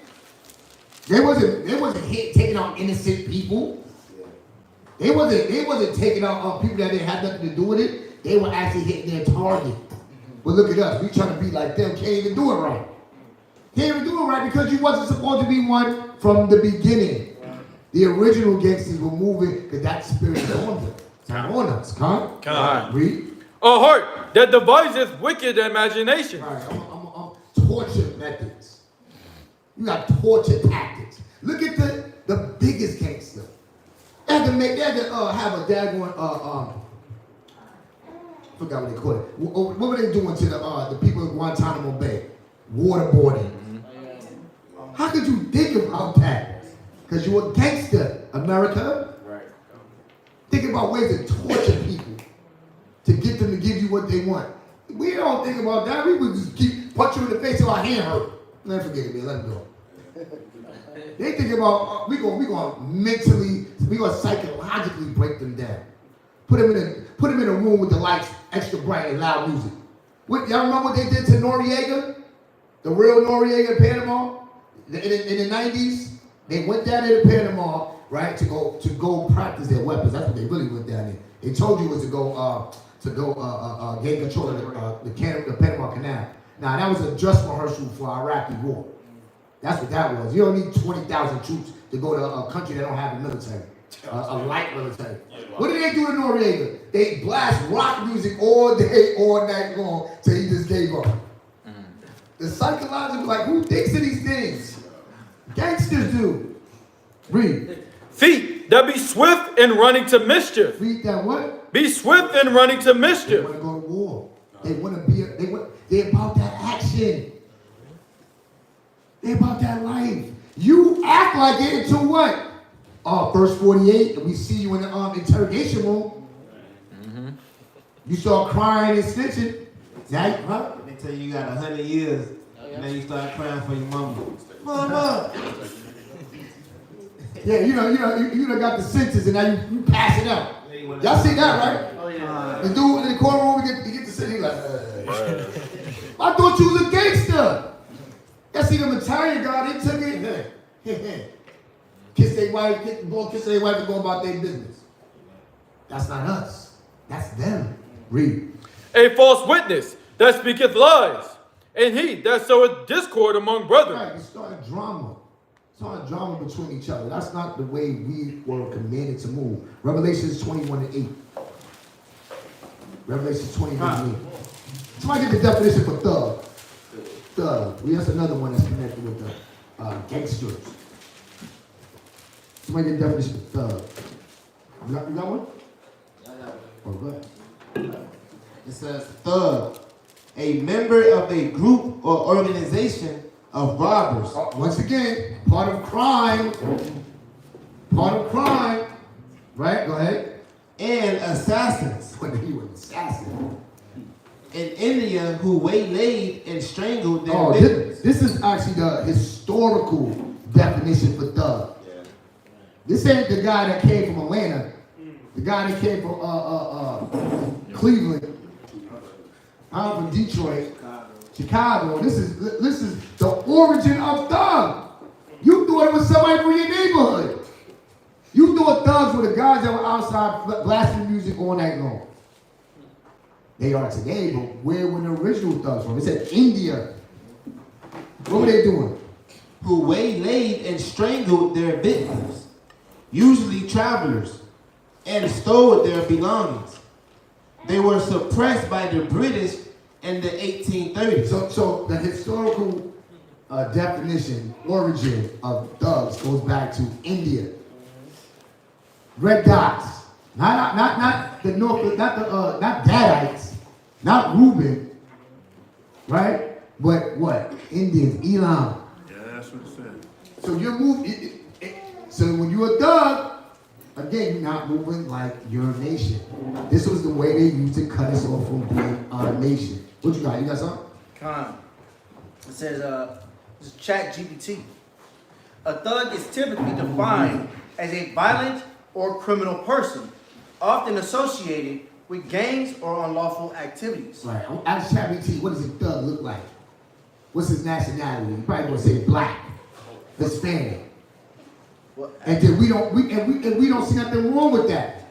they wasn't taking out innocent people. They wasn't taking out people that didn't have nothing to do with it. They were actually hitting their target. But look at us, we trying to be like them, can't even do it right. Can't even do it right because you wasn't supposed to be one from the beginning. The original gangsters were moving because that spirit is on them. It's on us, come. Read. A heart that deviseth wicked imagination. All right, I'm torture methods. You got torture tactics. Look at the biggest gangster. They had to have a daggone forgot what they call it. What were they doing to the people in Guantanamo Bay? Waterboarding. How could you think about that? Because you're a gangster, America. Right. Think about ways to torture people to get them to give you what they want. We don't think about that. We would just keep punch you in the face till our hand hurt. Let forget it, man. Let them go. They think about we gonna mentally, we gonna psychologically break them down. Put them in a room with the lights extra bright and loud music. Y'all remember what they did to Noriega? The real Noriega in Panama? In the 90s? They went down there to Panama, right, to go practice their weapons. That's what they really went down there. They told you was to go gain control of the Panama Canal. Now that was a dress rehearsal for Iraqi war. That's what that was. You don't need 20,000 troops to go to a country that don't have a military, a light military. What did they do to Noriega? They blast rock music all day, all night long, till he just gave up. The psychological, like, who thinks of these things? Gangsters do. Read. Feet that be swift in running to mischief. Feet that what? Be swift in running to mischief. They want to go to war. They want to be. They're about that action. They're about that life. You act like it until what? Verse 48, and we see you in the interrogation room. You start crying and snitching. Now, They tell you got 100 years, and then you start crying for your mama. Mama! Yeah, you done got the sentence, and now you pass it out. Y'all see that, right? Oh, yeah. The dude in the courtroom, he get the sentence, he like, I thought you was a gangster. Y'all see them Italian guy, they took it. Kiss their wife, kiss their wife and go about their business. That's not us. That's them. Read. A false witness that speaketh lies, and he that soweth discord among brethren. Right, it's starting drama. It's starting drama between each other. That's not the way we were commanded to move. Revelations 21:8. Revelations 21:8. Somebody get the definition for thug. Thug. That's another one that's connected with the gangsters. Somebody get the definition for thug. You got one? Oh, go ahead. It says thug, a member of a group or organization of robbers. Once again, part of crime. Part of crime. Right? Go ahead. And assassins. When he was an assassin. In India, who waylaid and strangled their victims. This is actually the historical definition for thug. This ain't the guy that came from Atlanta. The guy that came from Cleveland. I'm from Detroit, Chicago. This is the origin of thug. You thought it was somebody from your neighborhood. You thought thugs were the guys that were outside blasting music all night long. They are today, but where were the original thugs from? It said India. What were they doing? Who waylaid and strangled their victims, usually travelers, and stole their belongings. They were suppressed by the British in the 1830s. So the historical definition, origin of thugs goes back to India. Red dots, not the North, not Gadites, not Reuben, right? But what? Indians, Elam. Yeah, that's what it said. So you're moving. So when you're a thug, again, you're not moving like your nation. This was the way they used to cut us off from being our nation. What you got? You got something? It says, this is Chat GPT. A thug is typically defined as a violent or criminal person, often associated with gangs or unlawful activities. Right. Ask ChatGPT, what does a thug look like? What's his nationality? You probably gonna say black, Hispanic. And then we don't see nothing wrong with that.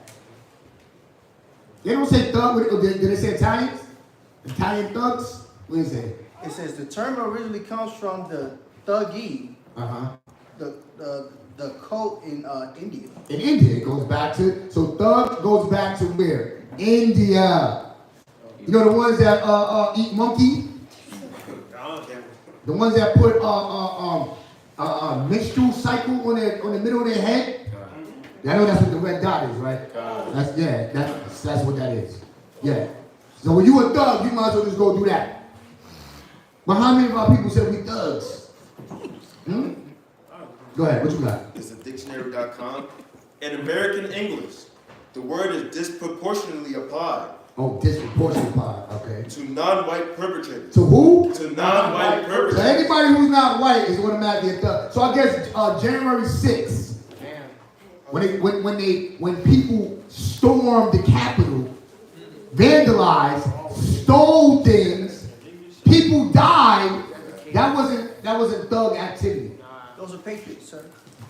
They don't say thug. Did they say Italians? Italian thugs? What do they say? It says the term originally comes from the thuggee, the cult in India. In India, it goes back to, so thug goes back to where? India. You know the ones that eat monkey? The ones that put menstrual cycle on the middle of their head? I know that's what the red dot is, right? That's what that is. Yeah. So when you a thug, you might as well just go do that. But how many of our people said we thugs? Go ahead, what you got? It's a dictionary.com. In American English, the word is disproportionately applied. Oh, disproportionately applied, okay. To non-white perpetrators. To who? To non-white perpetrators. So anybody who's not white is automatically a thug. So I guess January 6th, when people stormed the Capitol, vandalized, stole things, people died, that wasn't thug activity. Those are patriots, sir.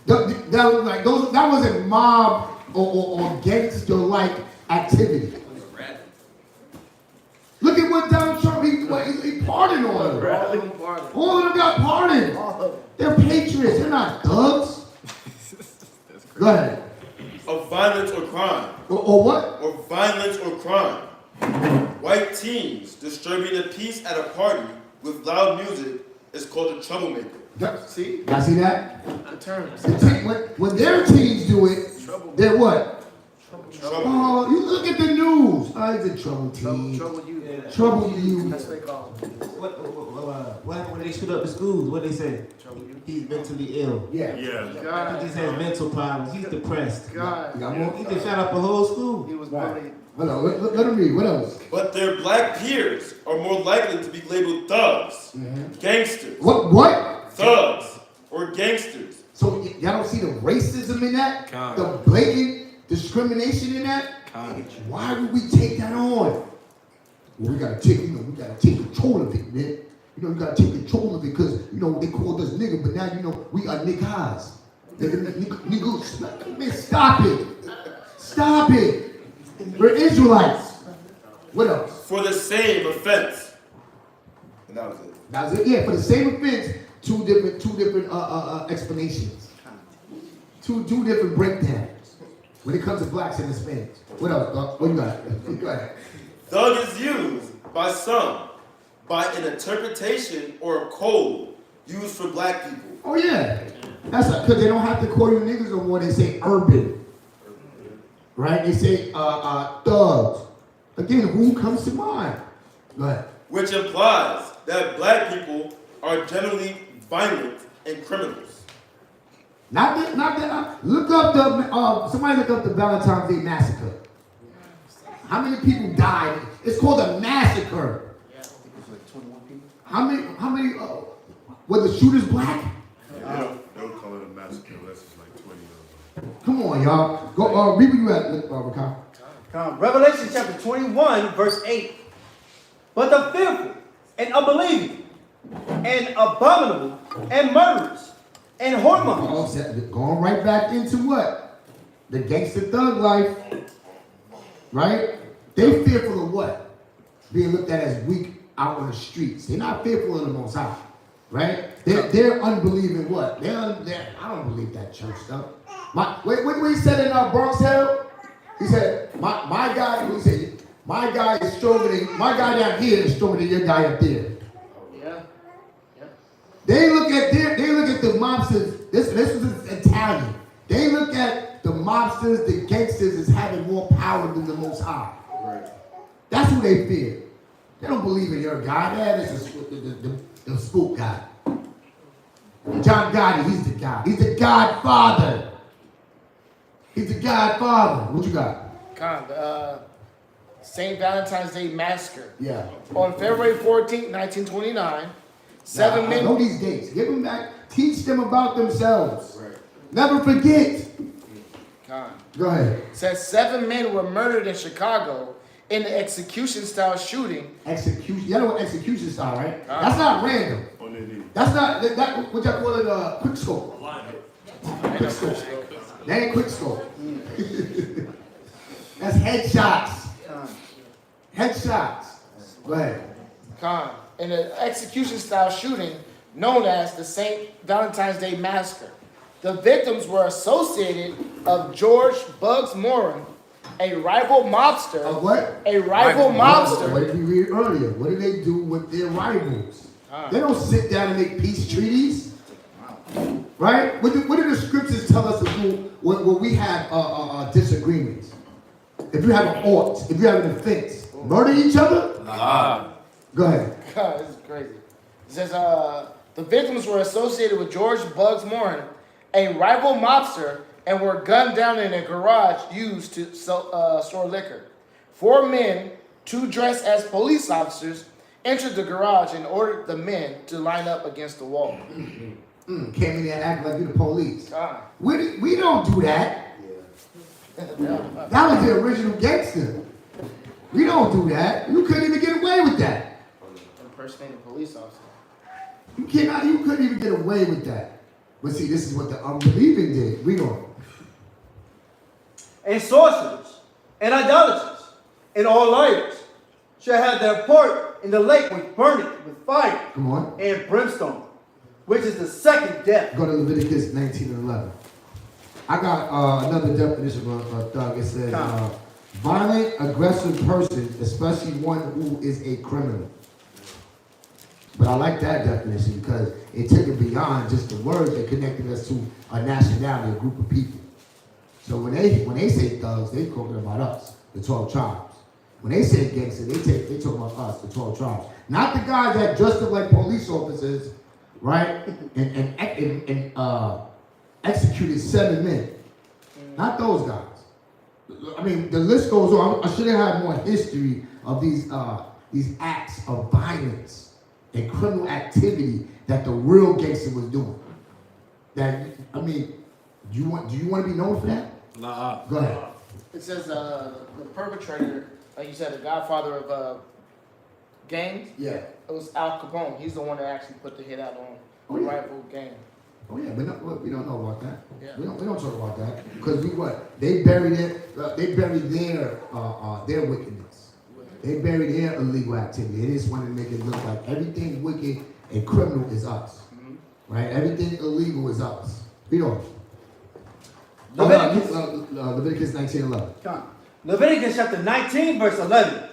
That wasn't mob or gangster-like activity. Look at what Donald Trump, he pardoned all of them. All of them got pardoned. They're patriots, they're not thugs. Go ahead. Of violence or crime. Or what? Or violence or crime. White teens disturbing the peace at a party with loud music is called a troublemaker. See? Y'all see that? The terms. When their teens do it, they're what? Trouble. Oh, you look at the news. Oh, he's a trouble teen. Trouble you. Trouble you. That's what they call it. What happened when they shoot up the schools? What they say? He's mentally ill. Yeah. God. He just has mental problems. He's depressed. God. He just shot up a whole school. He was bullied. Hold on, let him read. What else? But their black peers are more likely to be labeled thugs, gangsters. What? Thugs or gangsters. So y'all don't see the racism in that? The blatant discrimination in that? Why would we take that on? Well, we gotta take control of it, man. You gotta take control of it because, they called us nigga, but now, we are niggas. Niggas. Man, stop it. Stop it. We're Israelites. What else? For the same offense. And that was it. That was it. Yeah, for the same offense, two different explanations. Two different breakdowns when it comes to blacks and Hispanics. What else? What you got? Go ahead. Thug is used by some by an interpretation or a code used for black people. Oh yeah, that's because they don't have to call you niggas no more. They say urban, right? They say thugs. Again, who comes to mind? Go ahead. Which implies that black people are generally violent and criminals. Not that. Look up somebody look up the Valentine's Day massacre. How many people died? It's called a massacre. How many? Were the shooters black? They'll call it a massacre unless it's like 20 of them. Come on, y'all. Go, read where you at, Rakan. Revelation chapter 21, verse 8. But the fearful and unbelieving and abominable and murderers and whoremongers. Going right back into what? The gangster thug life. Right? They fearful of what? Being looked at as weak out on the streets. They're not fearful of the Most High. Right? They're unbelieving what? I don't believe that church stuff. What he said in Bronx Hell? He said, my guy, he said, my guy is stronger than, my guy down here is stronger than your guy up there. Yeah. Yeah. They look at the mobsters, this is Italian. They look at the mobsters, the gangsters as having more power than the Most High. Right. That's who they fear. They don't believe in your guy. That is the spook guy. John Gotti, he's the guy. He's the Godfather. He's the Godfather. What you got? St. Valentine's Day Massacre. Yeah. On February 14th, 1929, seven men. I know these dates. Give them back. Teach them about themselves. Right. Never forget. Go ahead. Says 7 men were murdered in Chicago in the execution-style shooting. Execution. You know what execution style, right? That's not random. That's not that. What y'all call it? Quick scope. Quick scope. That ain't quick scope. That's headshots. Headshots. Go ahead. In an execution-style shooting known as the St. Valentine's Day Massacre. The victims were associated of George Bugs Moran, a rival mobster. Of what? A rival mobster. What did we read earlier? What do they do with their rivals? They don't sit down and make peace treaties. Right? What do the scriptures tell us to do when we have disagreements? If you have an ought, if you have an offense, murder each other? Go ahead. God, this is crazy. It says the victims were associated with George Bugs Moran, a rival mobster, and were gunned down in a garage used to store liquor. 4 men, 2 dressed as police officers, entered the garage and ordered the men to line up against the wall. Came in there acting like you're the police. We don't do that. That was the original gangster. We don't do that. You couldn't even get away with that. Impersonating a police officer. You couldn't even get away with that. But see, this is what the unbelieving did. Read on. And sorcerers, and idolaters, and all liars shall have their part in the lake with burning with fire. Come on. And brimstone, which is the second death. Go to Leviticus 19 and 11. I got another definition of thug. It says, violent, aggressive person, especially one who is a criminal. But I like that definition because it took it beyond just the words that connected us to a nationality, a group of people. So when they say thugs, they talking about us, the 12 tribes. When they say gangster, they talk about us, the 12 tribes. Not the guys that dressed up like police officers, right? And executed 7 men. Not those guys. I mean, the list goes on. I should have had more history of these acts of violence and criminal activity that the real gangster was doing. That, I mean, do you want to be known for that? Nah. Go ahead. It says the perpetrator, like you said, the godfather of gangs. Yeah. It was Al Capone. He's the one that actually put the hit out on the rival gang. Oh yeah, we don't know about that. Yeah. We don't talk about that because they buried it. They buried their wickedness. They buried their illegal activity. They just wanted to make it look like everything wicked and criminal is us, right? Everything illegal is us. Read on. Leviticus 19:11. Leviticus chapter 19, verse 11.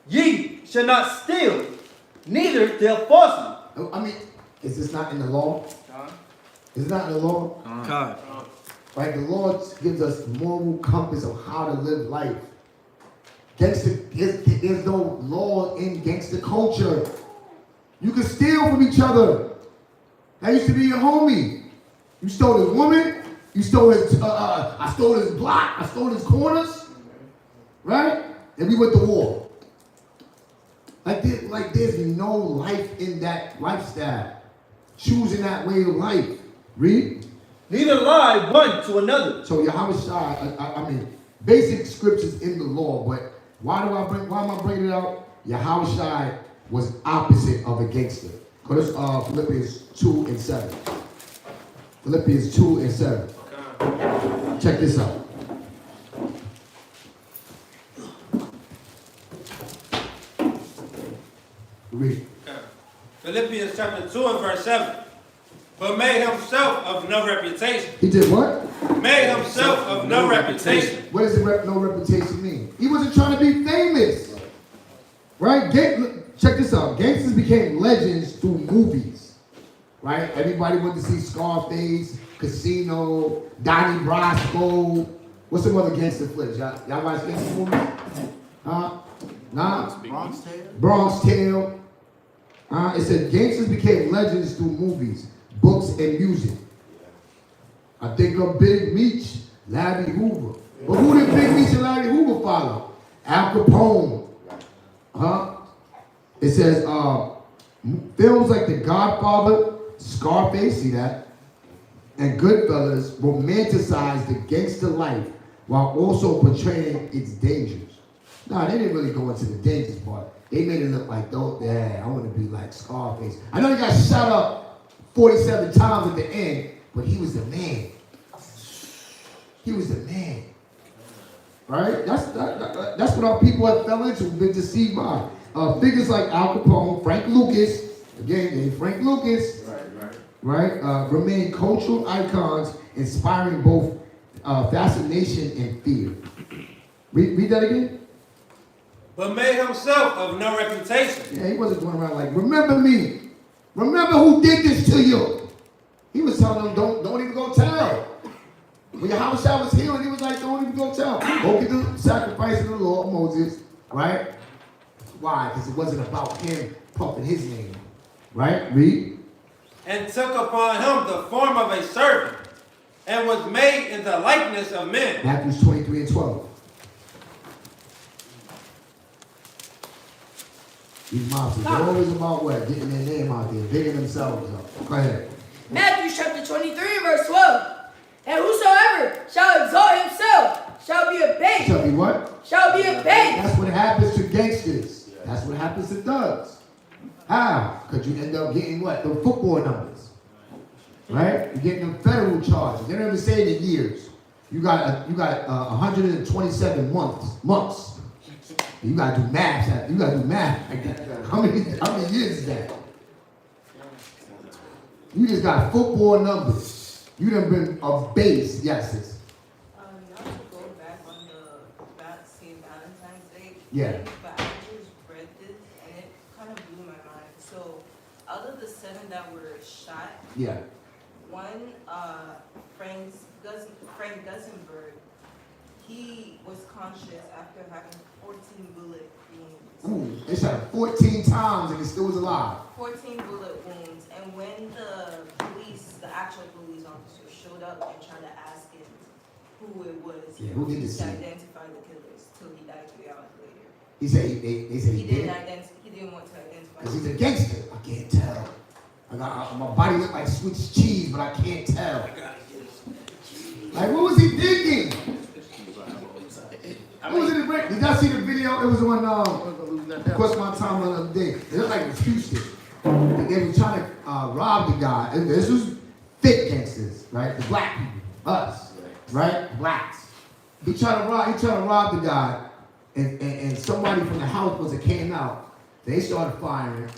Ye shall not steal, neither deal falsely. I mean, is this not in the law? Is it not in the law? Right? The law gives us moral compass of how to live life. There's no law in gangster culture. You can steal from each other. That used to be your homie. You stole his woman. You stole his. I stole his block. I stole his corners. Right? And we went to war. Like there's no life in that lifestyle. Choosing that way of life. Read. neither lie one to another. So Yahweh Shai, I mean, basic scriptures in the law, but why am I bringing it out? Yahweh Shai was opposite of a gangster. Go to Philippians 2 and 7. Philippians 2 and 7. Check this out. Read. Philippians chapter 2 and verse 7. But made himself of no reputation. He did what? Made himself of no reputation. What does no reputation mean? He wasn't trying to be famous. Right? Check this out. Gangsters became legends through movies. Right? Everybody went to see Scarface, Casino, Donnie Brasco. What's some other gangster flicks? Y'all watch gangster movies? Huh? Nah? Bronx Tale? Bronx Tale. It said gangsters became legends through movies, books, and music. I think of Big Meech, Larry Hoover. But who did Big Meech and Larry Hoover follow? Al Capone. It says films like The Godfather, Scarface, see that? And Goodfellas romanticized the gangster life while also portraying its dangers. Nah, they didn't really go into the dangers part. They made it look like, I want to be like Scarface. I know he got shot up 47 times at the end, but he was the man. He was the man. Right? That's what our people have fell into, been deceived by. Figures like Al Capone, Frank Lucas, again, Frank Lucas, right? Remain cultural icons, inspiring both fascination and fear. Read that again. But made himself of no reputation. Yeah, he wasn't going around like, remember me. Remember who did this to you. He was telling them, don't even go tell. When your house was healed, he was like, don't even go tell. Go get the sacrifice of the Lord, Moses, right? Why? Because it wasn't about him pumping his name. Right? Read. And took upon him the form of a servant, and was made in the likeness of men. Matthew 23 and 12. These mobsters are always about what? Getting their name out there, bigging themselves up. Go ahead. Matthew chapter 23 verse 12. And whosoever shall exalt himself shall be abased. Shall be what? Shall be abased. That's what happens to gangsters. That's what happens to thugs. How? Because you end up getting what? The football numbers. Right? You're getting them federal charges. They don't even say the years. You got 127 months. You gotta do math. You gotta do math. How many years is that? You just got football numbers. You done been a base. Yes, sis. Not to go back on the St. Valentine's Day. Yeah. But I just read this and it kind of blew my mind. So, out of the 7 that were shot, Yeah. one, Frank Gussenberg, he was conscious after having 14 bullet wounds. Ooh, they shot him 14 times and he still was alive. 14 bullet wounds. And when the actual police officer showed up and tried to ask him who it was, Yeah, who did this? to identify the killers till he died 3 hours later. He said they said he did it. He didn't want to identify. Because he's a gangster. I can't tell. My body look like Swiss cheese, but I can't tell. Like, what was he thinking? What was it? Did y'all see the video? It was on, of course, my time the other day. It looked like it was Houston. They were trying to rob the guy. And this was thick gangsters, right? The black people, us, right? Blacks. He tried to rob the guy, and somebody from the house was came out. They started firing.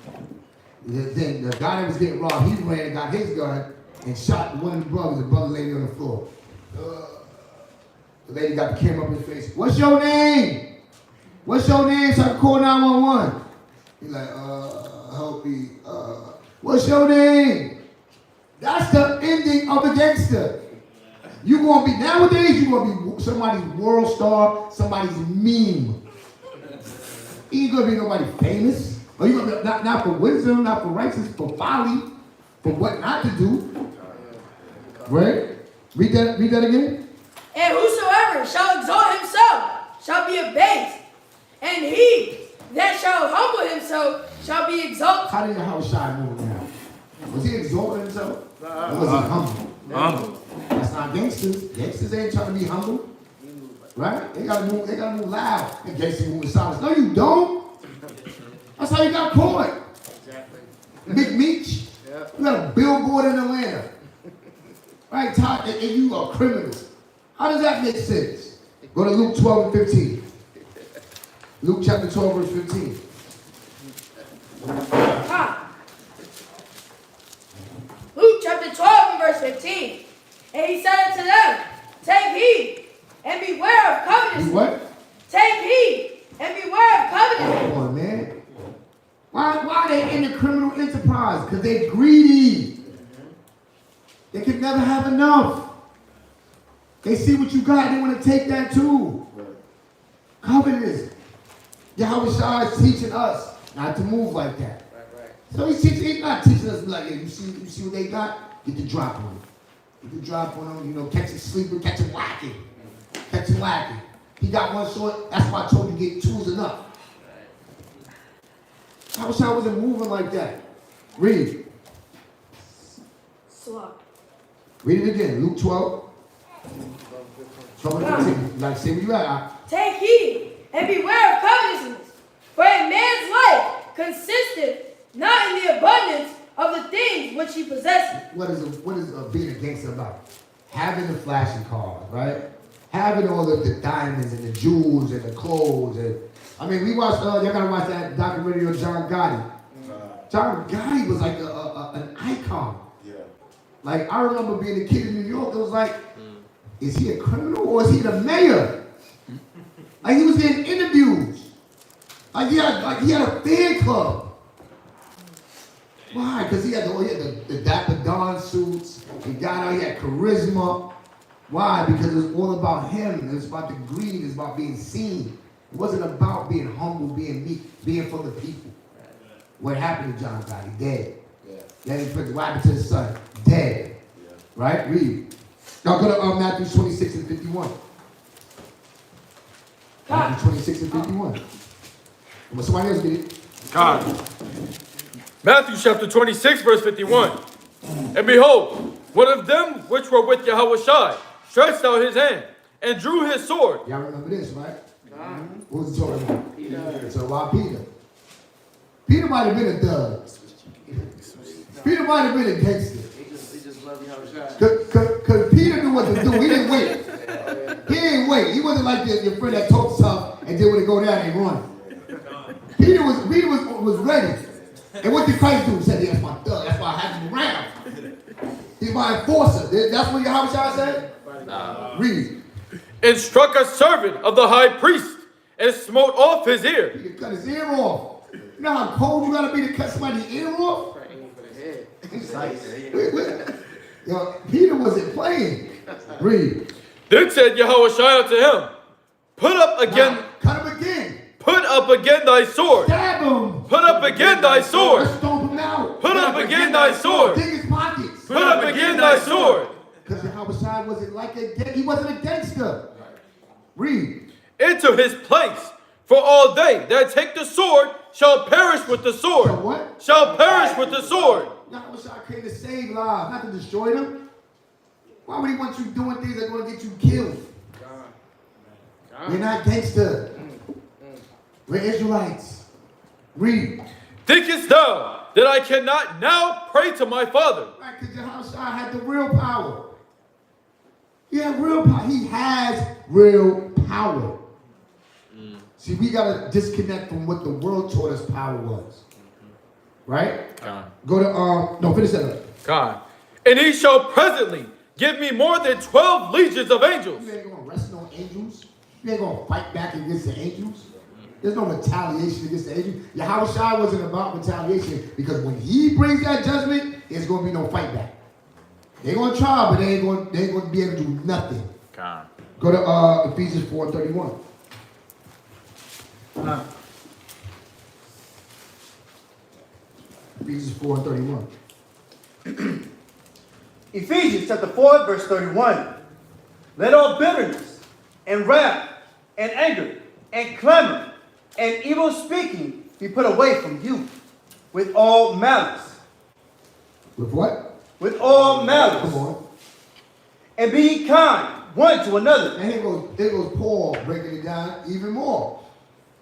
Then the guy that was getting robbed, he ran and got his gun and shot one of the brothers. The brother lay on the floor. The lady got the camera up in his face. What's your name? What's your name? So I can call 911. He's like, help me. What's your name? That's the ending of a gangster. You gonna be, nowadays, you gonna be somebody's world star, somebody's meme. You ain't gonna be nobody famous. Or you gonna be, not for wisdom, not for righteousness, for folly, for what not to do. Right? Read that again. And whosoever shall exalt himself shall be abased, and he that shall humble himself shall be exalted. How did Yahweh Shai move now? Was he exalting himself? Or was he humble? Humble. not gangsters. Gangsters ain't trying to be humble. Right? They gotta move loud. And gangsters move in silence. No, you don't. That's how you got caught. Exactly. McMeach. Yep. You got a billboard in Atlanta. Right, Todd? And you are criminals. How does that make sense? Go to Luke 12 and 15. Luke chapter 12, verse 15. Luke chapter 12 and verse 15. And he said unto them, take heed and beware of covetousness. What? Take heed and beware of covetousness. Come on, man. Why are they in the criminal enterprise? Because they're greedy. They can never have enough. They see what you got, they want to take that too. Covetous. Yahweh Shai is teaching us not to move like that. So he's not teaching us like, hey, you see what they got? Get the drop on them. Get the drop on them, you know, catch him sleeping, catch him lacking. Catch him lacking. He got one short, that's why I told you get two is enough. I wish I wasn't moving like that. Read. Swap. Read it again. Luke 12. 12 and 15. Like, see where you at. Take heed and beware of covetousness. For a man's life consisteth not in the abundance of the things which he possesses. What is being a gangster about? Having the flashy cars, right? Having all of the diamonds and the jewels and the clothes. And I mean, we watched, y'all gotta watch that documentary of John Gotti. John Gotti was like an icon. Yeah. Like, I remember being a kid in New York, it was like, is he a criminal or is he the mayor? Like, he was getting interviews. Like he had a fan club. Why? Because he had the Dapper Don suits. He got out, he had charisma. Why? Because it was all about him. It was about the greed. It was about being seen. It wasn't about being humble, being meek, being for the people. What happened to John Gotti? Dead. What happened to his son? Dead. Right? Read. Now go to Matthew 26 and 51. Matthew 26 and 51. Somebody else get it. God. Matthew chapter 26, verse 51. And behold, one of them which were with Yahweh Shai stretched out his hand and drew his sword. Y'all remember this, right? What was he talking about? Peter. So why Peter? Peter might have been a thug. Peter might have been a gangster. He just loved Yahweh Shai. Because Peter knew what to do. He didn't wait. He didn't wait. He wasn't like your friend that talks tough and then when they go down, they run. Peter was ready. And what did Christ do? He said, that's my thug. That's why I have him around. He's my enforcer. That's what Yahweh Shai said? Read. And struck a servant of the high priest and smote off his ear. He cut his ear off. You know how cold you gotta be to cut somebody's ear off? Yo, Peter wasn't playing. Read. Then said Yahweh Shai unto him, put up again. Now, cut him again. Put up again thy sword. Stab him. Put up again thy sword. Let's stomp him out. Put up again thy sword. Dig his pockets. Put up again thy sword. Because Yahweh Shai wasn't like he wasn't a gangster. Read. Into his place. For all they that take the sword shall perish with the sword. So what? Shall perish with the sword. Yahweh Shai came to save lives, not to destroy them. Why would he want you doing things that are going to get you killed? We're not gangster. We're Israelites. Read. Thinkest thou that I cannot now pray to my Father? Right, because Yahweh Shai had the real power. He had real power. He has real power. See, we got to disconnect from what the world taught us power was. Right? Go to, no, finish that up. God. And he shall presently give me more than 12 legions of angels. You ain't going to wrestle on angels. You ain't going to fight back against the angels. There's no retaliation against the angels. Yahweh Shai wasn't about retaliation because when he brings that judgment, there's going to be no fight back. They're going to try, but they ain't going to be able to do nothing. God. Go to Ephesians 4:31. Ephesians 4:31. Ephesians chapter 4, verse 31. Let all bitterness and wrath and anger and clamor and evil speaking be put away from you with all malice. With what? With all malice. Come on. and be ye kind one to another. And here goes Paul breaking it down even more.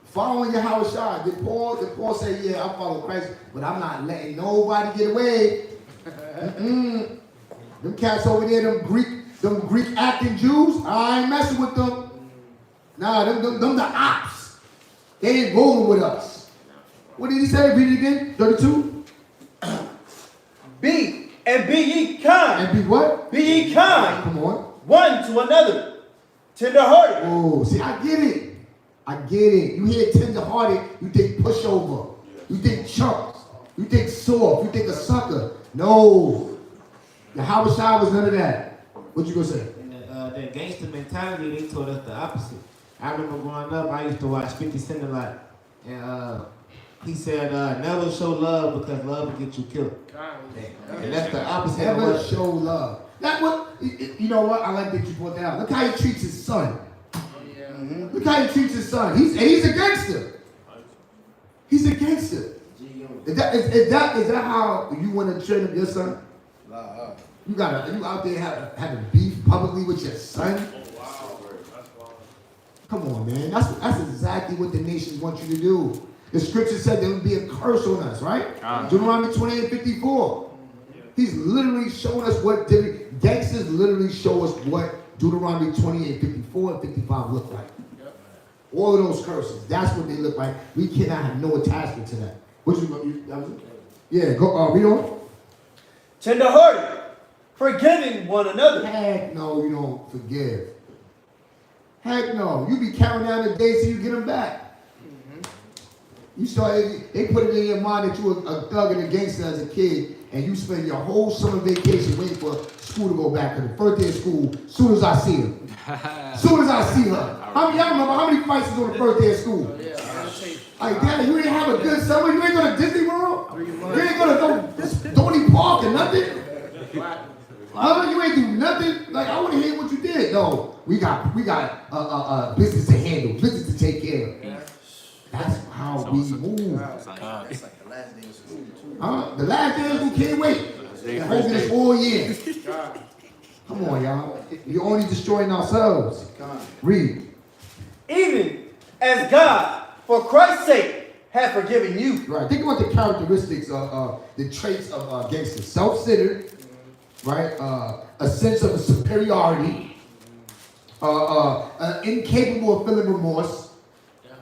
Following Yahweh Shai. Did Paul say, yeah, I follow Christ, but I'm not letting nobody get away. Them cats over there, them Greek acting Jews, I ain't messing with them. Nah, them the ops. They ain't rolling with us. What did he say? Read it again. 32. Be ye kind. And be what? Be ye kind. Come on. One to another. Tender-hearted. Oh, see, I get it. You hear tender-hearted, you think pushover. You think chumps. You think soft. You think a sucker. No. The Yahweh Shai was none of that. What you gonna say? That gangster mentality, they taught us the opposite. I remember growing up, I used to watch 50 Cent a lot. And he said, never show love because love will get you killed. And that's the opposite. Never show love. That what, you know what? I like that you brought that out. Look how he treats his son. Look how he treats his son. He's a gangster. He's a gangster. Is that how you want to train up your son? You out there having beef publicly with your son? Come on, man. That's exactly what the nations want you to do. The scripture said there would be a curse on us, right? Deuteronomy 28:54. He's literally showing us what gangsters literally show us what Deuteronomy 28:54 and 55 look like. All of those curses. That's what they look like. We cannot have no attachment to that. What that was it? Yeah, go read on. Tender-hearted. Forgiving one another. Heck no, you don't forgive. Heck no. You be counting down the days till you get them back. They put it in your mind that you were a thug and a gangster as a kid, and you spend your whole summer vacation waiting for school to go back. And the first day of school, soon as I see her. Soon as I see her. Y'all remember how many fights is on the first day of school? Like, Dad, you ain't have a good summer? You ain't go to Disney World? You ain't go to Stony Park or nothing? You ain't do nothing? Like, I want to hear what you did. No, we got business to handle, business to take care of. That's how we move. It's like the last day of school, too. The last day of school can't wait. They're holding us all year. Come on, y'all. You're only destroying ourselves. Read. Even as God, for Christ's sake, hath forgiven you. Right. Think about the characteristics, the traits of gangsters. Self-centered, right? A sense of superiority. Incapable of feeling remorse.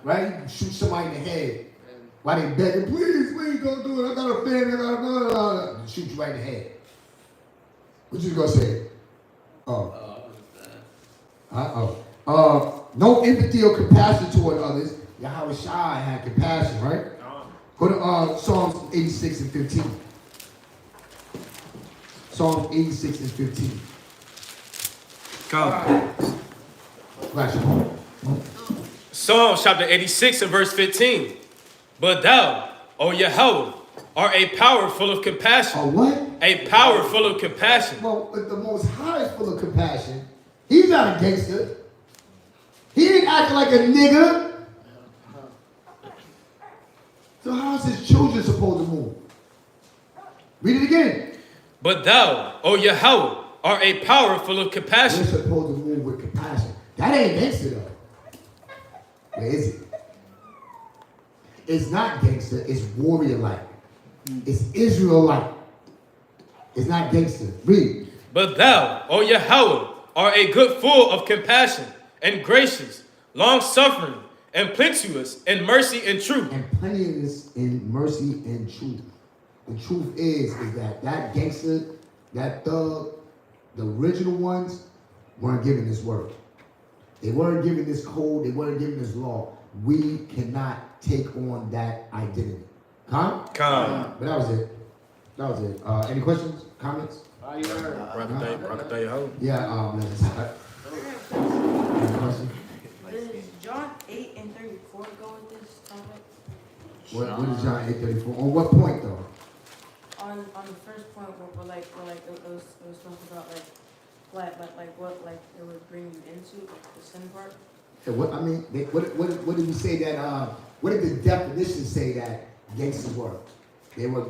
Right? You shoot somebody in the head while they begging, please, don't do it. I got a family, I got a shoot you right in the head. What you gonna say? No empathy or compassion toward others. Yahweh Shai had compassion, right? Go to Psalms 86 and 15. Psalms 86 and 15. Come. Flash it. Psalms chapter 86 and verse 15. But thou, O Yahweh, art a power full of compassion. A what? A power full of compassion. Well, if the Most High is full of compassion, he's not a gangster. He ain't acting like a nigga. So how's his children supposed to move? Read it again. But thou, O Yahweh, art a power full of compassion. We're supposed to move with compassion. That ain't gangster though. Where is it? It's not gangster, it's warrior-like. It's Israel-like. It's not gangster. Read. But thou, O Yahweh, art a good full of compassion and gracious, long-suffering, and plenteous in mercy and truth. And plenteous in mercy and truth. The truth is that gangster, that thug, the original ones weren't given this word. They weren't given this code. They weren't given this law. We cannot take on that identity. Come? Come. But that was it. Any questions? Comments? Yeah, let's start. Any questions? Does John 8 and 34 go with this topic? What is John 8:34? On what point though? On the first point where it was talking about what it would bring you into the sin part. What did we say that? What did the definition say that gangsters were? They were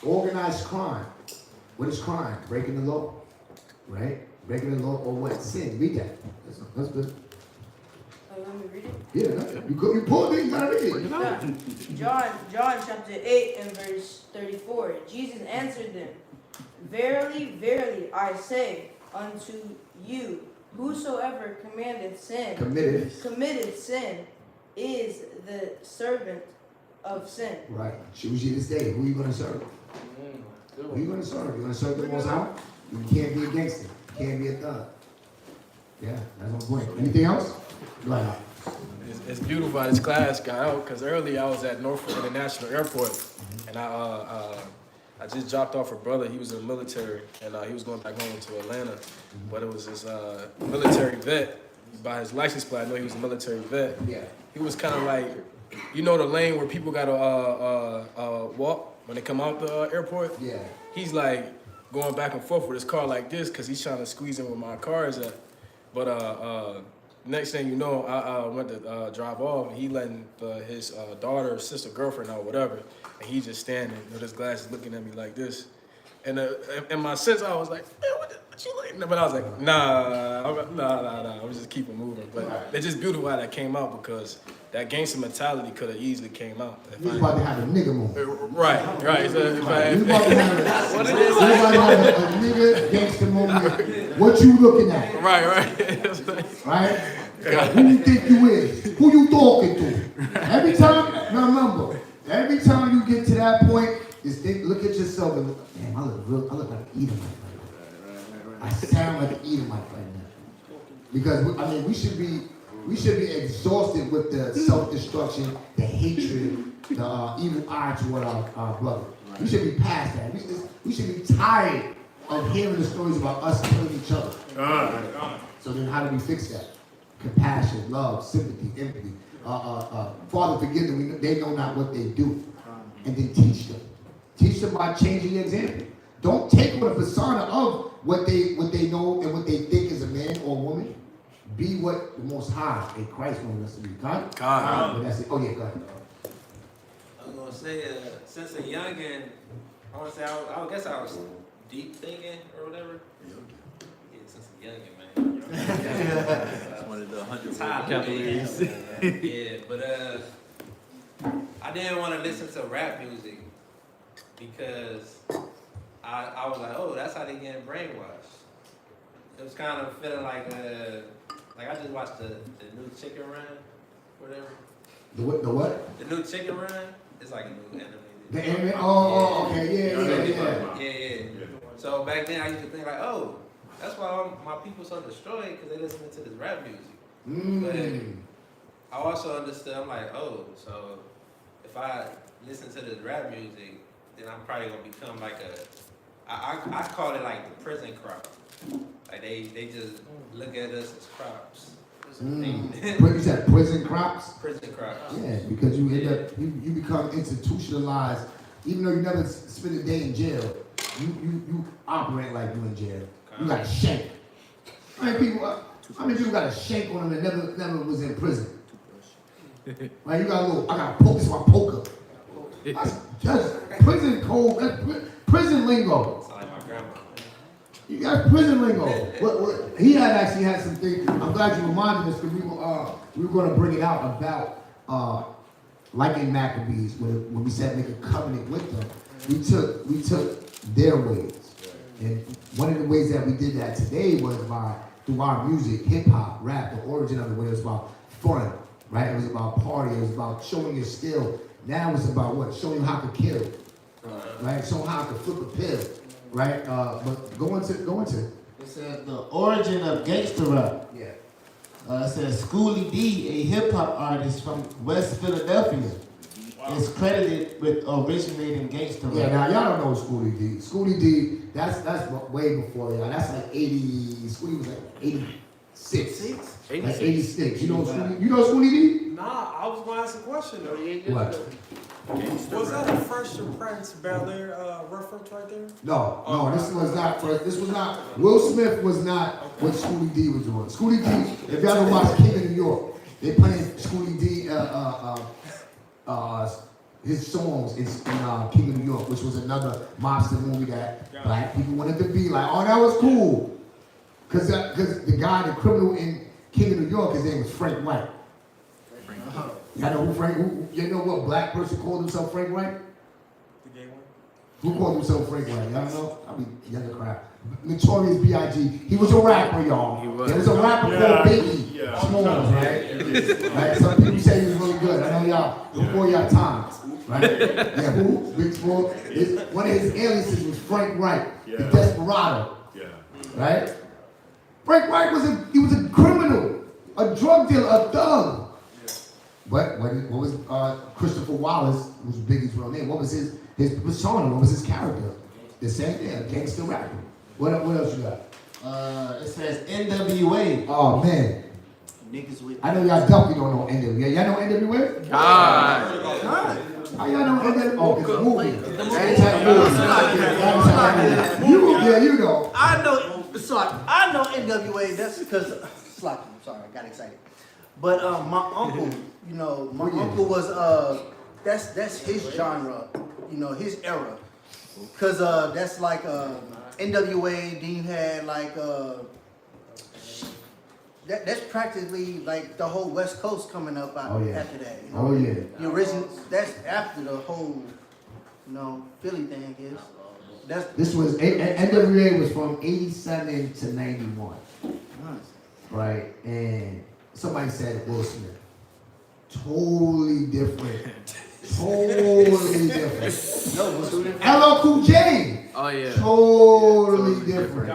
organized crime. What is crime? Breaking the law, right? Regular law or what? Sin. Read that. That's good. Oh, you want me to read it? Yeah, you pulled it, you gotta read it. John chapter 8 and verse 34. Jesus answered them, Verily, verily, I say unto you, whosoever committed sin is the servant of sin. Right. Choose you this day. Who are you gonna serve? Who are you gonna serve? You gonna serve the Most High? You can't be a gangster. You can't be a thug. Yeah, that's my point. Anything else? Go ahead. It's beautiful how this class got out because earlier I was at Norfolk International Airport and I just dropped off a brother. He was in the military and he was going back home to Atlanta, but it was his military vet. By his license plate, I know he was a military vet. Yeah. He was kind of like, you know, the lane where people gotta walk when they come out the airport. Yeah. He's like going back and forth with his car like this because he's trying to squeeze in where my car is at. But next thing you know, I went to drive off, and he letting his daughter, sister, girlfriend out, whatever, and he just standing with his glasses looking at me like this. And in my sense, I was like, man, what you looking at? But I was like, nah, I was just keeping moving. But it's just beautiful how that came out because that gangster mentality could have easily came out. You was about to have a nigga moment. Right. So you about to have a nigga gangster moment. What you looking at? Right. Right? Who you think you is? Who you talking to? Every time, now remember, every time you get to that point, just look at yourself and look, damn, I look like an Edomite right now. I sound like an Edomite right now. Because I mean, we should be exhausted with the self-destruction, the hatred, the evil eye toward our brother. We should be past that. We should be tired of hearing the stories about us killing each other. So then how do we fix that? Compassion, love, sympathy, empathy. Father, forgive them. They know not what they do. And then teach them. Teach them by changing the example. Don't take on the persona of what they know and what they think is a man or a woman. Be what the Most High in Christ wants us to be. God? That's it. Oh yeah, go ahead. I was gonna say, since a youngin', I guess I was deep thinking or whatever. Yeah, since a youngin', man. That's one of the 100 capillaries. Yeah, but I didn't want to listen to rap music because I was like, oh, that's how they getting brainwashed. It was kind of feeling like I just watched the new Chicken Run, whatever. The what? The new Chicken Run. It's like a new animated. The anime? Oh, okay, Yeah. So back then I used to think like, oh, that's why all my people so destroyed because they listening to this rap music. But I also understood. I'm like, oh, so if I listen to this rap music, then I'm probably gonna become like I call it like the prison crop. Like they just look at us as crops. You said prison crops? Prison crops. Yeah, because you end up you become institutionalized. Even though you never spend a day in jail, you operate like you in jail. You got a shank. How many people got a shank on them that never was in prison? Right, you got a little. I got a poke. This is my poker. That's just prison code. That's prison lingo. Sound like my grandma. You got prison lingo. What he actually had some things. I'm glad you reminded us because we were going to bring it out about like in Maccabees when we said make a covenant with them. We took their ways, and one of the ways that we did that today was through our music, hip hop, rap. The origin of it was about fun, right? It was about party. It was about showing your skill. Now it's about what? Showing you how to kill, right? Showing how to flip a pill, right? But go into. It says the origin of gangster rap. Yeah. It says Schoolie D, a hip hop artist from West Philadelphia, is credited with originating gangster rap. Yeah, now y'all don't know Schoolie D. Schoolie D, that's way before y'all. That's like 80. Schoolie was like 86. 86. You know Schoolie D? Nah, I was gonna ask a question though. What? Was that a Fresh Prince Bel Air reference right there? No, this was not first. This was not. Will Smith was not what Schoolie D was doing. Schoolie D, if y'all don't watch King of New York, they playing Schoolie D his songs in King of New York, which was another mobster movie that black people wanted to be like. Oh, that was cool. Cause the guy, the criminal in King of New York, his name was Frank White. Y'all know you know what black person called himself Frank White? The gay one? Who called himself Frank White? Y'all know? I mean, younger crap. Notorious B.I.G. He was a rapper, y'all. There was a rapper called Biggie. Yeah. Smalls, right? Right? Some people say he was really good. I know y'all, before y'all times, right? Yeah, who? Big Small. One of his aliases was Frank White, the Desperado. Yeah. Right? Frank White was a criminal, a drug dealer, a thug. But what was Christopher Wallace, was Biggie's real name? What was his persona? What was his character? The same thing, a gangster rapper. What else you got? It says NWA. Oh man, Niggas with. I know y'all definitely don't know NWA. Y'all know NWA? How y'all know NWA? Oh, it's a movie. You know. I know. Sorry, I know NWA. That's because Slocky. I'm sorry, I got excited. But my uncle, you know, my uncle was that's his genre, you know, his era. Cause that's like NWA. Then you had like that's practically like the whole West Coast coming up after that. You know? Oh yeah. The original. That's after the whole, you know, Philly thing is. This was NWA was from '87 to '91, right? And somebody said Will Smith. Totally different. Totally different. No, LL Cool J. Oh yeah. Totally different.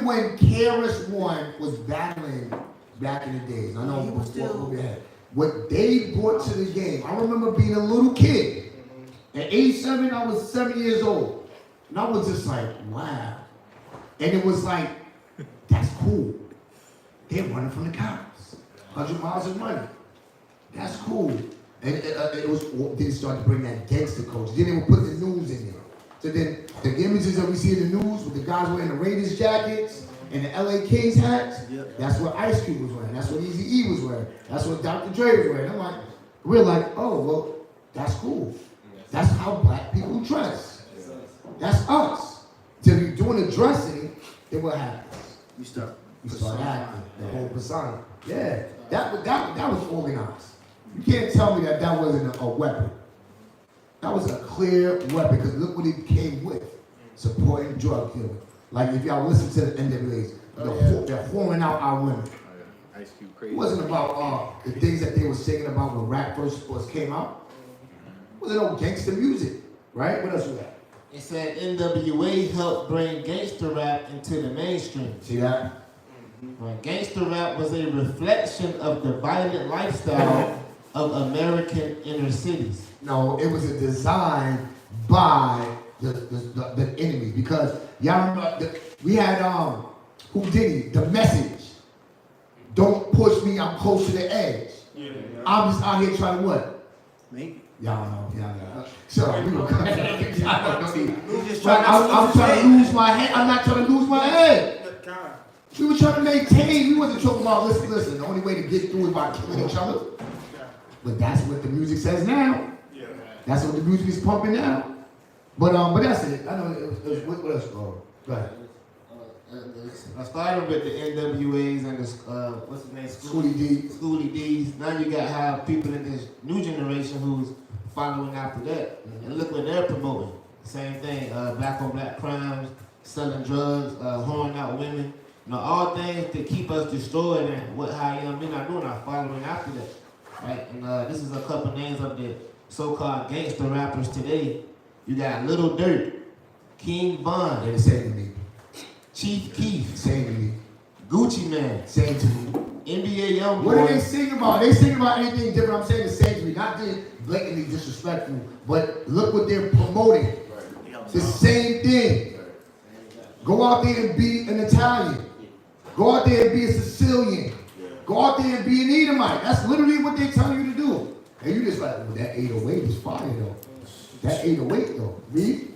When KRS One was battling back in the days, I know before we had what they brought to the game. I remember being a little kid. At '87, I was 7 years old, and I was just like, wow. And it was like, that's cool. They're running from the cops. 100 miles of money. That's cool. And they started to bring that gangster coach. Then they would put the news in there. So then the images that we see in the news with the guys wearing the Raiders jackets and the LA Kings hats, that's what Ice Cube was wearing. That's what Eazy-E was wearing. That's what Dr. Dre was wearing. We're like, oh, well, that's cool. That's how black people dress. That's us. Till you're doing the dressing, then what happens? You start acting, the whole persona. Yeah, that was organized. You can't tell me that wasn't a weapon. That was a clear weapon, because look what it came with. Supporting drug dealing. Like if y'all listen to the NWAs, they're whoring out our women. Ice Cube crazy. It wasn't about the things that they were singing about when rap first came out. It wasn't no gangster music, right? What else we got? It said NWA helped bring gangster rap into the mainstream. See that? Right. Gangster rap was a reflection of the violent lifestyle of American inner cities. No, it was a design by the enemy, because y'all remember we had Houdini, The Message. Don't push me, I'm close to the edge. Yeah. I'm just out here trying to what? Make it. Y'all know. So we gonna come I'm trying to lose my head. I'm not trying to lose my head. We were trying to maintain. We wasn't talking about listen. The only way to get through is by killing each other. But that's what the music says now. Yeah. That's what the music is pumping now. But that's it. I know what else? Go ahead. I started with the NWAs and the what's his name? Schoolie D's. Now you got how people in this new generation who's following after that. And look what they're promoting. Same thing. Black on black crimes, selling drugs, whoring out women. You know, all things to keep us destroyed, and how young men are doing are following after that. Right? And this is a couple names of the so-called gangster rappers today. You got Little Dirt, King Von. They're the same to me. Chief Keef. Same to me. Gucci Man. Same to me. NBA Youngboy. What do they sing about? They sing about anything different. I'm saying the same to me. Not being blatantly disrespectful, but look what they're promoting. The same thing. Go out there and be an Italian. Go out there and be a Sicilian. Go out there and be an Edomite. That's literally what they're telling you to do. And you just like, well, that 808 is fire though. That 808 though. Read.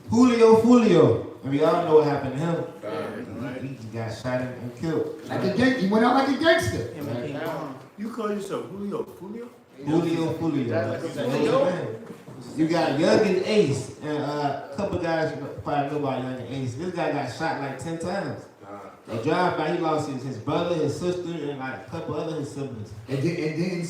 Julio. And we all know what happened to him. He got shot and killed. He went out like a gangster. You call yourself Julio? Julio. You got Young and Ace, and a couple guys probably know about Young and Ace. This guy got shot like 10 times. They drive by, he lost his brother, his sister, and like a couple other his siblings. And then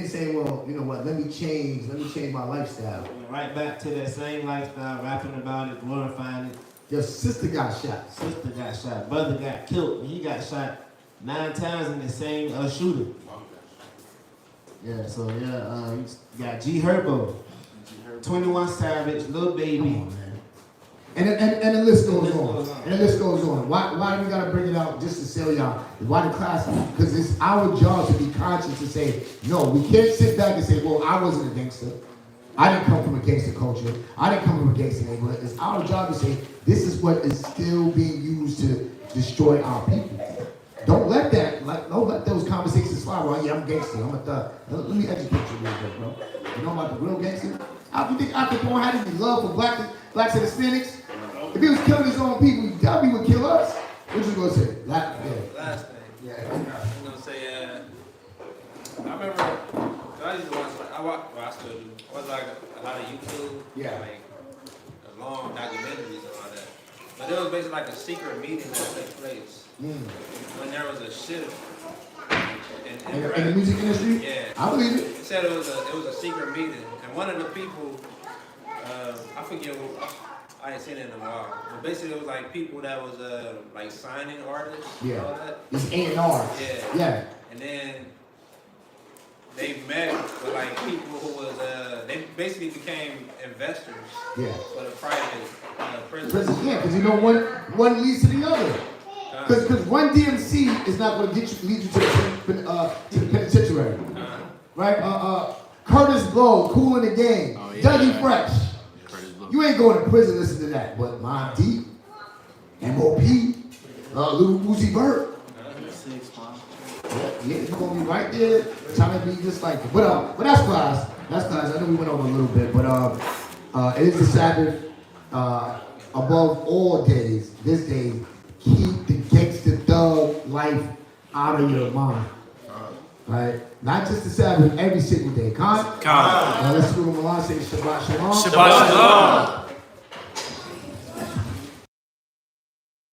say, well, you know what? Let me change my lifestyle. And right back to that same lifestyle, rapping about it, glorifying it. Your sister got shot. Sister got shot. Brother got killed. And he got shot 9 times in the same shooting. Yeah, so yeah, you got G Herbo, 21 Savage, Lil Baby. And the list goes on. And the list goes on. Why do we gotta bring it out just to tell y'all why the class? Because it's our job to be conscious to say, no, we can't sit back and say, well, I wasn't a gangster. I didn't come from a gangster culture. I didn't come from a gangster neighborhood. It's our job to say, this is what is still being used to destroy our people. Don't let those conversations slide. Well, yeah, I'm gangster. I'm a thug. Let me educate you a little bit, bro. You know about the real gangster? You think Al Capone had any love for blacks and Hispanics? If he was killing his own people, he probably would kill us. What you gonna say? Last thing. Yeah. I'm gonna say, I remember, I used to watch, I still do. I watch like a lot of YouTube. Yeah. Like long documentaries and all that. But there was basically like a secret meeting that took place when there was a shift in the music industry. Yeah, I believe it. It said it was a secret meeting, and one of the people, I forget I ain't seen it in a while. But basically, it was like people that was like signing artists. Yeah. And all that. It's A&R. Yeah. Yeah. And then they met with like people who was they basically became investors. Yeah. For the private prison. Yeah, because you know one leads to the other. Because one DMC is not going to lead you to the penitentiary. Right? Curtis Blow, Cool in the Game, Dougie Fresh. You ain't going to prison listen to that. But Mobb Deep, M.O.P., Lil Uzi Vert. Yeah, you're going to be right there trying to be just like it. But that's class. That's class. I know we went over a little bit, but it is the Sabbath. Above all days, this day, keep the gangster thug life out of your mind. Right? Not just the Sabbath, every single day. Con? Con. Let's go to Milan, say Shabbat Shalom. Shabbat Shalom.